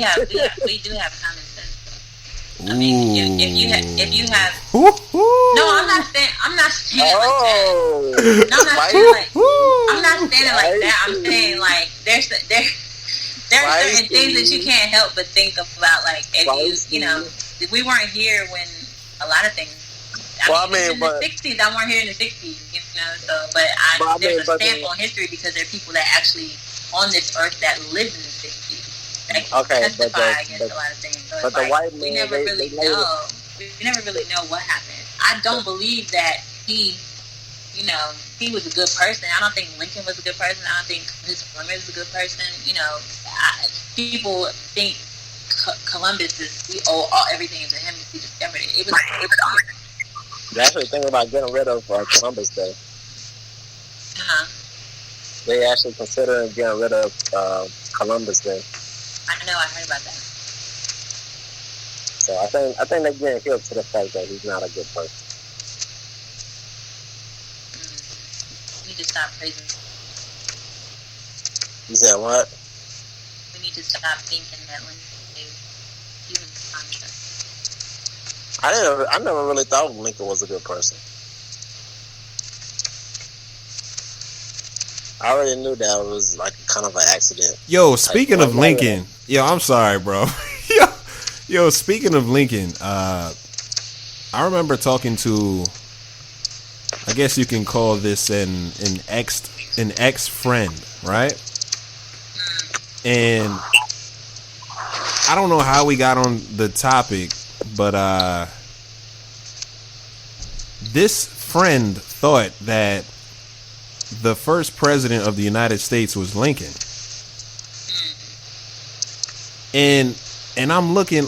A: do have common sense. I mean, if you have. No, I'm not saying like that. No, I'm not saying like that. I'm saying like there are certain things that you can't help but think about. Like if you know, we weren't here when a lot of things. I mean in the 60s, I weren't here in the 60s, you know. So, there's a stamp on history because there are people that actually on this earth that lived in the 60s. That testify against a lot of things. So but the white man, we never really know. We never really know what happened. I don't believe that he was a good person. I don't think Lincoln was a good person. I don't think Chris Columbus was a good person. You know, people think Columbus we owe everything to him. He discovered it. It was
B: They actually thinking about getting rid of Columbus Day. They actually considering getting rid of Columbus Day.
A: I know, I heard about that.
B: So I think they're getting hip to the fact that he's not a good person.
A: We need to stop praising.
B: You said what?
A: We need to stop thinking that Lincoln is even contract.
B: I never really thought Lincoln was a good person. I already knew that it was like kind of an accident.
C: Yo, speaking of Lincoln, I'm sorry, bro. Yo, speaking of Lincoln, I remember talking to, I guess you can call this an ex friend, right? And I don't know how we got on the topic, but this friend thought that the first president of the United States was Lincoln. And I'm looking,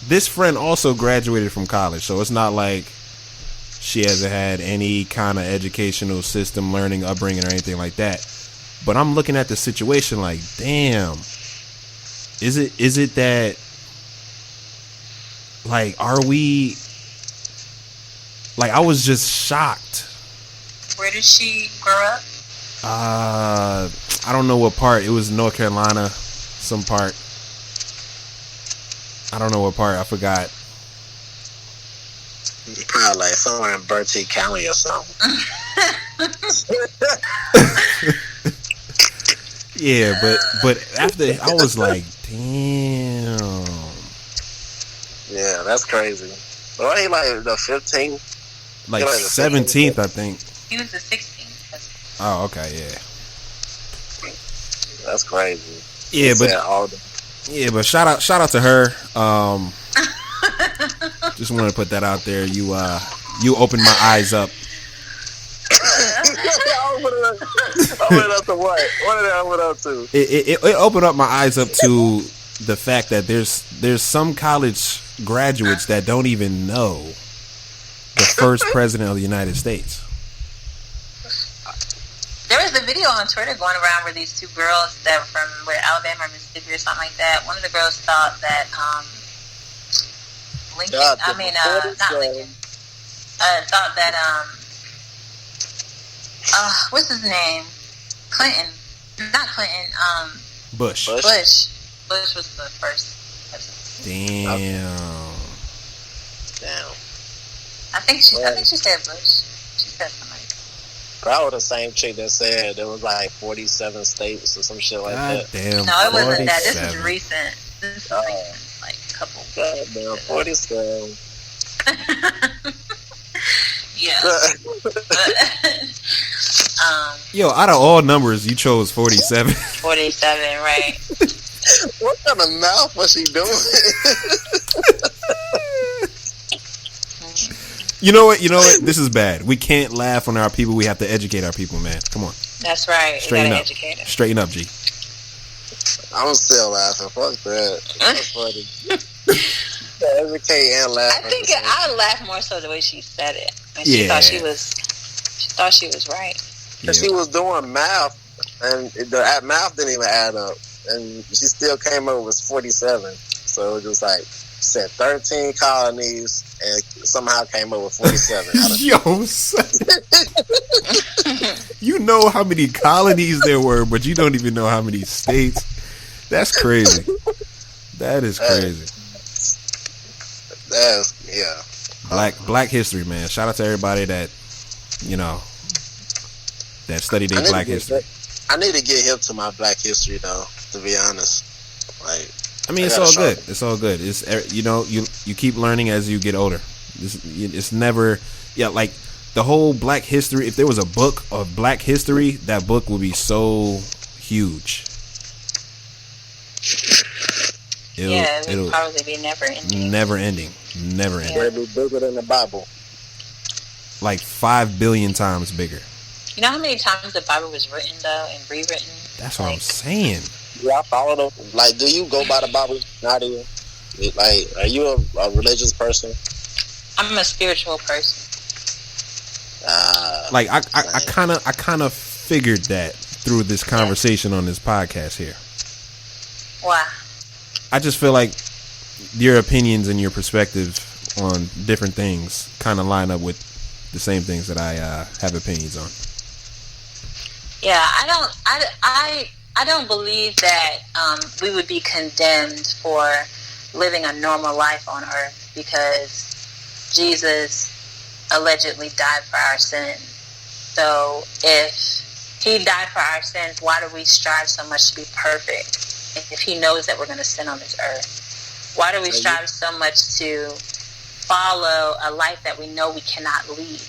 C: this friend also graduated from college, so it's not like she hasn't had any kind of educational system, learning, upbringing, or anything like that. But I'm looking at the situation like, damn, is it that, like, are we, like, I was just shocked.
A: Where did she grow up?
C: I don't know what part. It was North Carolina, some part. I don't know what part. I forgot.
B: Probably like somewhere in Bertie County or something.
C: Yeah, but after I was like, damn.
B: Yeah, that's crazy. Well, he like the 15th,
C: like 17th, I think.
A: He was the 16th.
C: Oh, okay, yeah.
B: That's crazy.
C: Yeah, but shout out to her. Just wanted to put that out there. You opened my eyes up.
B: Open up to what? What did I open up to?
C: It opened up my eyes up to the fact that there's some college graduates that don't even know the first president of the United States.
A: There was a video on Twitter going around where these two girls that were from Alabama or Mississippi or something like that. One of the girls thought that Lincoln. Not Lincoln. Thought that what's his name? Clinton. Not Clinton.
C: Bush.
A: Bush was the first president.
C: Damn.
A: I think she said Bush. She said something.
B: Probably the same chick that said there was like 47 states or some shit like that.
C: Damn.
A: No, it wasn't that. This is recent. This is recent, like a couple.
B: God damn, 47.
A: Yeah.
C: Yo, out of all numbers, you chose 47.
A: 47, right?
B: What kind of mouth was she doing?
C: You know what? This is bad. We can't laugh on our people. We have to educate our people, man. Come on.
A: That's right.
C: Straighten up.
A: Educate them.
C: Straighten up, G.
B: I'm still laughing. Fuck that. That's funny. Educate and laugh.
A: I think I laughed more so the way she said it. And she thought she was right.
B: Yeah. She was doing math, and the math didn't even add up, and she still came up with 47. So it was just like said 13 colonies and somehow came up with 47.
C: Yo, son. You know how many colonies there were, but you don't even know how many states. That's crazy. That is crazy.
B: That's yeah.
C: Black history, man. Shout out to everybody that that studied their black history.
B: I need to get hip to my black history though. To be honest, like.
C: I mean, it's all good. It's all good. It's you keep learning as you get older. It's never like the whole black history. If there was a book of black history, that book would be so huge.
A: It would probably be never ending.
C: Never ending.
B: It'd be bigger than the Bible.
C: Like 5 billion times bigger.
A: You know how many times the Bible was written though and rewritten?
C: That's what I'm saying.
B: Yeah, I follow them. Like, do you go by the Bible, Nadia? Like, are you a religious person?
A: I'm a spiritual person.
C: Like, I kind of figured that through this conversation on this podcast here.
A: Why?
C: I just feel like your opinions and your perspective on different things kind of line up with the same things that I have opinions on.
A: Yeah, I don't believe that we would be condemned for living a normal life on earth because Jesus allegedly died for our sins. So if he died for our sins, why do we strive so much to be perfect if he knows that we're going to sin on this earth? Why do we strive so much to follow a life that we know we cannot lead?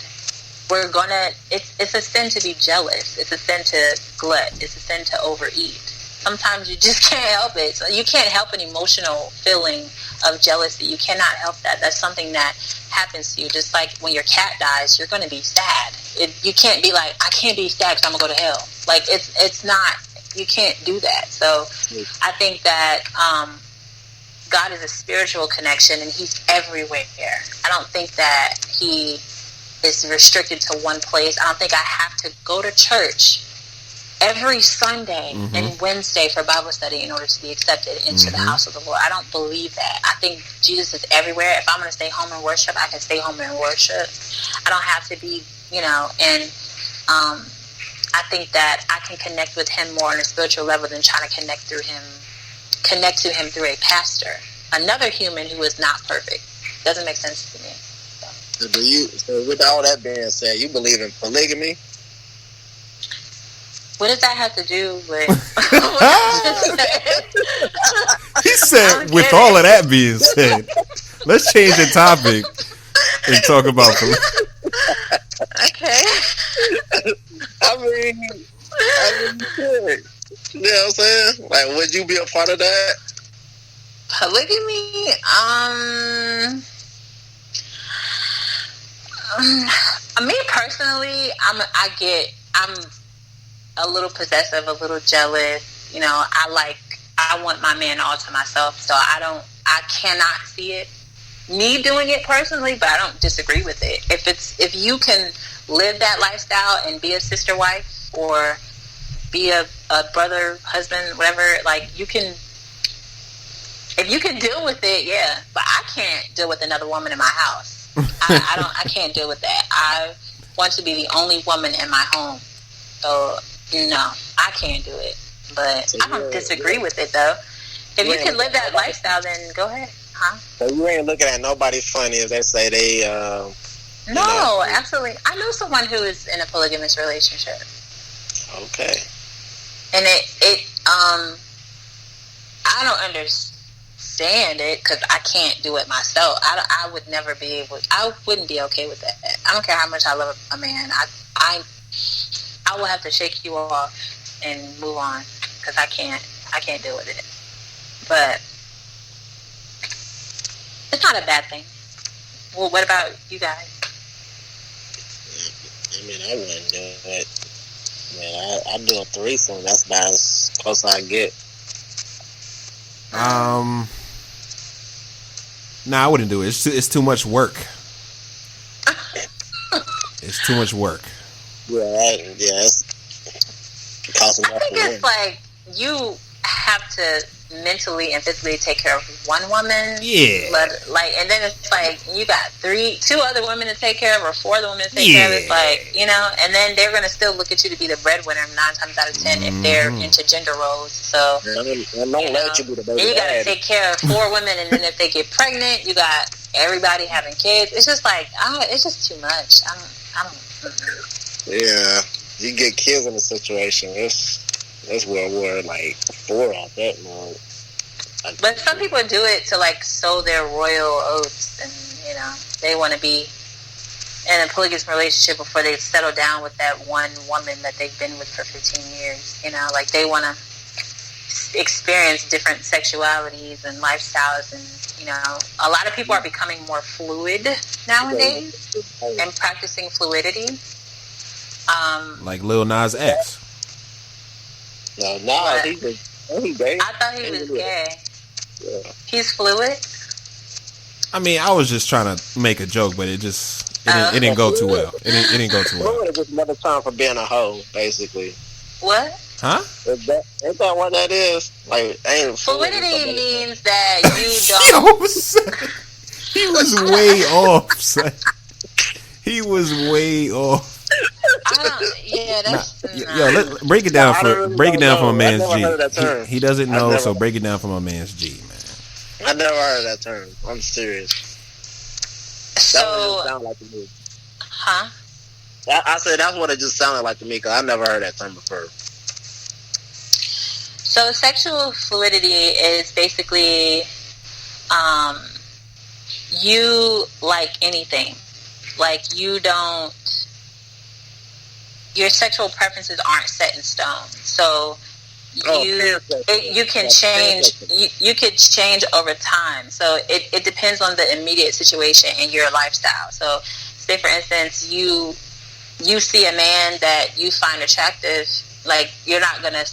A: It's a sin to be jealous. It's a sin to glut. It's a sin to overeat. Sometimes you just can't help it. So you can't help an emotional feeling of jealousy. You cannot help that. That's something that happens to you. Just like when your cat dies, you're going to be sad. You can't be like, I can't be sad because I'm going to go to hell. Like, it's not, you can't do that. So I think that God is a spiritual connection and he's everywhere. I don't think that he is restricted to one place. I don't think I have to go to church every Sunday and Wednesday for Bible study in order to be accepted into the house of the Lord. I don't believe that. I think Jesus is everywhere. If I'm going to stay home and worship, I can stay home and worship. I don't have to be, and I think that I can connect with him more on a spiritual level than trying to connect to him through a pastor, another human who is not perfect. Doesn't make sense to me.
B: So with all that being said, you believe in polygamy?
A: What does that have to do with
C: He said, with all of that being said, let's change the topic and talk about polygamy.
A: Okay.
B: I mean, shit. You know what I'm saying? Like, would you be a part of that?
A: Polygamy, me personally, I'm a little possessive, a little jealous. I want my man all to myself, so I cannot see it. Me doing it personally, but I don't disagree with it. If you can live that lifestyle and be a sister wife or be a brother, husband, whatever, like you can. If you can deal with it, yeah. But I can't deal with another woman in my house. I can't deal with that. I want to be the only woman in my home. So no, I can't do it. But I don't disagree with it though. If you can live that lifestyle, then go ahead. Huh?
B: So you ain't looking at nobody funny if they say they
A: No, absolutely. I know someone who is in a polygamous relationship.
B: Okay.
A: And I don't understand it because I can't do it myself. I would never be able. I wouldn't be okay with that. I don't care how much I love a man. I will have to shake you off and move on because I can't deal with it. But it's not a bad thing. Well, what about you guys?
B: I mean, I wouldn't do it. Man, I do a threesome. That's about as close as I get.
C: Nah, I wouldn't do it. It's too much work. It's too much work.
B: Yeah, it's costing.
A: I think it's like you have to mentally and physically take care of one woman.
C: Yeah.
A: Like, and then it's like you got two other women to take care of, or 4 other women to take care of. It's like, you know, and then they're gonna still look at you to be the breadwinner 9 times out of 10 if they're into gender roles. So
B: don't let you be the baby.
A: You gotta take care of 4 women, and then if they get pregnant, you got everybody having kids. It's just like, it's just too much. I don't.
B: Yeah, you get kids in a situation. That's World War like 4 at that moment.
A: But some people do it to like sow their royal oats, and you know they want to be in a polygamous relationship before they settle down with that one woman that they've been with for 15 years. You know, like they want to experience different sexualities and lifestyles, and you know, a lot of people are becoming more fluid nowadays and practicing fluidity.
C: Like Lil Nas X.
B: No, he's gay.
A: I thought he was gay.
B: Yeah.
A: He's fluid.
C: I mean, I was just trying to make a joke, but it didn't go too well. It didn't go too well.
B: Fluid is just another term for being a hoe, basically.
A: What?
C: Huh?
B: Ain't that what that is? Like,
A: fluidity means that you don't.
C: Yo, son, he was way off, son. He was way off. Let's break it down for my man's G. He doesn't know, so break it down for my man's G, man.
B: I never heard of that term. I'm serious.
A: So,
B: that would just sound like to me.
A: Huh?
B: I said that's what it just sounded like to me, because I never heard that term before.
A: So sexual fluidity is basically you like anything. Like your sexual preferences aren't set in stone. So you can change. You could change over time. So it depends on the immediate situation and your lifestyle. So say for instance, you see a man that you find attractive. Like you're not gonna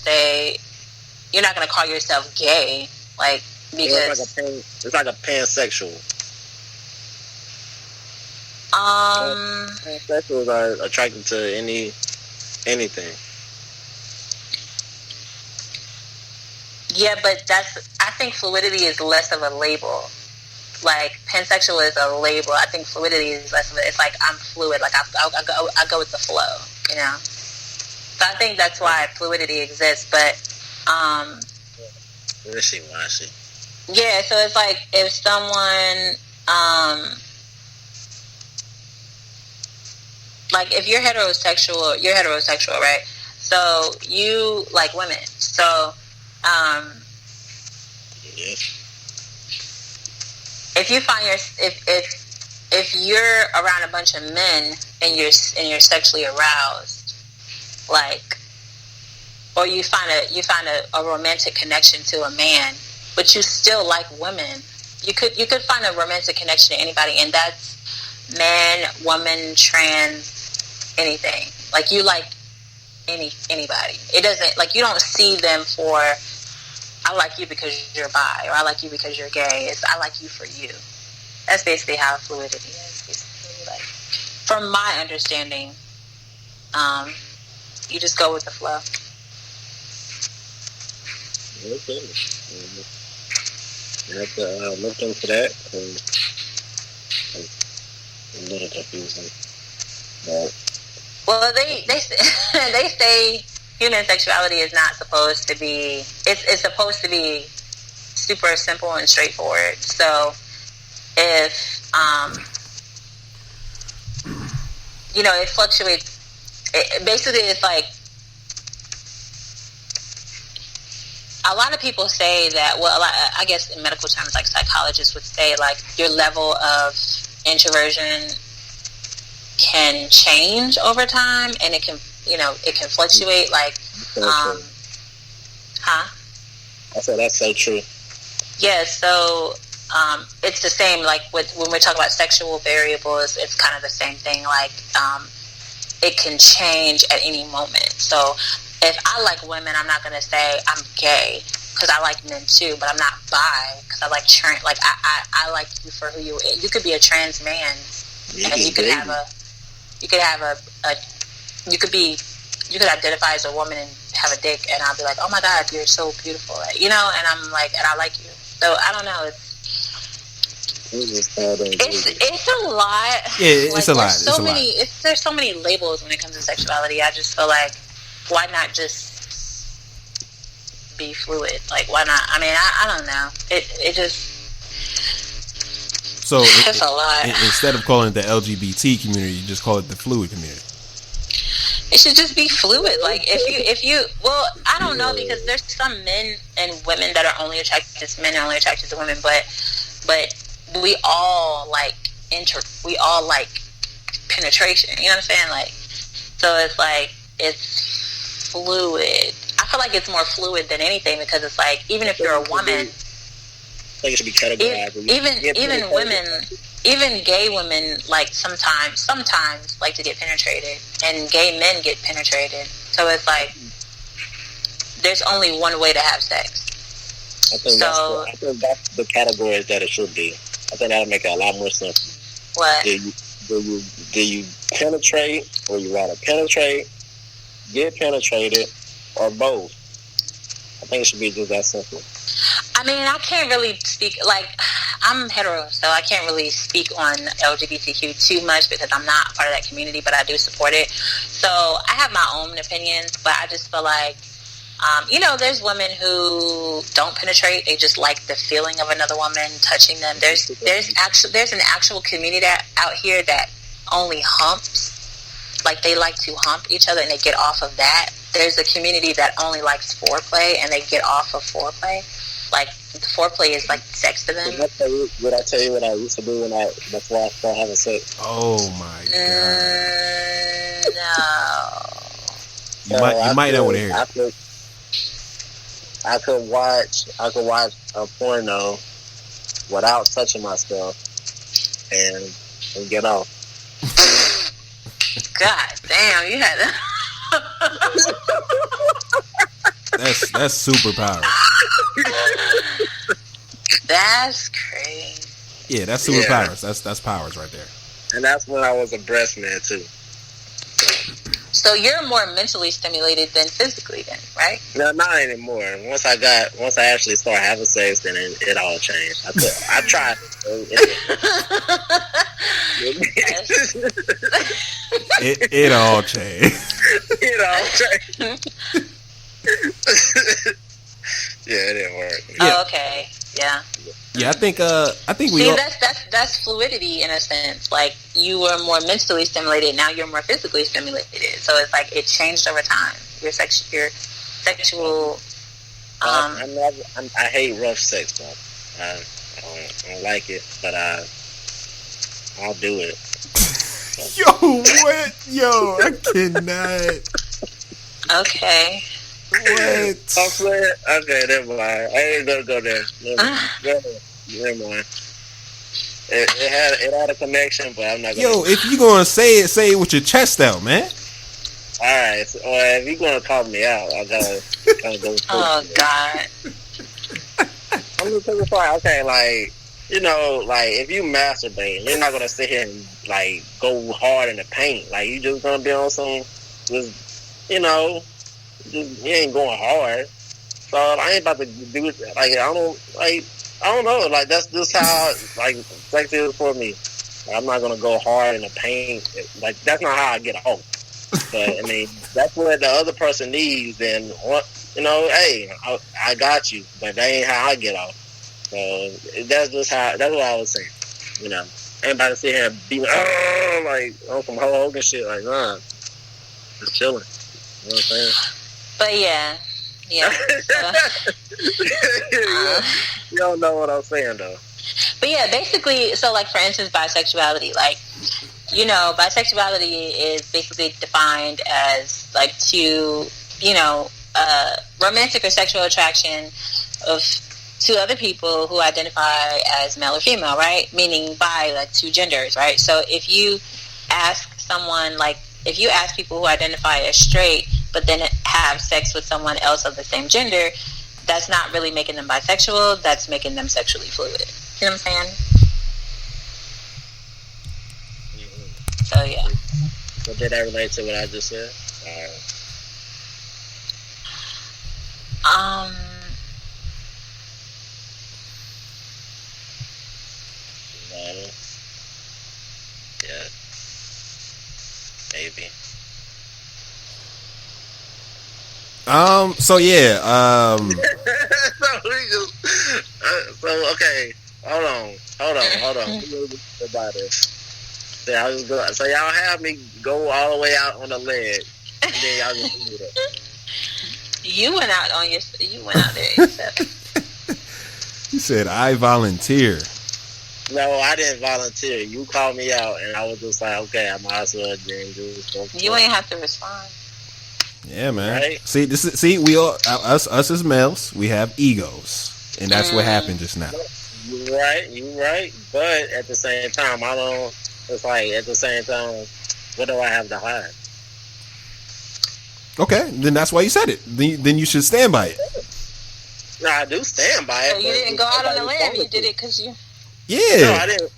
A: call yourself gay. Like because
B: it's like a pansexual. Pansexuals are attracted to anything.
A: Yeah, but I think fluidity is less of a label. Like pansexual is a label. I think fluidity is less of it. It's like I'm fluid. Like I go with the flow. You know. So I think that's why fluidity exists. But
B: wishy.
A: yeah. So it's like if someone like if you're heterosexual, right? So you like women. So if you find if you're around a bunch of men and you're sexually aroused, like, or you find a romantic connection to a man, but you still like women, you could find a romantic connection to anybody, and that's man, woman, trans, anything. Like you like anybody. It doesn't, like, you don't see them for I like you because you're bi, or I like you because you're gay. It's I like you for you. That's basically how fluidity is. Basically, like, from my understanding, you just go with the flow.
B: Okay. I have to look into that. A little confusing. But
A: well, they they say human sexuality is not supposed to be. It's supposed to be super simple and straightforward. So if it fluctuates. Basically, it's like a lot of people say that. Well, I guess in medical terms, like psychologists would say, like your level of introversion can change over time, and it can fluctuate. Like,
B: I said that's so true.
A: Yeah. So it's the same. Like when we're talking about sexual variables, it's kind of the same thing. Like it can change at any moment. So if I like women, I'm not going to say I'm gay because I like men too, but I'm not bi because I like trans. Like I like you for who you. You could be a trans man, and you could identify as a woman and have a dick, and I'll be like, oh my God, you're so beautiful, you know, and I'm like, and I like you. So I don't know. It's a lot.
C: Yeah, it's a lot.
A: There's so many labels when it comes to sexuality. I just feel like, why not just be fluid? Like, why not? I mean, I don't know. It just.
C: So
A: it's a lot.
C: Instead of calling it the LGBT community, you just call it the fluid community.
A: It should just be fluid. Like if you well, I don't know, because there's some men and women that are only attracted to men and only attracted to women, but we all like penetration. You know what I'm saying? Like, so it's like it's fluid. I feel like it's more fluid than anything, because it's like, even if you're a woman.
B: Like it should be categorized.
A: Even women, even gay women, like sometimes like to get penetrated, and gay men get penetrated. So it's like there's only one way to have sex.
B: I think that's the categories that it should be. I think that'll make it a lot more simple.
A: What?
B: Do you penetrate, or you rather penetrate, get penetrated, or both? I think it should be just that simple.
A: I mean, I can't really speak, like, I'm hetero, so I can't really speak on LGBTQ too much, because I'm not part of that community, but I do support it. So I have my own opinions, but I just feel like, you know, there's women who don't penetrate. They just like the feeling of another woman touching them. There's an actual community out here that only humps. Like, they like to hump each other and they get off of that. There's a community that only likes foreplay and they get off of foreplay. Like, the foreplay is like sex to them.
B: Would I tell you what I used to do before I started having sex?
C: Oh my God.
A: No.
C: You might not want to hear it.
B: I could watch a porno without touching myself and get off.
A: God damn, you had that.
C: That's superpower.
A: That's crazy.
C: Yeah, that's superpowers. Yeah. That's powers right there.
B: And that's when I was a breast man too.
A: So you're more mentally stimulated than physically, then, right?
B: No, not anymore. Once I actually started having sex, then it all changed. I tried.
C: It all changed.
B: It all changed. Yeah, it didn't work.
A: Yeah. Oh, okay. Yeah.
C: Yeah, I think we.
A: See, that's fluidity in a sense. Like, you were more mentally stimulated, now you're more physically stimulated. So it's like it changed over time. Your sexual.
B: I hate rough sex, though. I don't like it, but I'll do it.
C: Yo, what? Yo, I cannot.
A: Okay.
C: What?
B: Okay, never mind. I ain't gonna go there. Never mind. It had a connection, but I'm not gonna.
C: Yo, if you gonna say it with your chest out, man.
B: Alright, so, if you gonna call me out, I gotta go.
A: Oh God.
B: I'm gonna take it far. Okay, like, you know, like, if you masturbate, you're not gonna sit here and like go hard in the paint. Like, you just gonna be on some, just, you know. You ain't going hard, so I ain't about to do it. Like, I don't know. Like, that's just how like sex is for me. Like, I'm not gonna go hard in the paint. Like, that's not how I get off. But I mean, that's what the other person needs. Then what? You know, hey, I got you, but that ain't how I get off. So that's just how. That's what I was saying. You know, ain't about to sit here and be like on some Hulk Hogan shit. Like, just chilling. You know what I'm saying?
A: But yeah.
B: You don't know what I'm saying, though.
A: But yeah, basically, so like, for instance, bisexuality, like, you know, bisexuality is basically defined as like two, you know, romantic or sexual attraction of two other people who identify as male or female, right? Meaning bi, like two genders, right? So if you ask someone, like, if you ask people who identify as straight, but then have sex with someone else of the same gender, that's not really making them bisexual. That's making them sexually fluid. You know what I'm saying? Mm-hmm. So, yeah.
B: So did that relate to what I just said?
A: Um,
B: No. Yeah. Maybe.
C: So yeah.
B: So okay. Hold on. About it. So y'all have me go all the way out on the ledge, and then y'all just leave it.
A: you went out there yourself.
C: He said, "I volunteer."
B: No, I didn't volunteer. You called me out, and I was just like, okay, I might as well then go.
A: You ain't have to respond.
C: Yeah, man.
B: Right?
C: See, we all us as males, we have egos, and that's what happened just now.
B: You right. But at the same time, I don't. It's like at the same time, what do I have to hide?
C: Okay, then that's why you said it. Then you should stand by it.
B: No, I do stand by it.
A: So you didn't go out on a limb. You did it because you.
C: Yeah.
B: No, I didn't.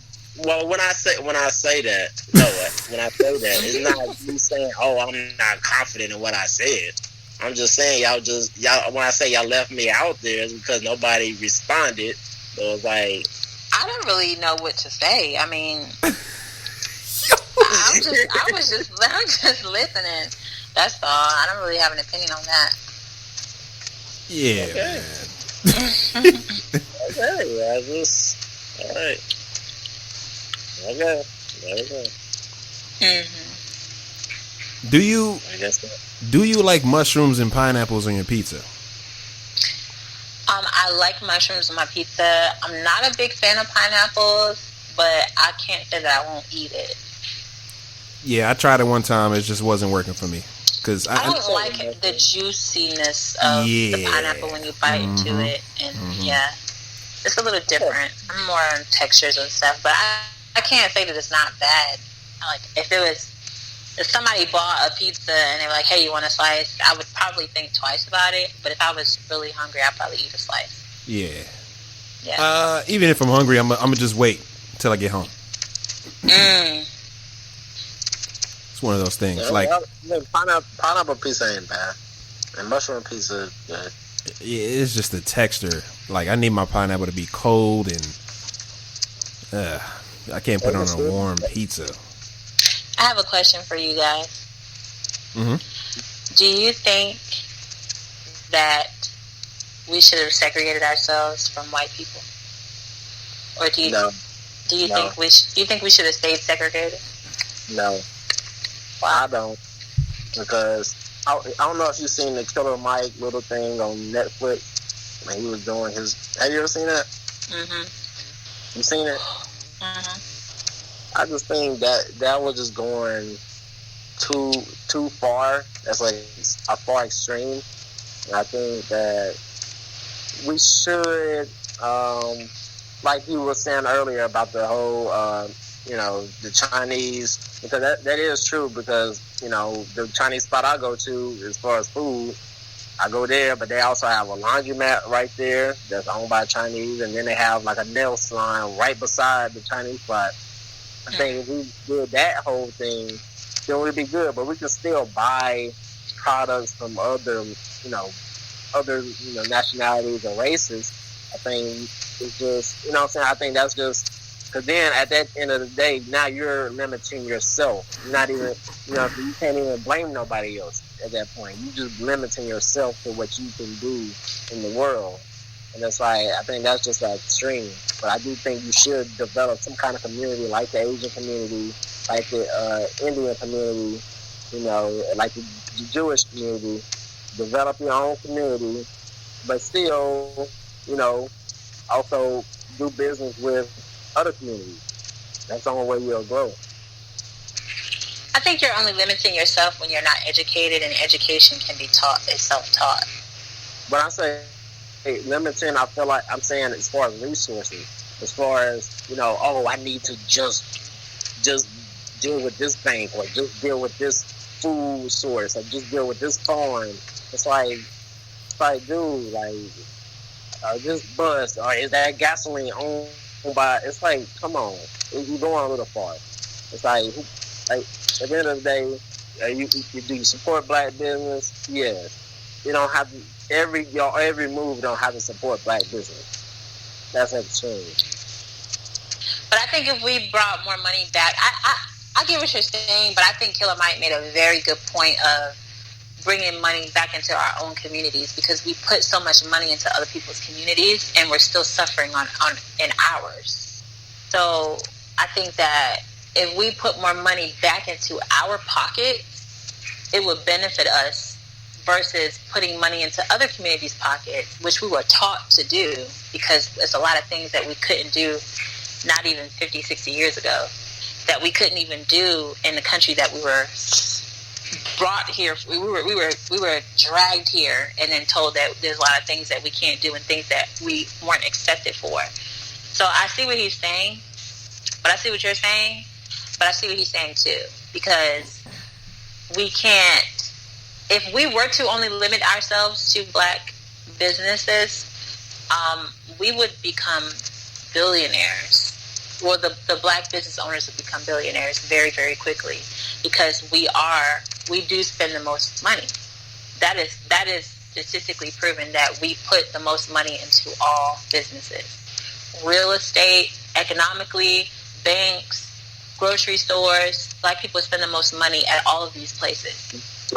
B: Well, when I say that, when I say that, it's not you saying, "Oh, I'm not confident in what I said." I'm just saying y'all. When I say y'all left me out there, it's because nobody responded. So it's like
A: I don't really know what to say. I mean, I'm just listening. That's all. I don't really have an opinion on that.
C: Yeah,
B: okay.
C: Man.
B: Okay, I just all right. Okay.
A: Mm-hmm.
B: I guess so.
C: Do you like mushrooms and pineapples on your pizza?
A: I like mushrooms on my pizza. I'm not a big fan of pineapples, but I can't say that I won't eat it.
C: Yeah, I tried it one time. It just wasn't working for me. Cause
A: I don't like the juiciness of the pineapple when you bite into it. And yeah, it's a little different. I'm more on textures and stuff, but I can't say that it's not bad. Like, if somebody bought a pizza and they were like, hey, you want a slice? I would probably think twice about it. But if I was really hungry, I'd probably eat a slice.
C: Yeah.
A: Yeah.
C: Even if I'm hungry, I'm gonna just wait till I get home. It's one of those things.
B: Yeah,
C: like
B: pineapple pizza ain't bad, and mushroom pizza is good.
C: It's just the texture. Like, I need my pineapple to be cold, and I can't put it on a warm pizza.
A: I have a question for you guys.
C: Mm-hmm.
A: Do you think that we should have segregated ourselves from white people, or do you think we should have stayed segregated?
B: No, I don't, because I don't know if you've seen the Killer Mike little thing on Netflix when he was doing his. Have you ever seen that? You seen it? I just think that was just going too far. That's like a far extreme. And I think that we should, like you were saying earlier about the whole, the Chinese, because that is true, because, the Chinese spot I go to, as far as food, I go there, but they also have a laundromat right there that's owned by Chinese, and then they have like a nail salon right beside the Chinese spot. I think if we did that whole thing, then we'd be good. But we can still buy products from other nationalities or races. I think it's just, what I'm saying? I think that's just, because then at that end of the day, now you're limiting yourself. You're not even, you can't even blame nobody else at that point. You're just limiting yourself to what you can do in the world. And that's like, I think that's just extreme. But I do think you should develop some kind of community, like the Asian community, like the Indian community, like the Jewish community. Develop your own community, but still, also do business with other communities. That's the only way you'll grow.
A: I think you're only limiting yourself when you're not educated, and education can be taught, is self-taught.
B: But I say, limiting, I feel like I'm saying as far as resources, as far as, I need to just deal with this bank, or just deal with this food source, or just deal with this farm. It's like, dude, this bus, or is that gasoline owned by? It's like, come on, you're going a little far. It's like at the end of the day, do you support black business? Yes. you don't have to, every move don't have to support black business. That's extreme.
A: But I think if we brought more money back, I get what you're saying, but I think Killer Mike made a very good point of bringing money back into our own communities, because we put so much money into other people's communities and we're still suffering in ours. So I think that if we put more money back into our pocket, it would benefit us versus putting money into other communities' pockets, which we were taught to do, because there's a lot of things that we couldn't do not even 50, 60 years ago, that we couldn't even do in the country that we were brought here. We were dragged here and then told that there's a lot of things that we can't do and things that we weren't accepted for. So I see what he's saying, but I see what you're saying, but I see what he's saying too, because we can't, if we were to only limit ourselves to black businesses, we would become billionaires. Well, the black business owners would become billionaires very, very quickly, because we do spend the most money. That is statistically proven, that we put the most money into all businesses. Real estate, economically, banks, grocery stores. Black people spend the most money at all of these places.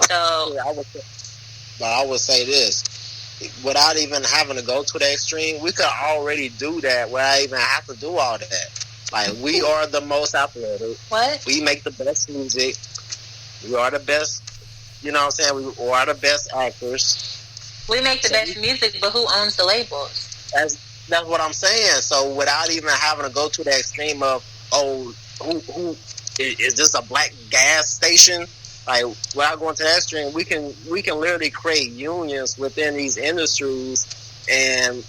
A: So
B: I would say this. Without even having to go to the extreme, we could already do that without even have to do all that. Like, we are the most athletic.
A: What?
B: We make the best music. We are the best, you know what I'm saying? We are the best actors.
A: We make the best music, but who owns the labels?
B: That's what I'm saying. So without even having to go to the extreme of, who is this a black gas station? Like, without going to that extreme, we can literally create unions within these industries and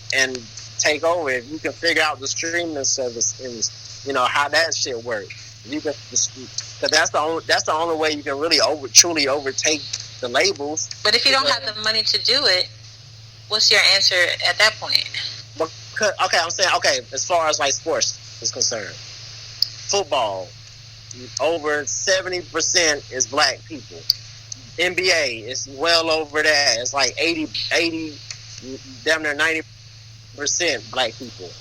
B: take over. If you can figure out the streaming service and, you know, how that shit works, you can, because that's the only way you can really truly overtake the labels.
A: But if you don't have the money to do it, what's your answer at that point?
B: Okay, I'm saying, as far as like sports is concerned, football, over 70% is black people. NBA is well over that. It's like 80, damn near 90% black people.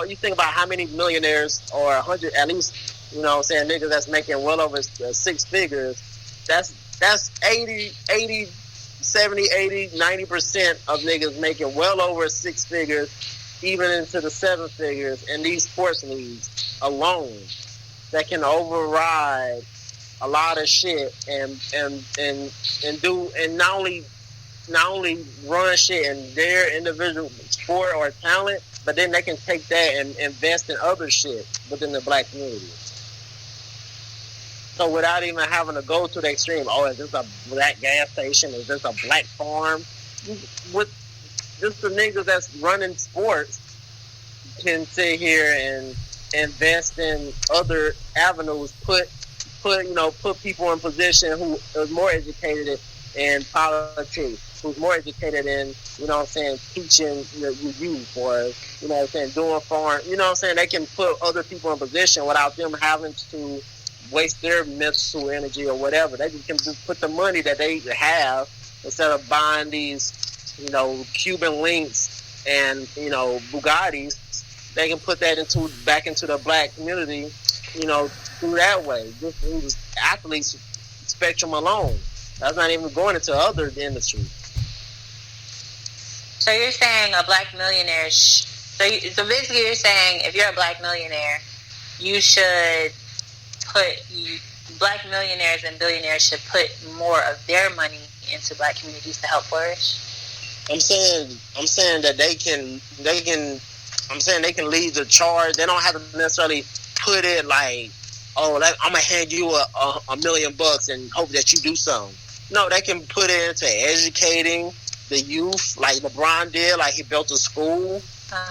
B: You think about how many millionaires, or 100 at least, you know what I'm saying, niggas that's making well over 6 figures. That's 80, 70, 80, 90% of niggas making well over 6 figures, even into the 7 figures in these sports leagues alone, that can override a lot of shit and do, and not only run shit in their individual sport or talent, but then they can take that and invest in other shit within the black community. So without even having to go to the extreme, is this a black gas station? Is this a black farm? With just the niggas that's running sports can sit here and invest in other avenues, put people in position who is more educated in politics, who's more educated in, you know what I'm saying, teaching your youth, or, you know what I'm saying, doing farm, you know what I'm saying, they can put other people in position without them having to waste their mental energy or whatever. They can just put the money that they have, instead of buying these, you know, Cuban links and, you know, Bugattis, they can put that back into the black community, you know, through that way. Just through the athletes spectrum alone. That's not even going into other industries.
A: So you're saying a black millionaire, so basically you're saying if you're a black millionaire, you should black millionaires and billionaires should put more of their money into black communities to help flourish?
B: I'm saying that they can lead the charge. They don't have to necessarily put it like, I'm gonna hand you $1 million and hope that you do something. No, they can put it into educating the youth, like LeBron did. Like, he built a school.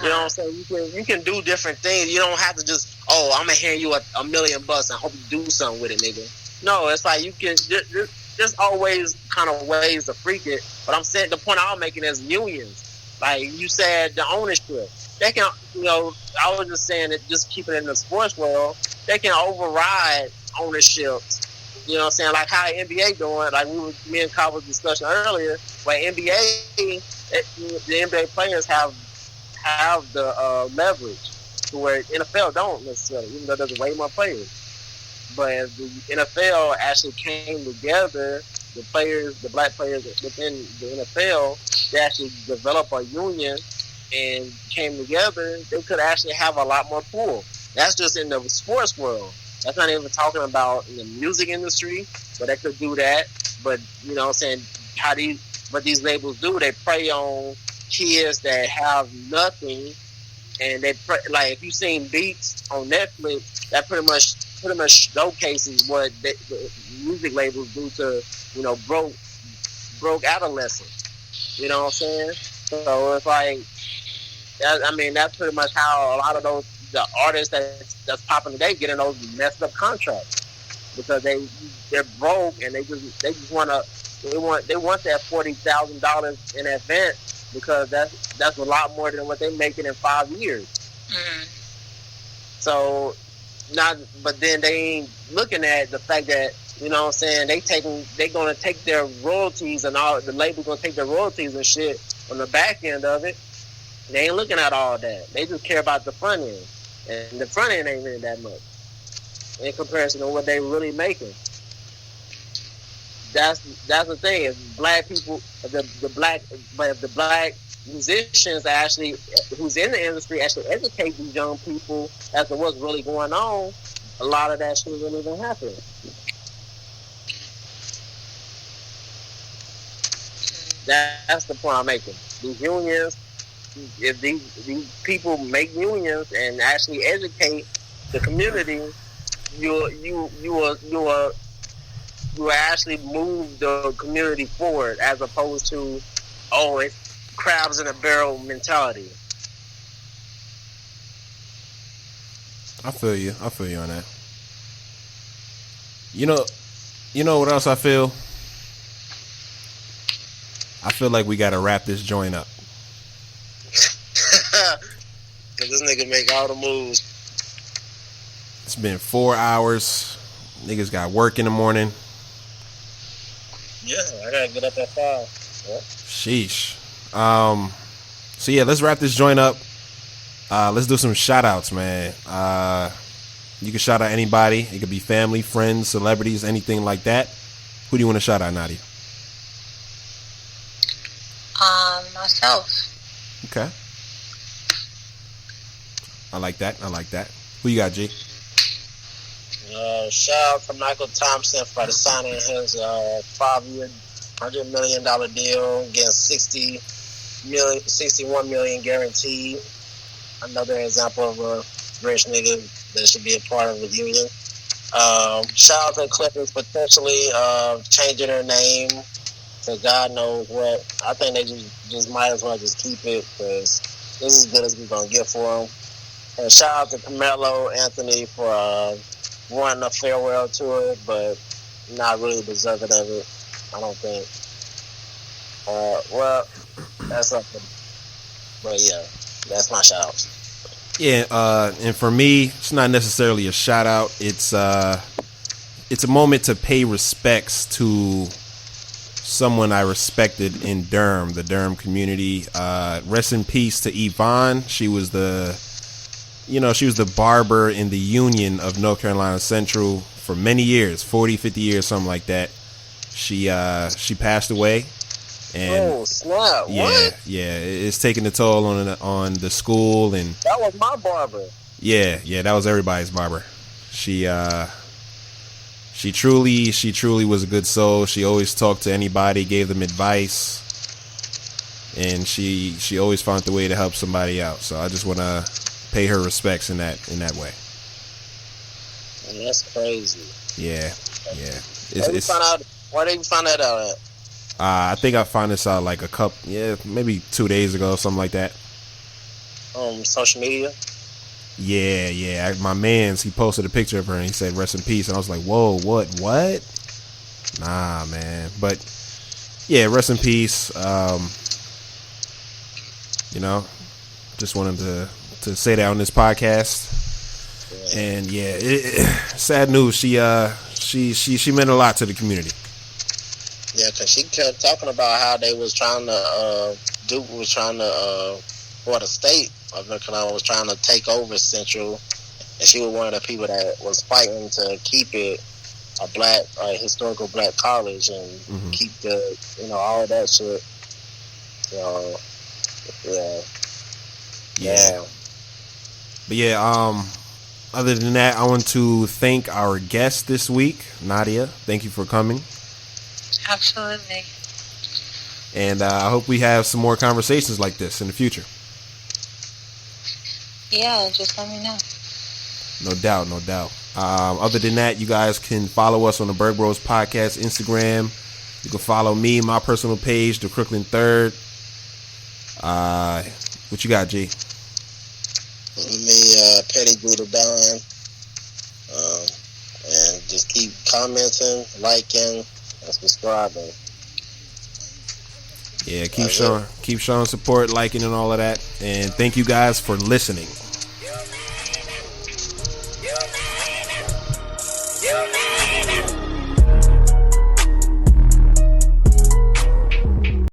B: You know what I'm saying? You can do different things. You don't have to just, I'm gonna hand you $1 million and hope you do something with it, nigga. No, it's like you can. There's always kind of ways to freak it. But I'm saying, the point I'm making is unions. Like you said, the ownership. They can, you know, I was just saying that, just keeping it in the sports world, they can override ownership
D: You know what I'm saying? Like how NBA doing, like me and Kyle was discussing earlier, where NBA, the NBA players have the leverage to where NFL don't necessarily, even though there's way more players. But as the NFL actually came together, the black players within the NFL, they actually developed a union and came together, they could actually have a lot more pull. That's just in the sports world. That's not even talking about in the music industry, but they could do that. But you know what I'm saying, what these labels do, they prey on kids that have nothing, and like if you've seen Beats on Netflix, that pretty much showcases what the music labels do to, you know, broke adolescents. You know what I'm saying? So it's like, I mean, that's pretty much how a lot of the artists that's popping today getting those messed up contracts, because they're broke and they just want that $40,000 in advance, because that's a lot more than what they're making in 5 years. Mm-hmm. So but then they ain't looking at the fact that, you know what I'm saying, they gonna take their royalties, and all the label's gonna take their royalties and shit on the back end of it. They ain't looking at all that. They just care about the front end. And the front end ain't really that much in comparison to what they really making. That's the thing. If black people, the black musicians actually, who's in the industry, actually educate these young people as to what's really going on, a lot of that shit really don't happen. That's the point I'm making. These unions, if these people make unions and actually educate the community, you will actually move the community forward, as opposed to, oh, it's crabs in a barrel mentality.
C: I feel you on that. You know what else I feel? I feel like we gotta wrap this joint up.
D: Cause this nigga make all the moves.
C: It's been 4 hours. Niggas got work in the morning.
D: Yeah, I gotta get up at 5. Yeah.
C: Sheesh. So yeah, let's wrap this joint up. Let's do some shout outs, man. You can shout out anybody. It could be family, friends, celebrities, anything like that. Who do you want to shout out, Nadia?
A: Myself.
C: Okay. I like that. Who you got, G?
D: Shout out to Michael Thompson for the signing his 5-year, $100 million deal, getting $61 million guaranteed. Another example of a rich nigga that should be a part of the union. Shout out to the Clippers potentially changing their name to God knows what. I think they just might as well just keep it, because this is as good as we're gonna get for them. And shout out to Carmelo Anthony for running a farewell tour, but not really deserving of it, I don't think. Well, that's something. But yeah, that's my shout out.
C: Yeah, and for me, it's not necessarily a shout out. It's a moment to pay respects to someone I respected in Durham, the Durham community. Rest in peace to Yvonne. She was the barber in the Union of North Carolina Central for many years, 40, 50 years, something like that. She passed away. And
D: oh snap!
C: Yeah,
D: what?
C: Yeah, it's taking a toll on the school, and
D: that was my barber.
C: Yeah, that was everybody's barber. She truly was a good soul. She always talked to anybody, gave them advice, and she always found the way to help somebody out. So I just want to pay her respects in that way.
D: Man, that's crazy.
C: Yeah.
D: Why did you find that out at?
C: I think I found this out like maybe 2 days ago, something like that.
D: Social media?
C: Yeah. My mans, he posted a picture of her and he said, rest in peace. And I was like, whoa, what? Nah, man. But, yeah, rest in peace. Just wanted to say that on this podcast. Yeah. And, yeah, sad news. She she meant a lot to the community.
B: Yeah, because she kept talking about how they was trying to Duke was trying to the state of North Carolina was trying to take over Central, and she was one of the people that was fighting to keep it a black, historical black college and keep the, all of that shit. Yeah.
C: But yeah, other than that, I want to thank our guest this week, Nadia. Thank you for coming.
A: Absolutely.
C: And I hope we have some more conversations like this in the future.
A: Yeah, just let me know.
C: No doubt, no doubt. Other than that, you guys can follow us on the Burg Bros Podcast Instagram. You can follow me, my personal page, the Crooklyn Third. What you got, G?
B: Me, Petty Buddha Don. And just keep commenting, liking, and subscribing.
C: Yeah, keep showing support, liking, and all of that. And thank you guys for listening.